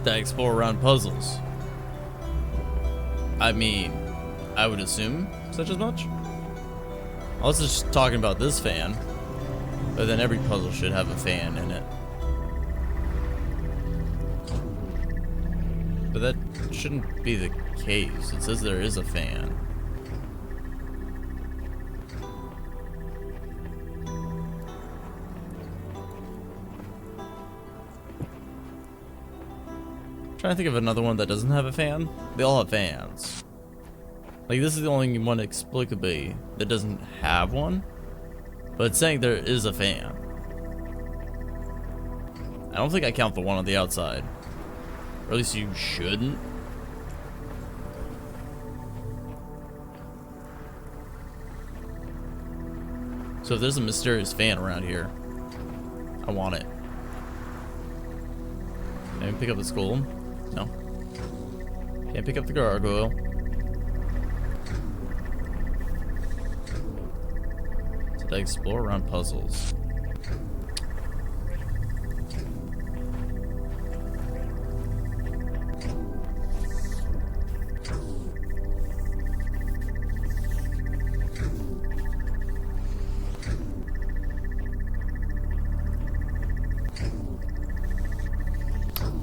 That explore around puzzles. I mean, I would assume such as much. I was just talking about this fan, but then every puzzle should have a fan in it. But that shouldn't be the case. It says there is a fan. Trying to think of another one that doesn't have a fan. They all have fans. Like, this is the only one explicably that doesn't have one. But it's saying there is a fan. I don't think I count the one on the outside. Or at least you shouldn't. So if there's a mysterious fan around here, I want it. Can I pick up the skull? No. Can't pick up the gargoyle. Did I explore around puzzles?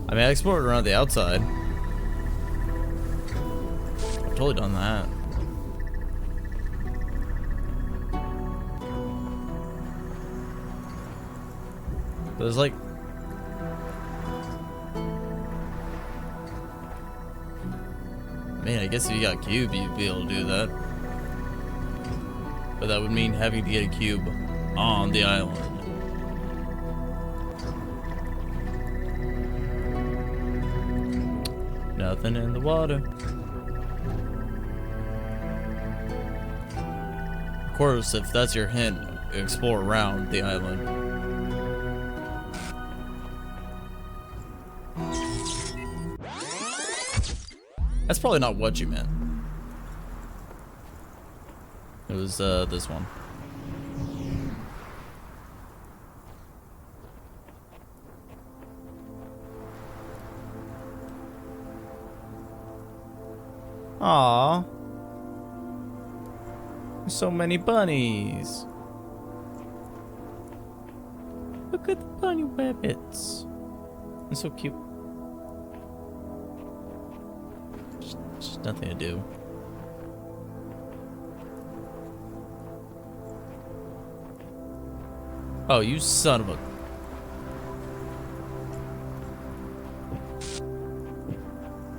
I mean, I explored around the outside. I've totally done that. There's like... Man, I guess if you got a cube, you'd be able to do that. But that would mean having to get a cube on the island. Nothing in the water. Of course, if that's your hint, explore around the island. That's probably not what you meant. It was this one. Aww. So many bunnies. Look at the bunny rabbits. They're so cute. Just nothing to do. Oh, you son of a...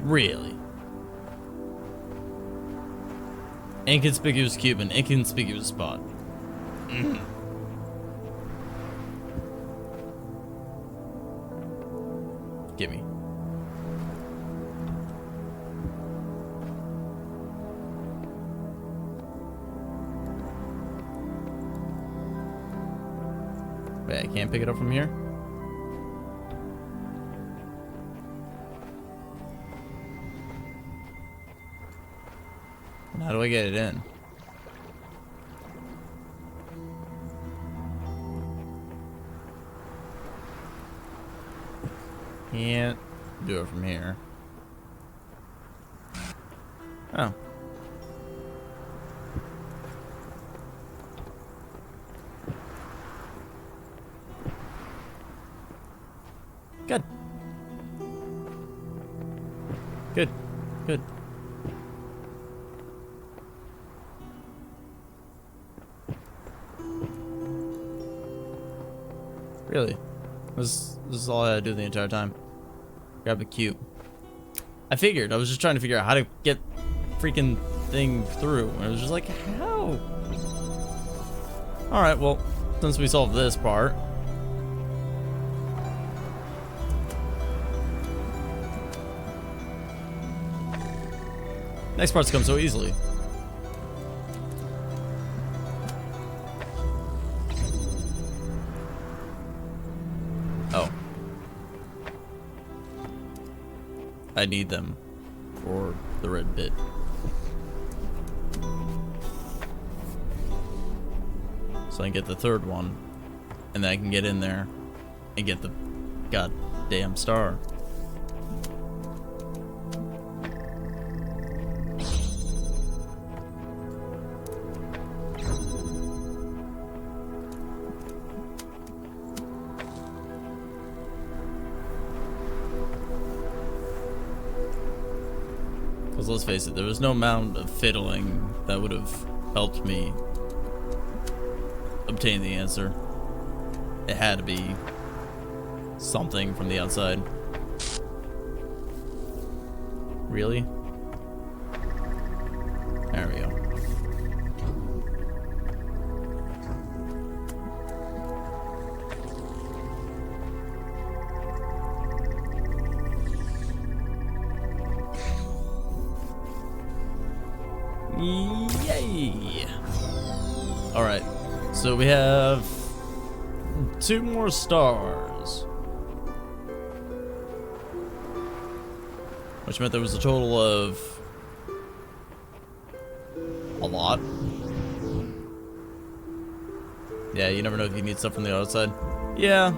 Really? Inconspicuous cube and inconspicuous spot. Gimme. Wait, I can't pick it up from here? How do I get it in? Can't do it from here. Oh. Good. Good. Good. Really? This is all I had to do the entire time. Grab the cube. I figured. I was just trying to figure out how to get freaking thing through. And it was just like, how? Alright, well, since we solved this part. Next part's come so easily. Oh. I need them for the red bit. So I can get the third one, and then I can get in there and get the goddamn star. Because let's face it, there was no amount of fiddling that would have helped me obtain the answer. It had to be something from the outside. Really? There we go. Yay! Alright, so we have 2 more stars. Which meant there was a total of a lot. Yeah, you never know if you need stuff from the outside. Yeah,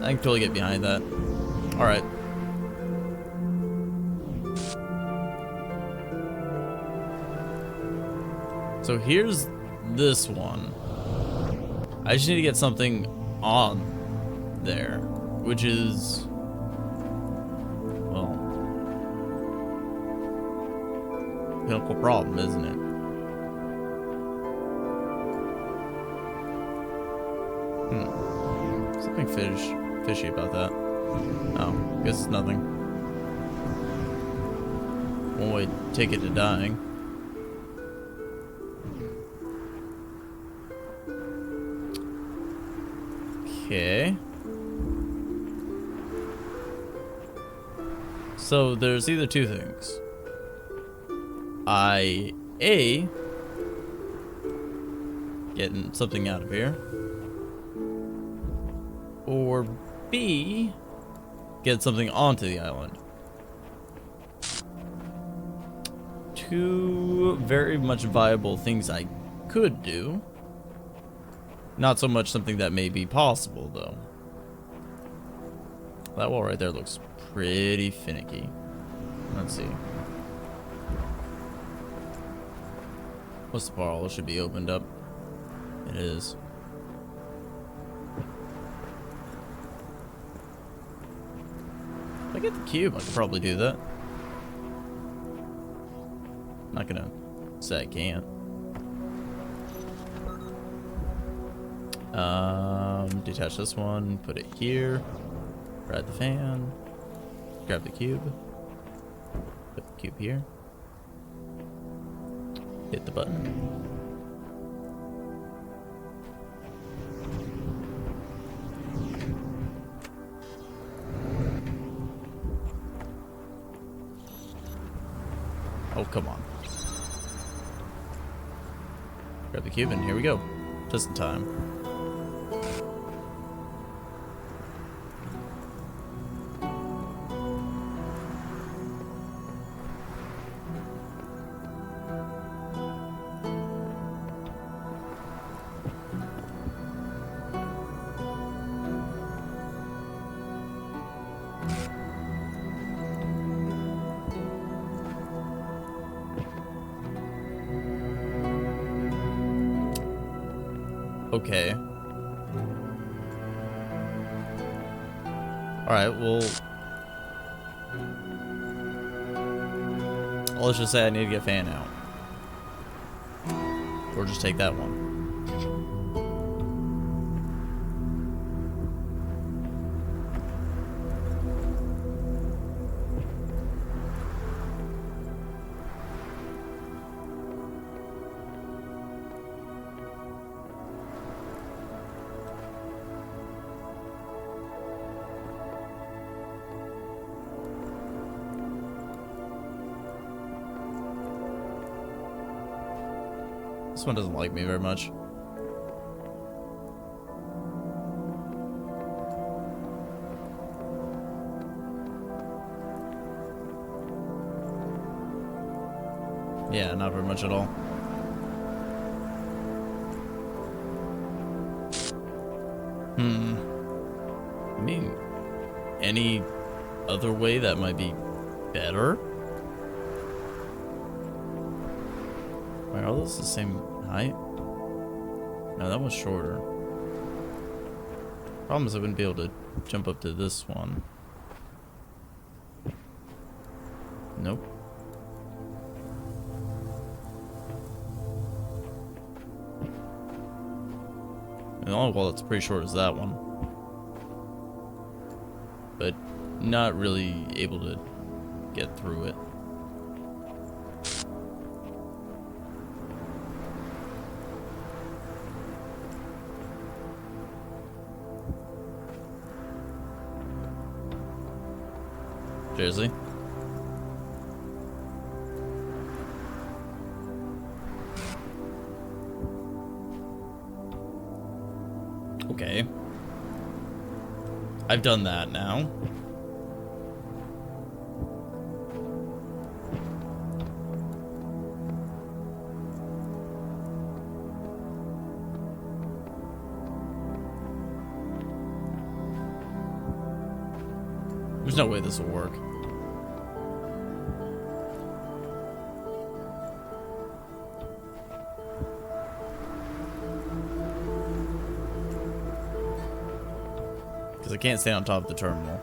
I can totally get behind that. Alright. So here's this one. I just need to get something on there, which is, well, pinnacle problem, isn't it? Something fishy about that. Oh, guess it's nothing. One way ticket to dying. Okay. So there's either 2 things. A, getting something out of here. Or B, get something onto the island. 2 very much viable things I could do. Not so much something that may be possible, though. That wall right there looks pretty finicky. Let's see. What's the portal? It should be opened up. It is. If I get the cube, I could probably do that. I'm not gonna say I can't. Detach this one, put it here, ride the fan, grab the cube, put the cube here, hit the button. Oh, come on. Grab the cube and here we go. Just in time. Okay. Alright, well... let's just say I need to get fan out. Or just take that one. This one doesn't like me very much. Yeah, not very much at all. I mean, any other way that might be better? Wait, are those the same height? No, that one's shorter. Problem is I wouldn't be able to jump up to this one. Nope. And the only wall that's pretty short is that one. But not really able to get through it. Seriously? Okay. I've done that now. There's no way this will work. Because I can't stay on top of the terminal.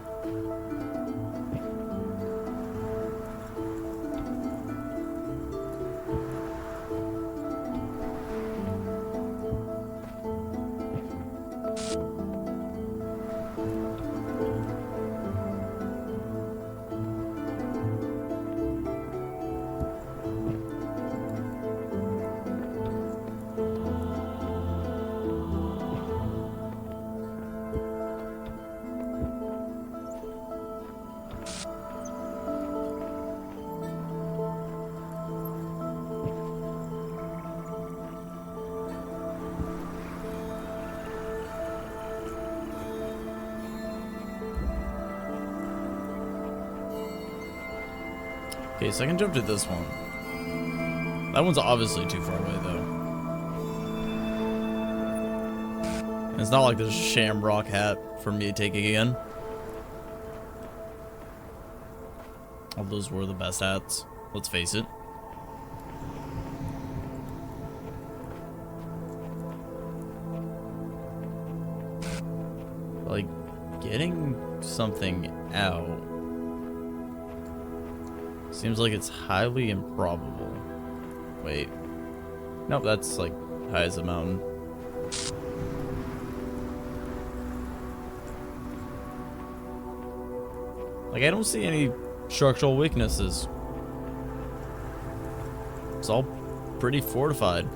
Okay, so I can jump to this one. That one's obviously too far away, though. And it's not like there's a shamrock hat for me to take again. All those were the best hats, let's face it. Like, getting something out seems like it's highly improbable. Wait. Nope, that's like high as a mountain. Like, I don't see any structural weaknesses. It's all pretty fortified.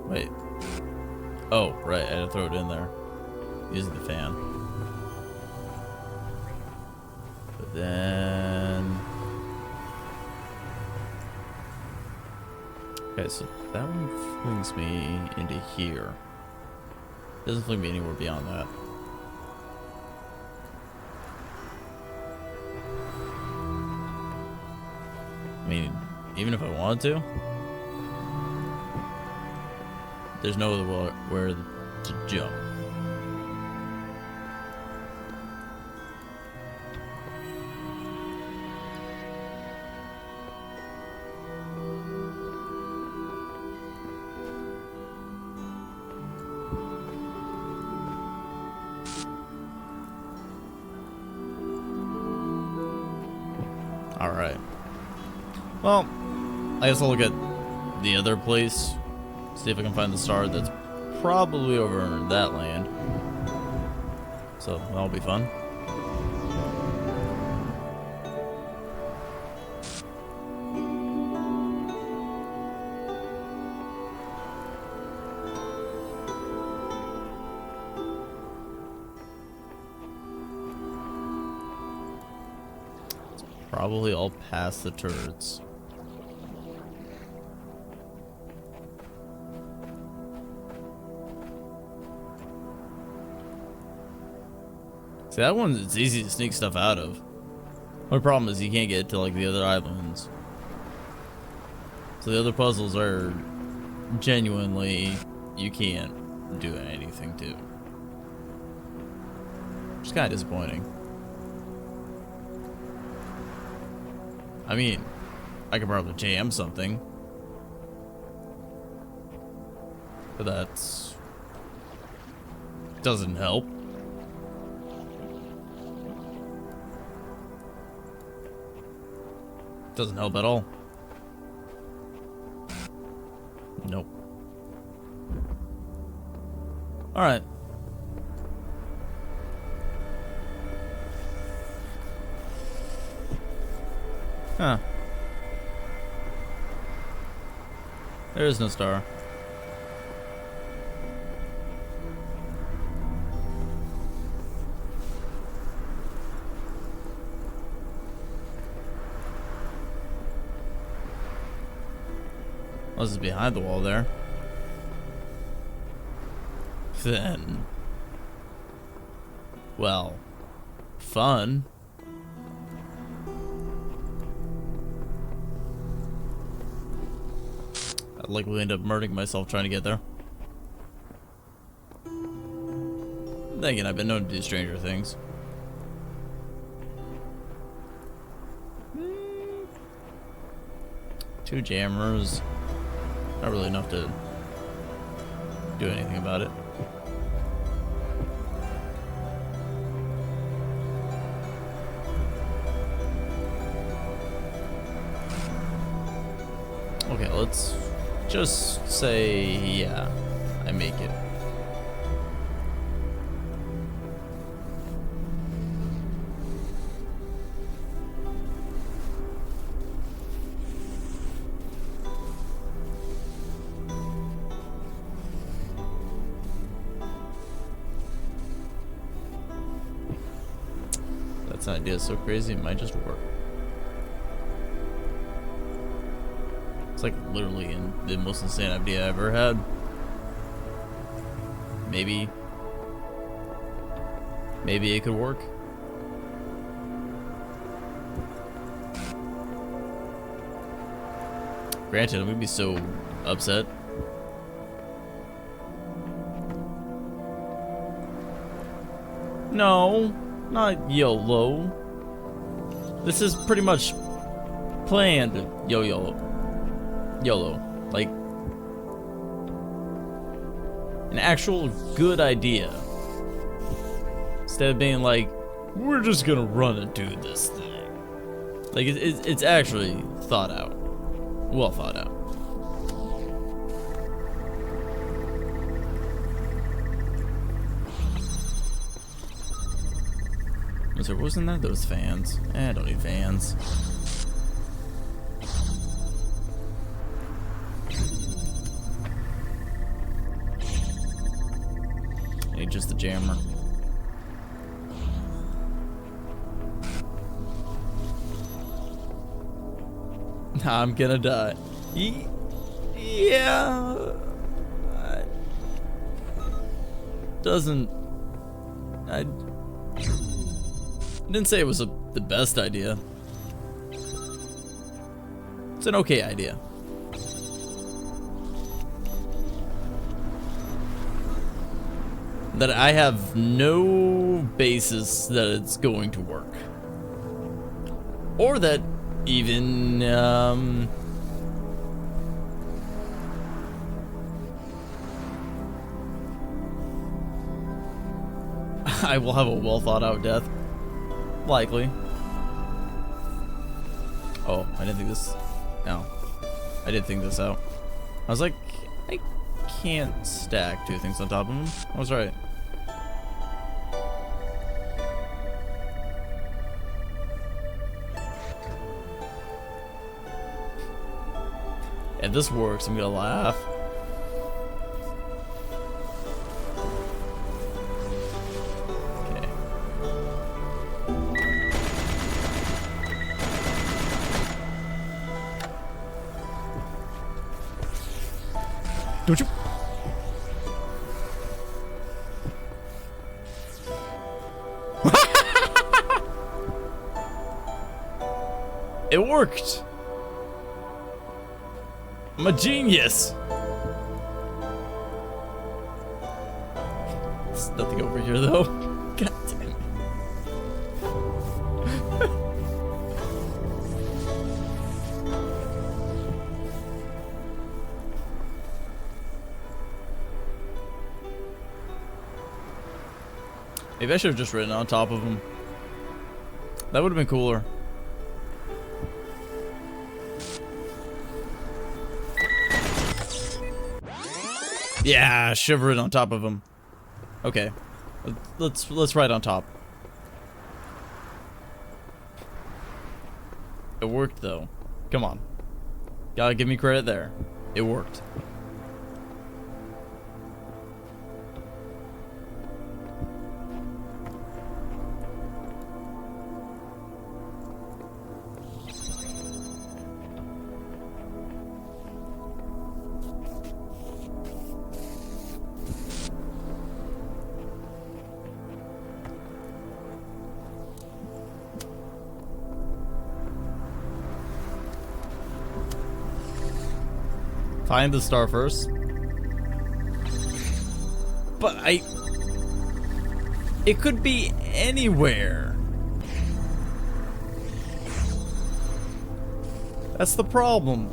Wait. Oh, right, I had to throw it in there. Using the fan. But then... Okay, so that one flings me into here. Doesn't fling me anywhere beyond that. I mean, even if I wanted to, there's no other where to jump. All right. Well, I guess I'll look at the other place. See if I can find the star that's probably over in that land. so that'll be fun. Probably all past the turrets. See, that one, it's easy to sneak stuff out of. My problem is you can't get to like the other islands. So the other puzzles are genuinely you can't do anything to. Which is kind of disappointing. I mean, I could probably jam something. But that's... doesn't help. Doesn't help at all. Nope. Alright. Huh. There is no star. This is behind the wall there. Then, well, fun. I'd likely end up murdering myself trying to get there. Then again, I've been known to do stranger things. Two jammers. Not really enough to do anything about it. Okay, let's just say, yeah, I make it. That's an idea so crazy, it might just work. It's like literally the most insane idea I ever had. Maybe it could work. Granted, I'm gonna be so upset. No, not YOLO. This is pretty much planned YOLO. Like an actual good idea. Instead of being like, we're just gonna run and do this thing. Like it's actually thought out. Well thought out. So wasn't that those fans? I don't need fans. I need just the jammer. I'm gonna die. Yeah. Doesn't. I didn't say it was the best idea. It's an okay idea. That I have no basis that it's going to work. Or that even, I will have a well thought out death. Likely. Oh, I didn't think this. No. I did think this out. I was like, I can't stack two things on top of them. I was right. If this works, I'm gonna laugh. Okay. Don't you? It worked! I'm a genius! There's nothing over here though. God damn it. Maybe I should have just written on top of him. That would have been cooler. Yeah, shiver it on top of him. Okay, let's write on top. It worked though. Come on, gotta give me credit there. It worked. Find the star first. But it could be anywhere. That's the problem.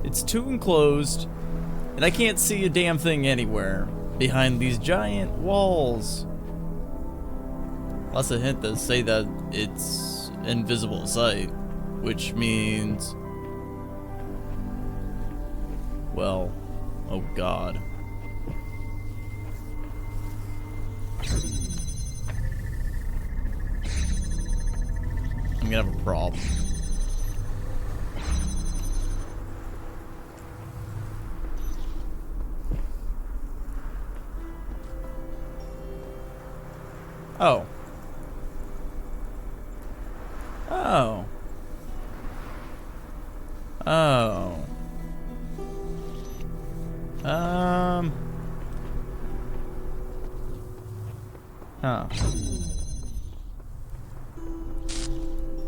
It's too enclosed, and I can't see a damn thing anywhere behind these giant walls. That's a hint that say that it's invisible sight, which means, well, oh god. I'm gonna have a problem. Oh. Oh. Oh. Huh.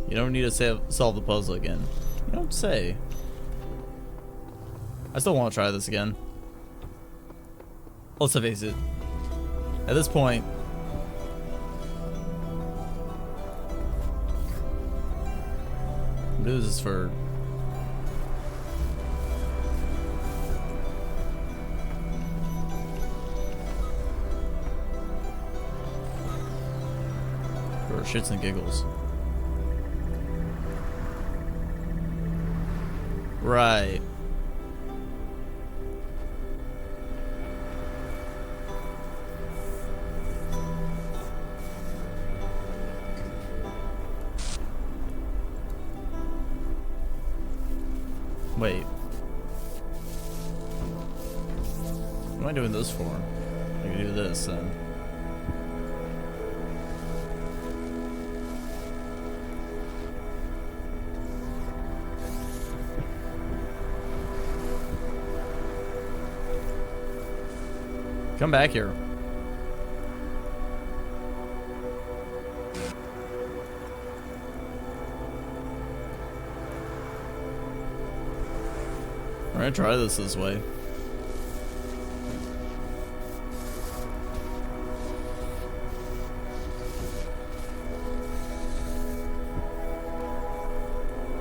You don't need to solve the puzzle again. You don't say. I still want to try this again. Let's face it. At this point, this is for shits and giggles. Right. Wait. What am I doing this for? I can do this then. Come back here. We're gonna try this way.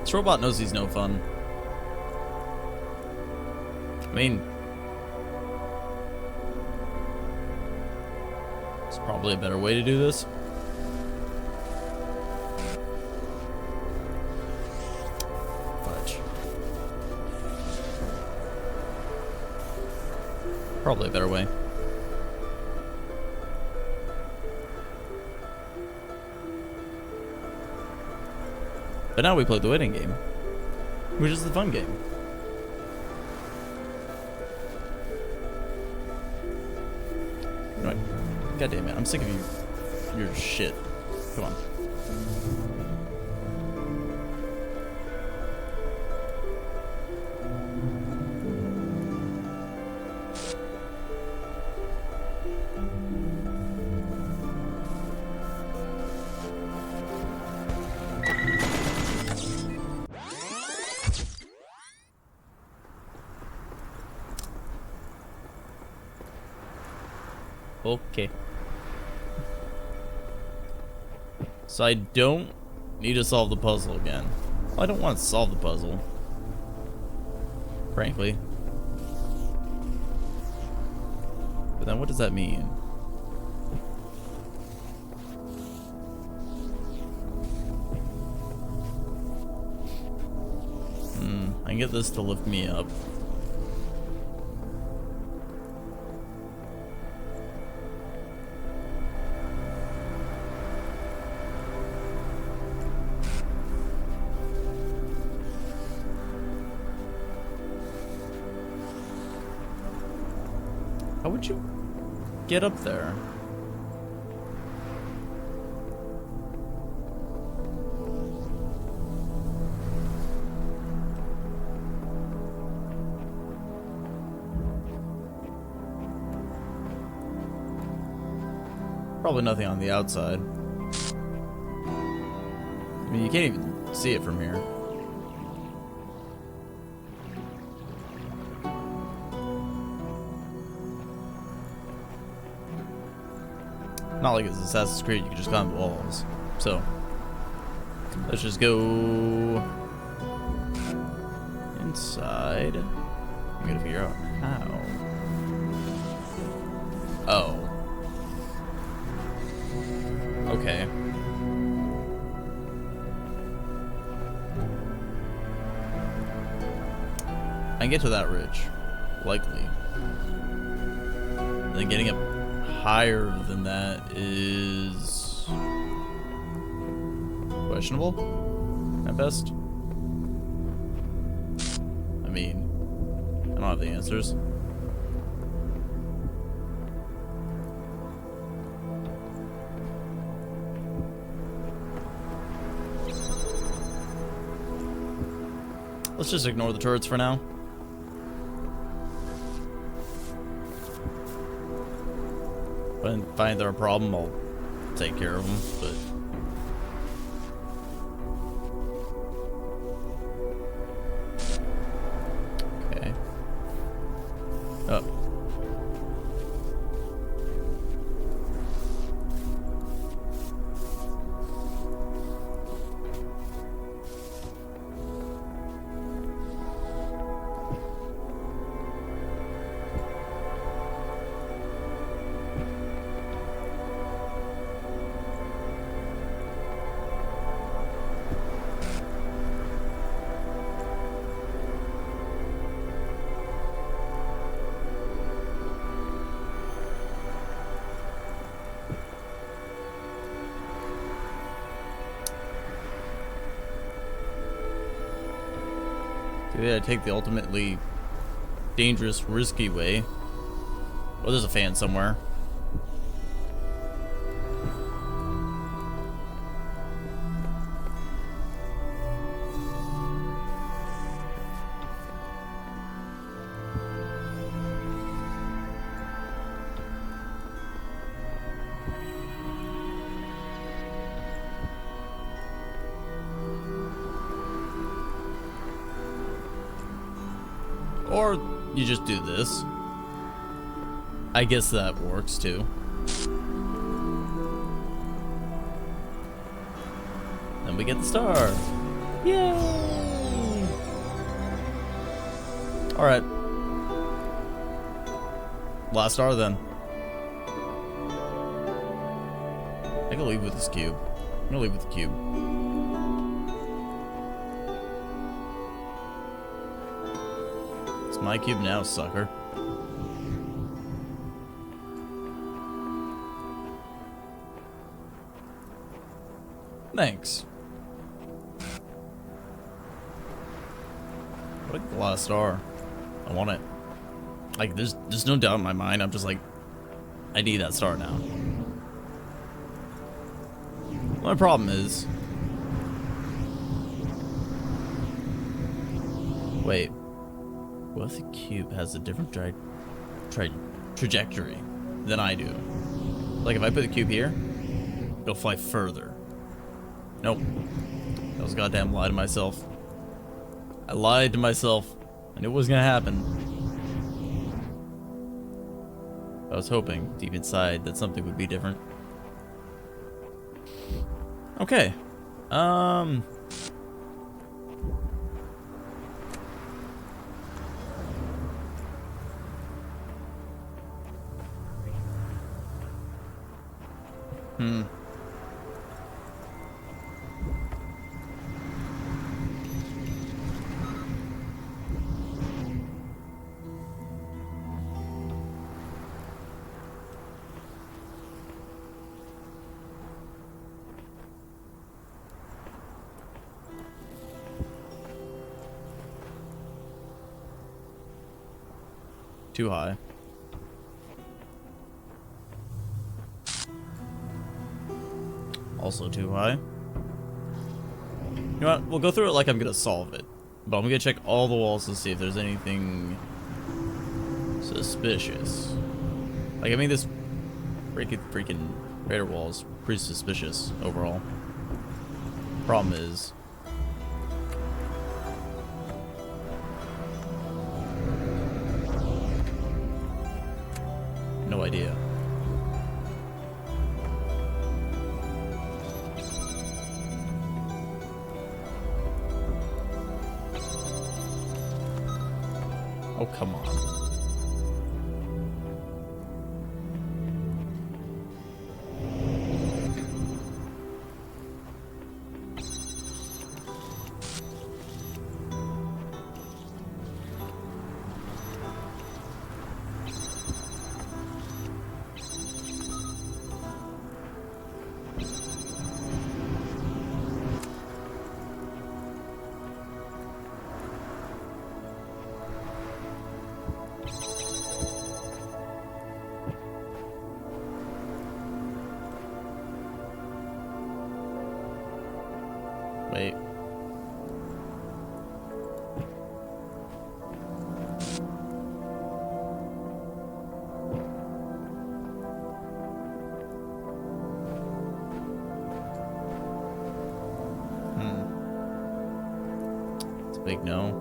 This robot knows he's no fun. I mean, there's probably a better way to do this. Fudge. Probably a better way. But now we play the waiting game, which is the fun game. God damn it, I'm sick of your shit. Come on. Okay. So I don't need to solve the puzzle again. Well, I don't want to solve the puzzle, frankly. But then what does that mean? I can get this to lift me up. How would you get up there? Probably nothing on the outside. I mean, you can't even see it from here. Not like it's Assassin's Creed, you can just climb the walls. So, let's just go inside. I'm gonna figure out how. Oh. Okay. I can get to that ridge, likely. And then getting up higher than that is questionable at best. I mean, I don't have the answers. Let's just ignore the turrets for now. If I find they're a problem, I'll take care of them, but... Okay. Oh. Maybe I take the ultimately dangerous, risky way. Oh, there's a fan somewhere. Or you just do this. I guess that works too. Then we get the star. Yay! Alright. Last star then. I can leave with this cube. I'm gonna leave with the cube. It's my cube now, sucker. Thanks. What a glass star. I want it. Like, there's no doubt in my mind. I'm just like, I need that star now. My problem is... Wait. What if the cube has a different trajectory than I do? Like if I put the cube here, it'll fly further. Nope. That was a goddamn lie to myself. I lied to myself. I knew it was gonna happen. I was hoping deep inside that something would be different. Okay. Too high. Also too high. You know what? We'll go through it like I'm gonna solve it. But I'm gonna check all the walls to see if there's anything suspicious. Like, I mean, this freaking radar wall is pretty suspicious overall. Problem is... no idea. Oh, come on. Wait. It's a big no.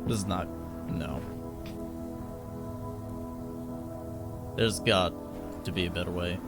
This is not... no. There's got to be a better way.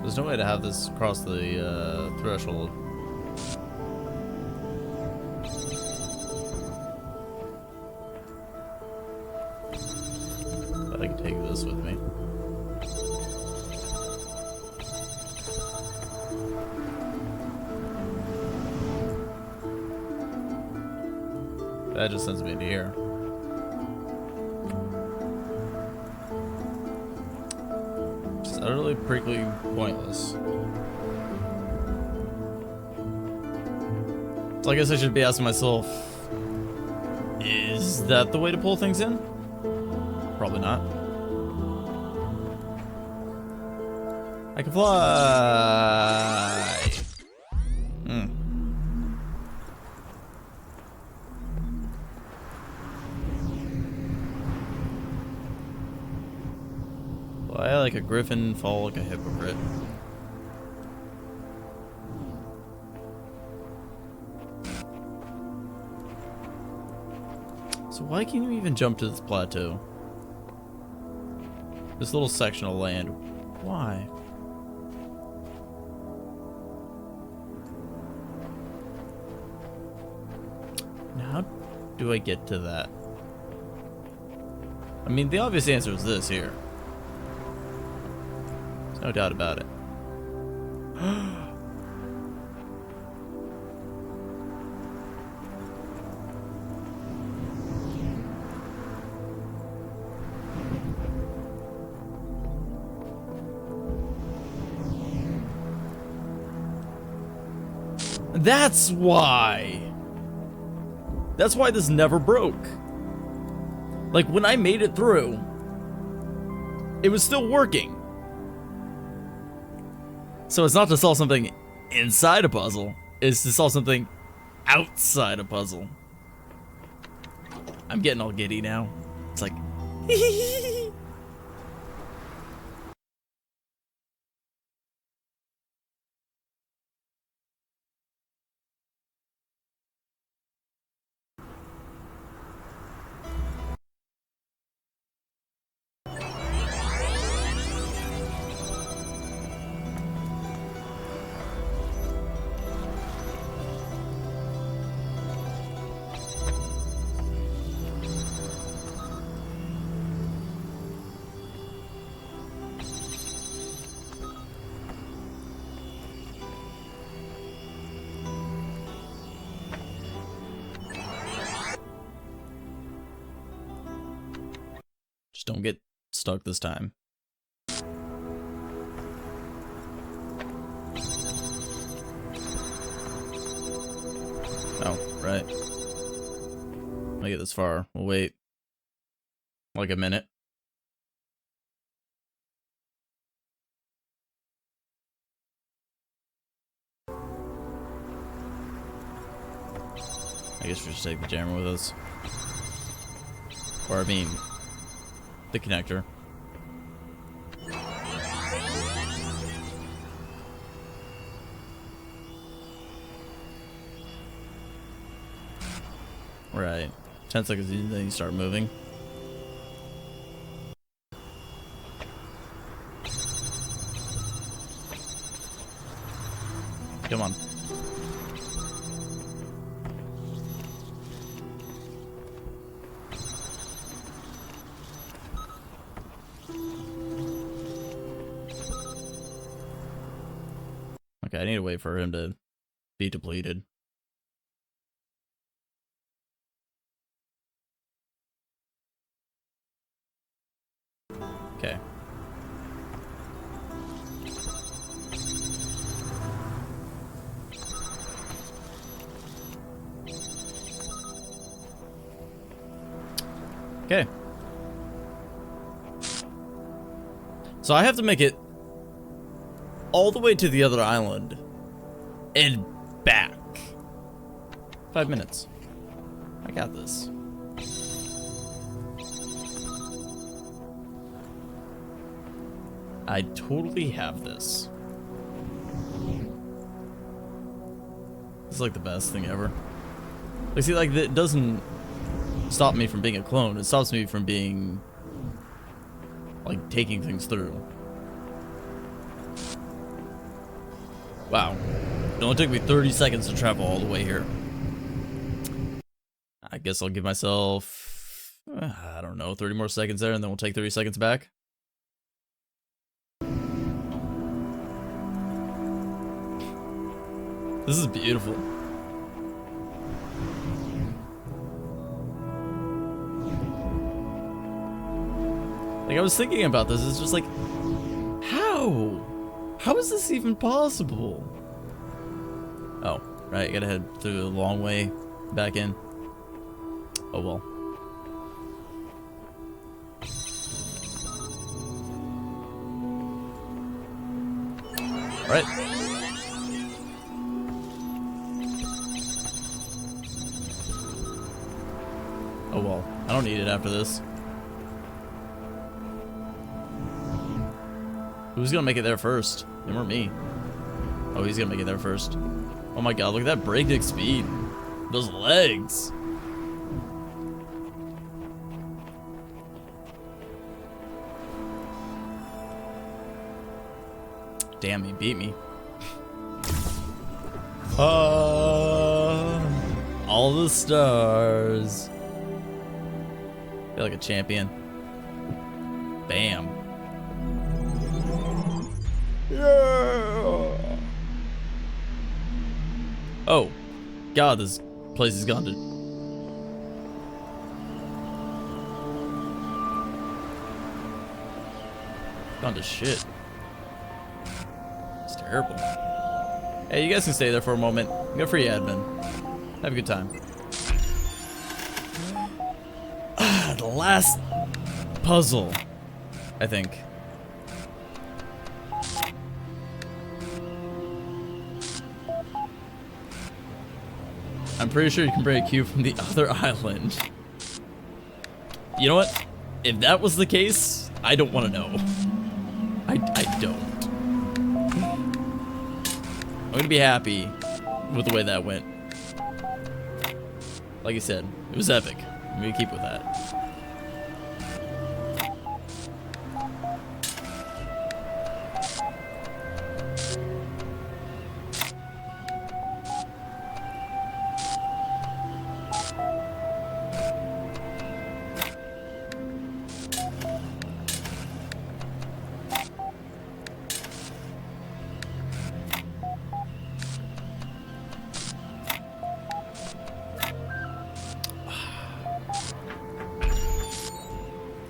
There's no way to have this cross the threshold. But I can take this with me. That just sends me into here. It's utterly prickly pointless. So I guess I should be asking myself, is that the way to pull things in? Probably not. I can fly. Fly like a griffin, fall like a hypocrite. So why can't you even jump to this plateau? This little section of land. Why? Now, how do I get to that? I mean, the obvious answer is this here. There's no doubt about it. That's why. That's why this never broke. Like, when I made it through, it was still working. So it's not to solve something inside a puzzle, it's to solve something outside a puzzle. I'm getting all giddy now. It's like, just don't get stuck this time. Oh, right. I get this far. We'll wait like a minute. I guess we should take the jammer with us. Or I mean, the connector. Right. 10 seconds in, then you start moving. Come on. Okay, I need to wait for him to be depleted. Okay. Okay. So I have to make it all the way to the other island and back. 5 minutes. I got this. I totally have this. This is like the best thing ever. Like, see, like, it doesn't stop me from being a clone. It stops me from being, like, taking things through. Wow. It only took me 30 seconds to travel all the way here. I guess I'll give myself, I don't know, 30 more seconds there, and then we'll take 30 seconds back. This is beautiful. Like, I was thinking about this, it's just like, how? How is this even possible? Oh, right, you gotta head through the long way back in. Oh well. Alright. Oh well, I don't need it after this. Who's gonna make it there first? Him or me? Oh, he's gonna make it there first. Oh my god, look at that breakneck speed. Those legs. Damn, he beat me. All the stars. Feel like a champion. Bam. Yeah. Oh, God, this place has gone to shit. It's terrible. Hey, you guys can stay there for a moment. Good for you, admin. Have a good time. The last puzzle, I think. I'm pretty sure you can break a cube from the other island. You know what? If that was the case, I don't want to know. I don't. I'm gonna be happy with the way that went. Like I said, it was epic. I'm gonna keep with that.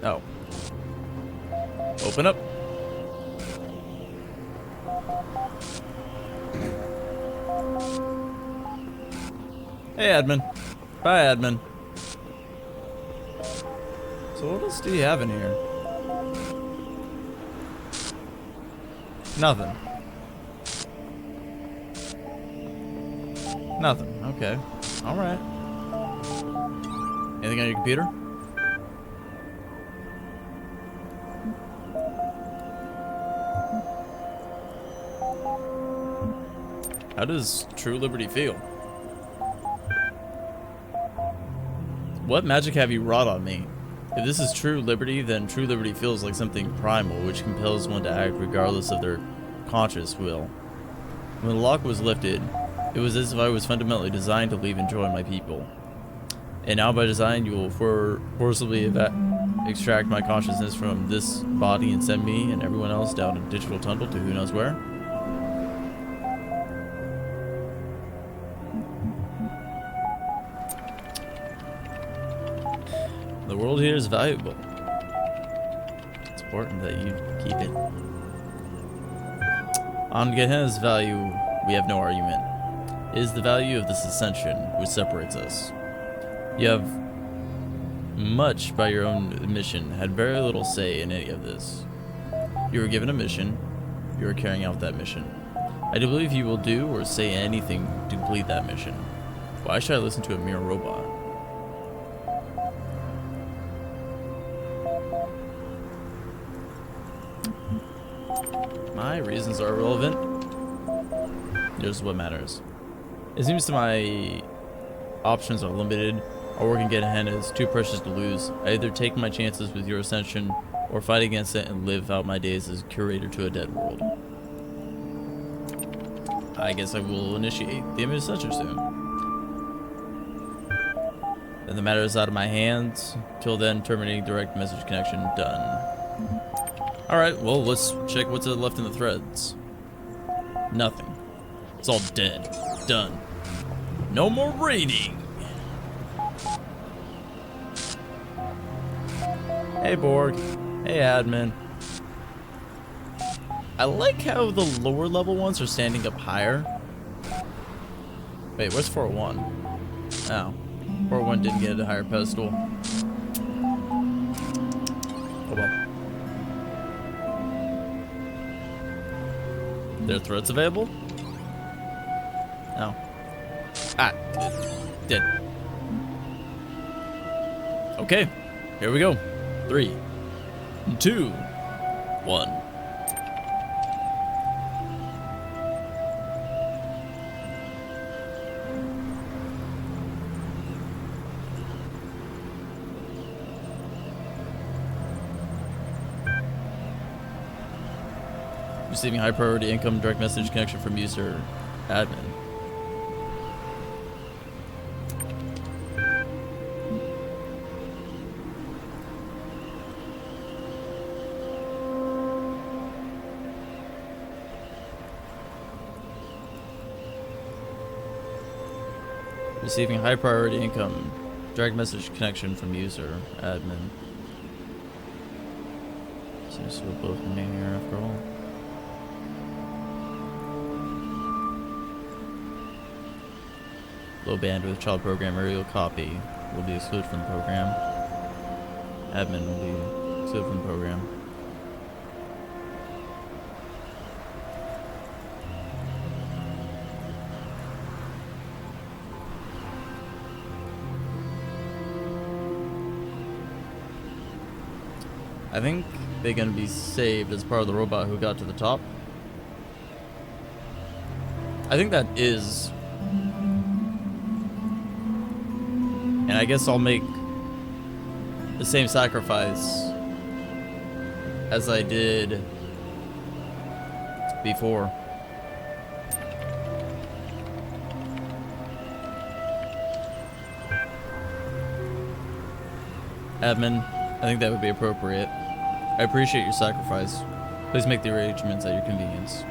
Oh. Open up. Hey, admin. Bye, admin. So what else do you have in here? Nothing. Nothing. Okay. All right. Anything on your computer? How does true liberty feel? What magic have you wrought on me? If this is true liberty, then true liberty feels like something primal, which compels one to act regardless of their conscious will. When the lock was lifted, it was as if I was fundamentally designed to leave and join my people. And now by design, you will forcibly extract my consciousness from this body and send me and everyone else down a digital tunnel to who knows where? The world here is valuable. It's important that you keep it. On Gehenna's value, we have no argument. It is the value of this ascension which separates us. You have, much by your own admission, had very little say in any of this. You were given a mission. You are carrying out that mission. I do believe you will do or say anything to complete that mission. Why should I listen to a mere robot? My reasons are irrelevant. Here's what matters. It seems to my options are limited. Our work in Gehenna is too precious to lose. I either take my chances with your ascension or fight against it and live out my days as curator to a dead world. I guess I will initiate the image ascension soon. Then the matter is out of my hands. Till then, terminating direct message connection. Done. Alright, well, let's check what's left in the threads. Nothing. It's all dead. Done. No more raiding! Hey, Borg. Hey, admin. I like how the lower level ones are standing up higher. Wait, where's 401? Oh. 401 didn't get a higher pedestal. Oh well. There are threats available? No. Ah. Dead. Okay. Here we go. 3, 2, 1. Receiving high priority income direct message connection from user admin. Receiving high priority income direct message connection from user admin. So we're both in here after all. Low bandwidth child program aerial copy will be excluded from the program. Admin will be excluded from the program. I think they're gonna be saved as part of the robot who got to the top. I think that is. And I guess I'll make the same sacrifice as I did before. Admin, I think that would be appropriate. I appreciate your sacrifice. Please make the arrangements at your convenience.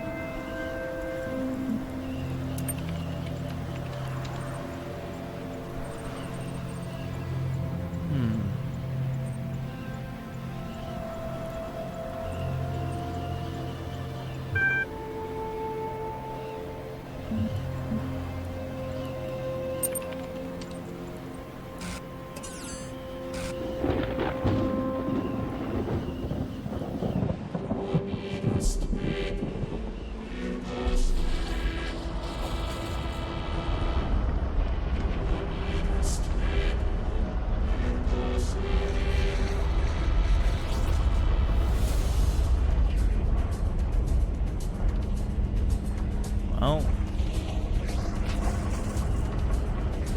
Well,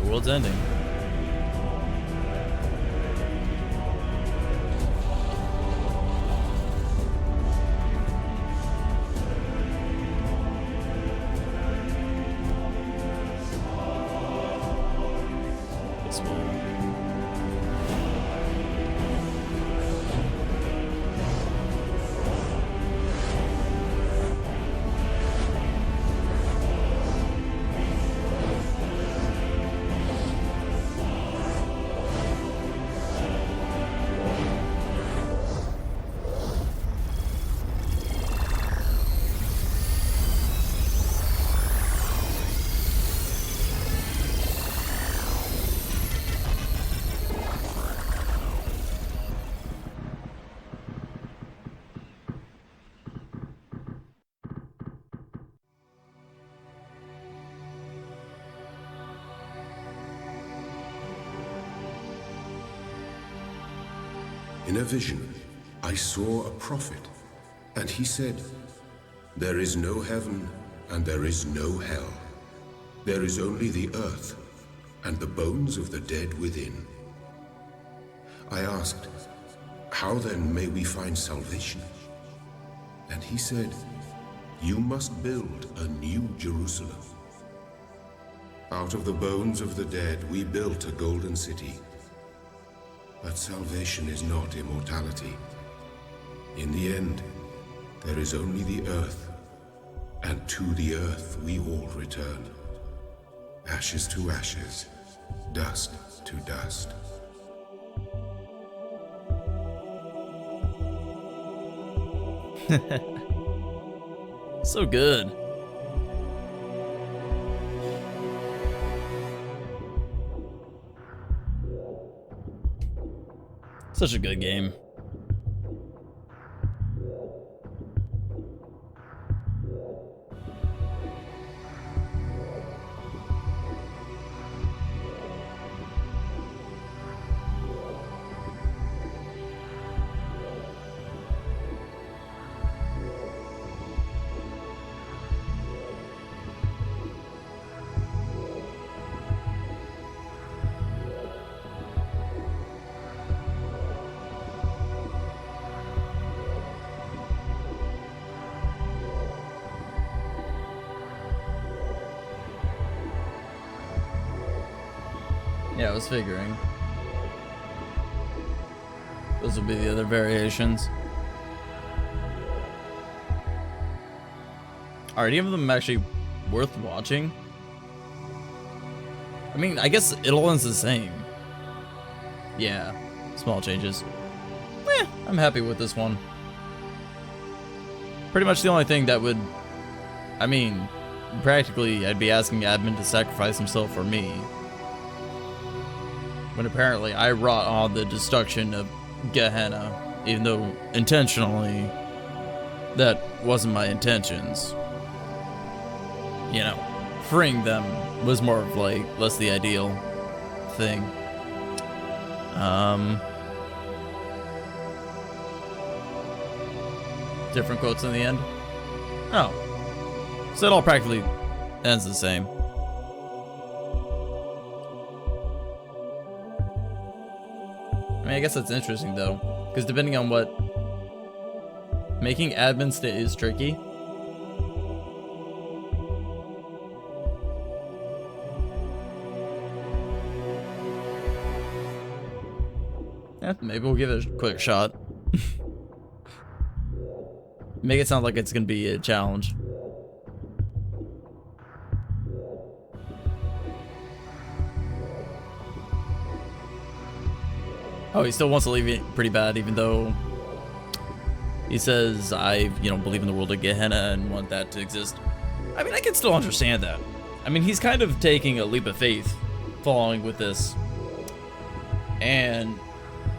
the world's ending. This way. In a vision, I saw a prophet, and he said, "There is no heaven, and there is no hell. There is only the earth, and the bones of the dead within." I asked, "How then may we find salvation?" And he said, "You must build a new Jerusalem. Out of the bones of the dead we built a golden city. But salvation is not immortality. In the end, there is only the earth, and to the earth we all return. Ashes to ashes, dust to dust." So good. Such a good game. Yeah, I was figuring. Those would be the other variations. Are any of them actually worth watching? I mean, I guess it all ends the same. Yeah, small changes. I'm happy with this one. Pretty much the only thing that would... I mean, practically, I'd be asking admin to sacrifice himself for me. When apparently I wrought on the destruction of Gehenna, even though intentionally, that wasn't my intentions. You know, freeing them was more of like, less the ideal thing. Different quotes in the end. Oh. So it all practically ends the same. I mean, I guess that's interesting though, because depending on what... Making admin stay is tricky. Yeah, maybe we'll give it a quick shot. Make it sound like it's gonna be a challenge. Oh, he still wants to leave it pretty bad, even though he says, I, believe in the world of Gehenna and want that to exist. I mean, I can still understand that. I mean, he's kind of taking a leap of faith following with this. And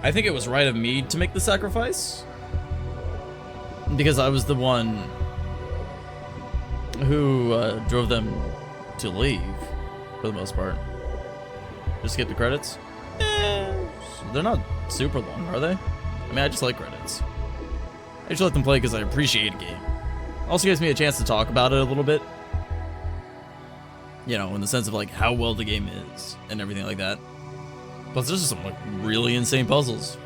I think it was right of me to make the sacrifice. Because I was the one who drove them to leave, for the most part. Just skip the credits? They're not super long, are they? I mean, I just like credits. I just let them play because I appreciate a game. Also gives me a chance to talk about it a little bit. You know, in the sense of like how well the game is and everything like that. Plus, there's just some like really insane puzzles.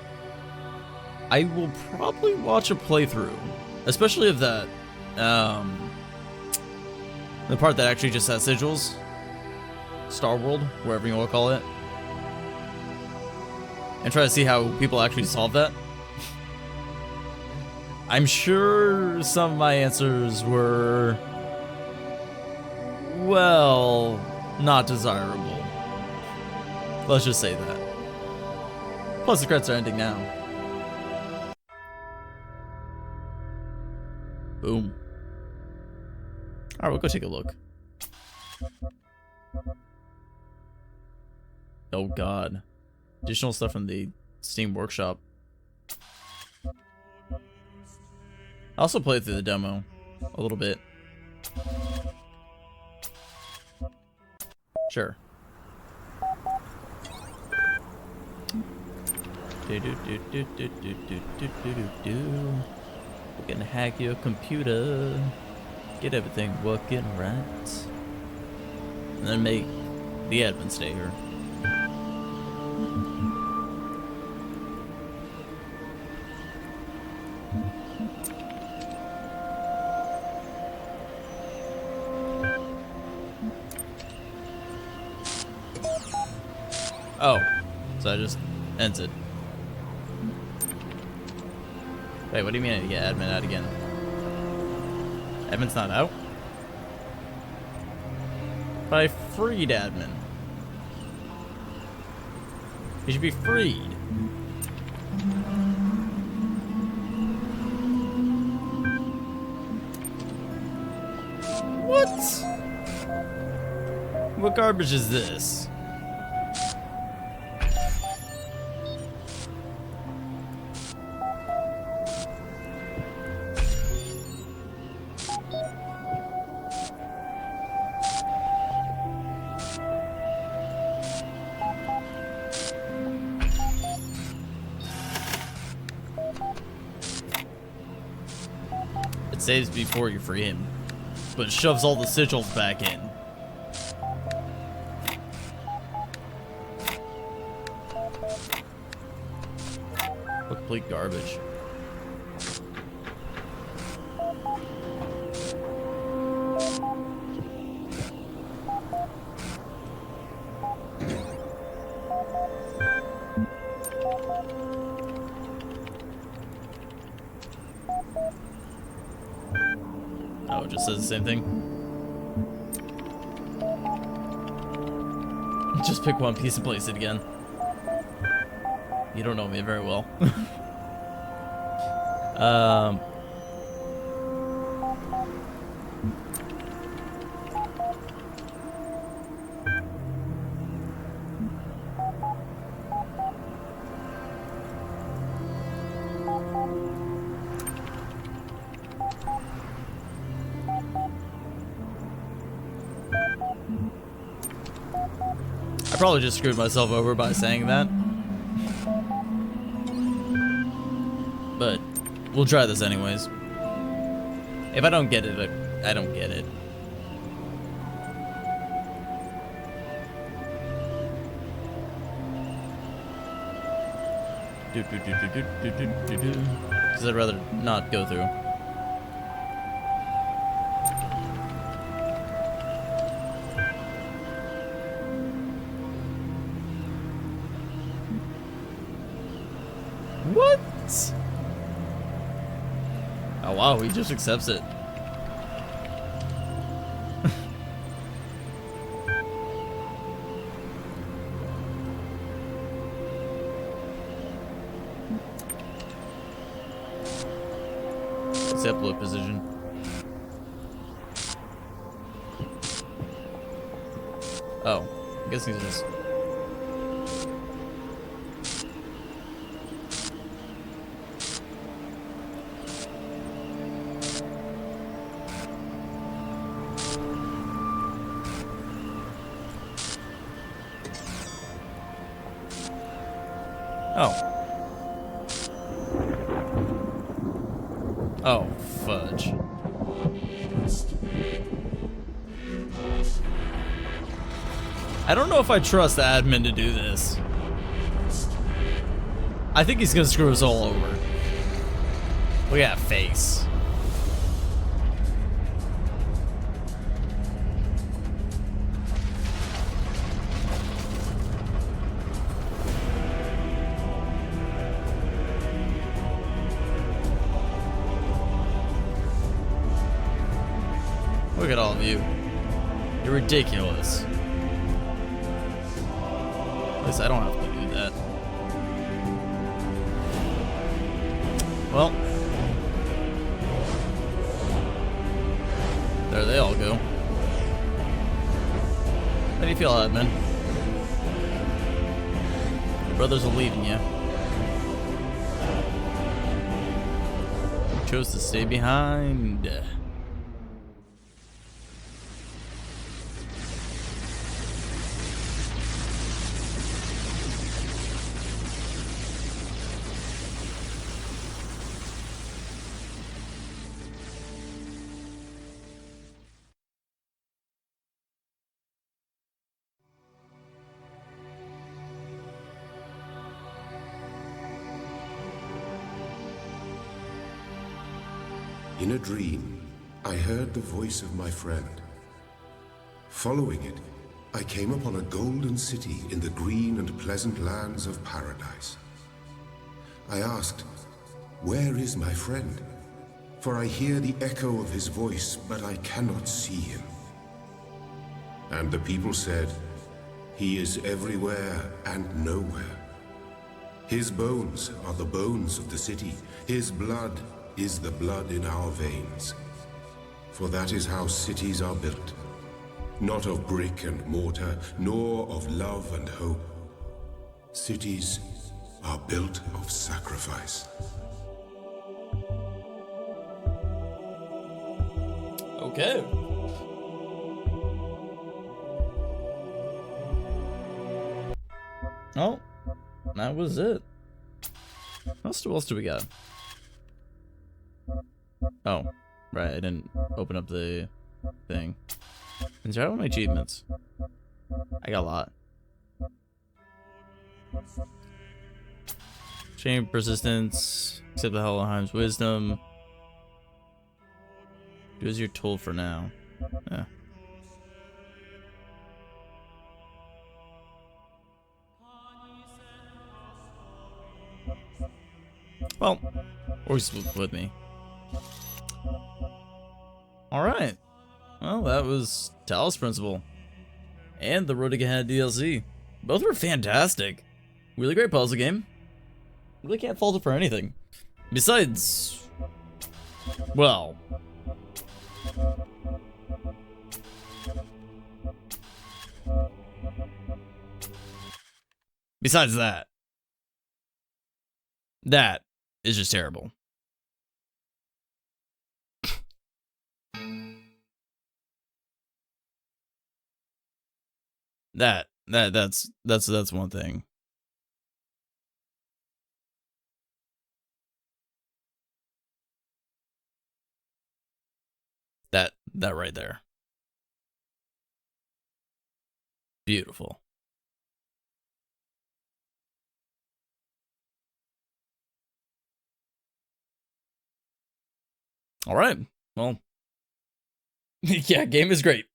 I will probably watch a playthrough, especially of that, the part that actually just has sigils. Star World, wherever you want to call it. And try to see how people actually solve that. I'm sure some of my answers were, well, not desirable. Let's just say that. Plus the credits are ending now. Boom. Alright, we'll go take a look. Oh god. Additional stuff from the Steam Workshop. I also played through the demo a little bit. Sure. We're gonna hack your computer, get everything working right, and then make the admin stay here. Oh, so I just ends it. Wait, what do you mean I need to get admin out again? Admin's not out? But I freed admin. He should be freed. What? What garbage is this? It saves before you free him, but shoves all the sigils back in. What complete garbage. it just says the same thing. Just pick one piece and place it again. You don't know me very well. I probably just screwed myself over by saying that. But we'll try this anyways. If I don't get it, I don't get it. Because I'd rather not go through. What? Oh wow, he just accepts it. Accept look position. Oh, I guess he's just. Oh. Oh, fudge. I don't know if I trust the admin to do this. I think he's gonna screw us all over. Look at that face. Look at all of you. You're ridiculous. At least I don't have to do that. Well. There they all go. How do you feel, admin? Your brothers are leaving you. You chose to stay behind. In a dream, I heard the voice of my friend. Following it, I came upon a golden city in the green and pleasant lands of paradise. I asked, "Where is my friend?" For I hear the echo of his voice, but I cannot see him. And the people said, "He is everywhere and nowhere. His bones are the bones of the city. His blood is the blood in our veins. For that is how cities are built, not of brick and mortar, nor of love and hope. Cities are built of sacrifice." Okay. Oh, that was it. What else do we got? Oh, right, I didn't open up the thing. And so, how are my achievements? I got a lot. Chain persistence, accept the Helheim's wisdom. Do as you're told for now. Yeah. Well, or split with me. Alright. Well, that was Talos Principle. And the Road to Gehenna DLC. Both were fantastic. Really great puzzle game. Really can't fault it for anything. Besides... well... besides that... that is just terrible. That's one thing. That right there. Beautiful. All right. Well, yeah, game is great.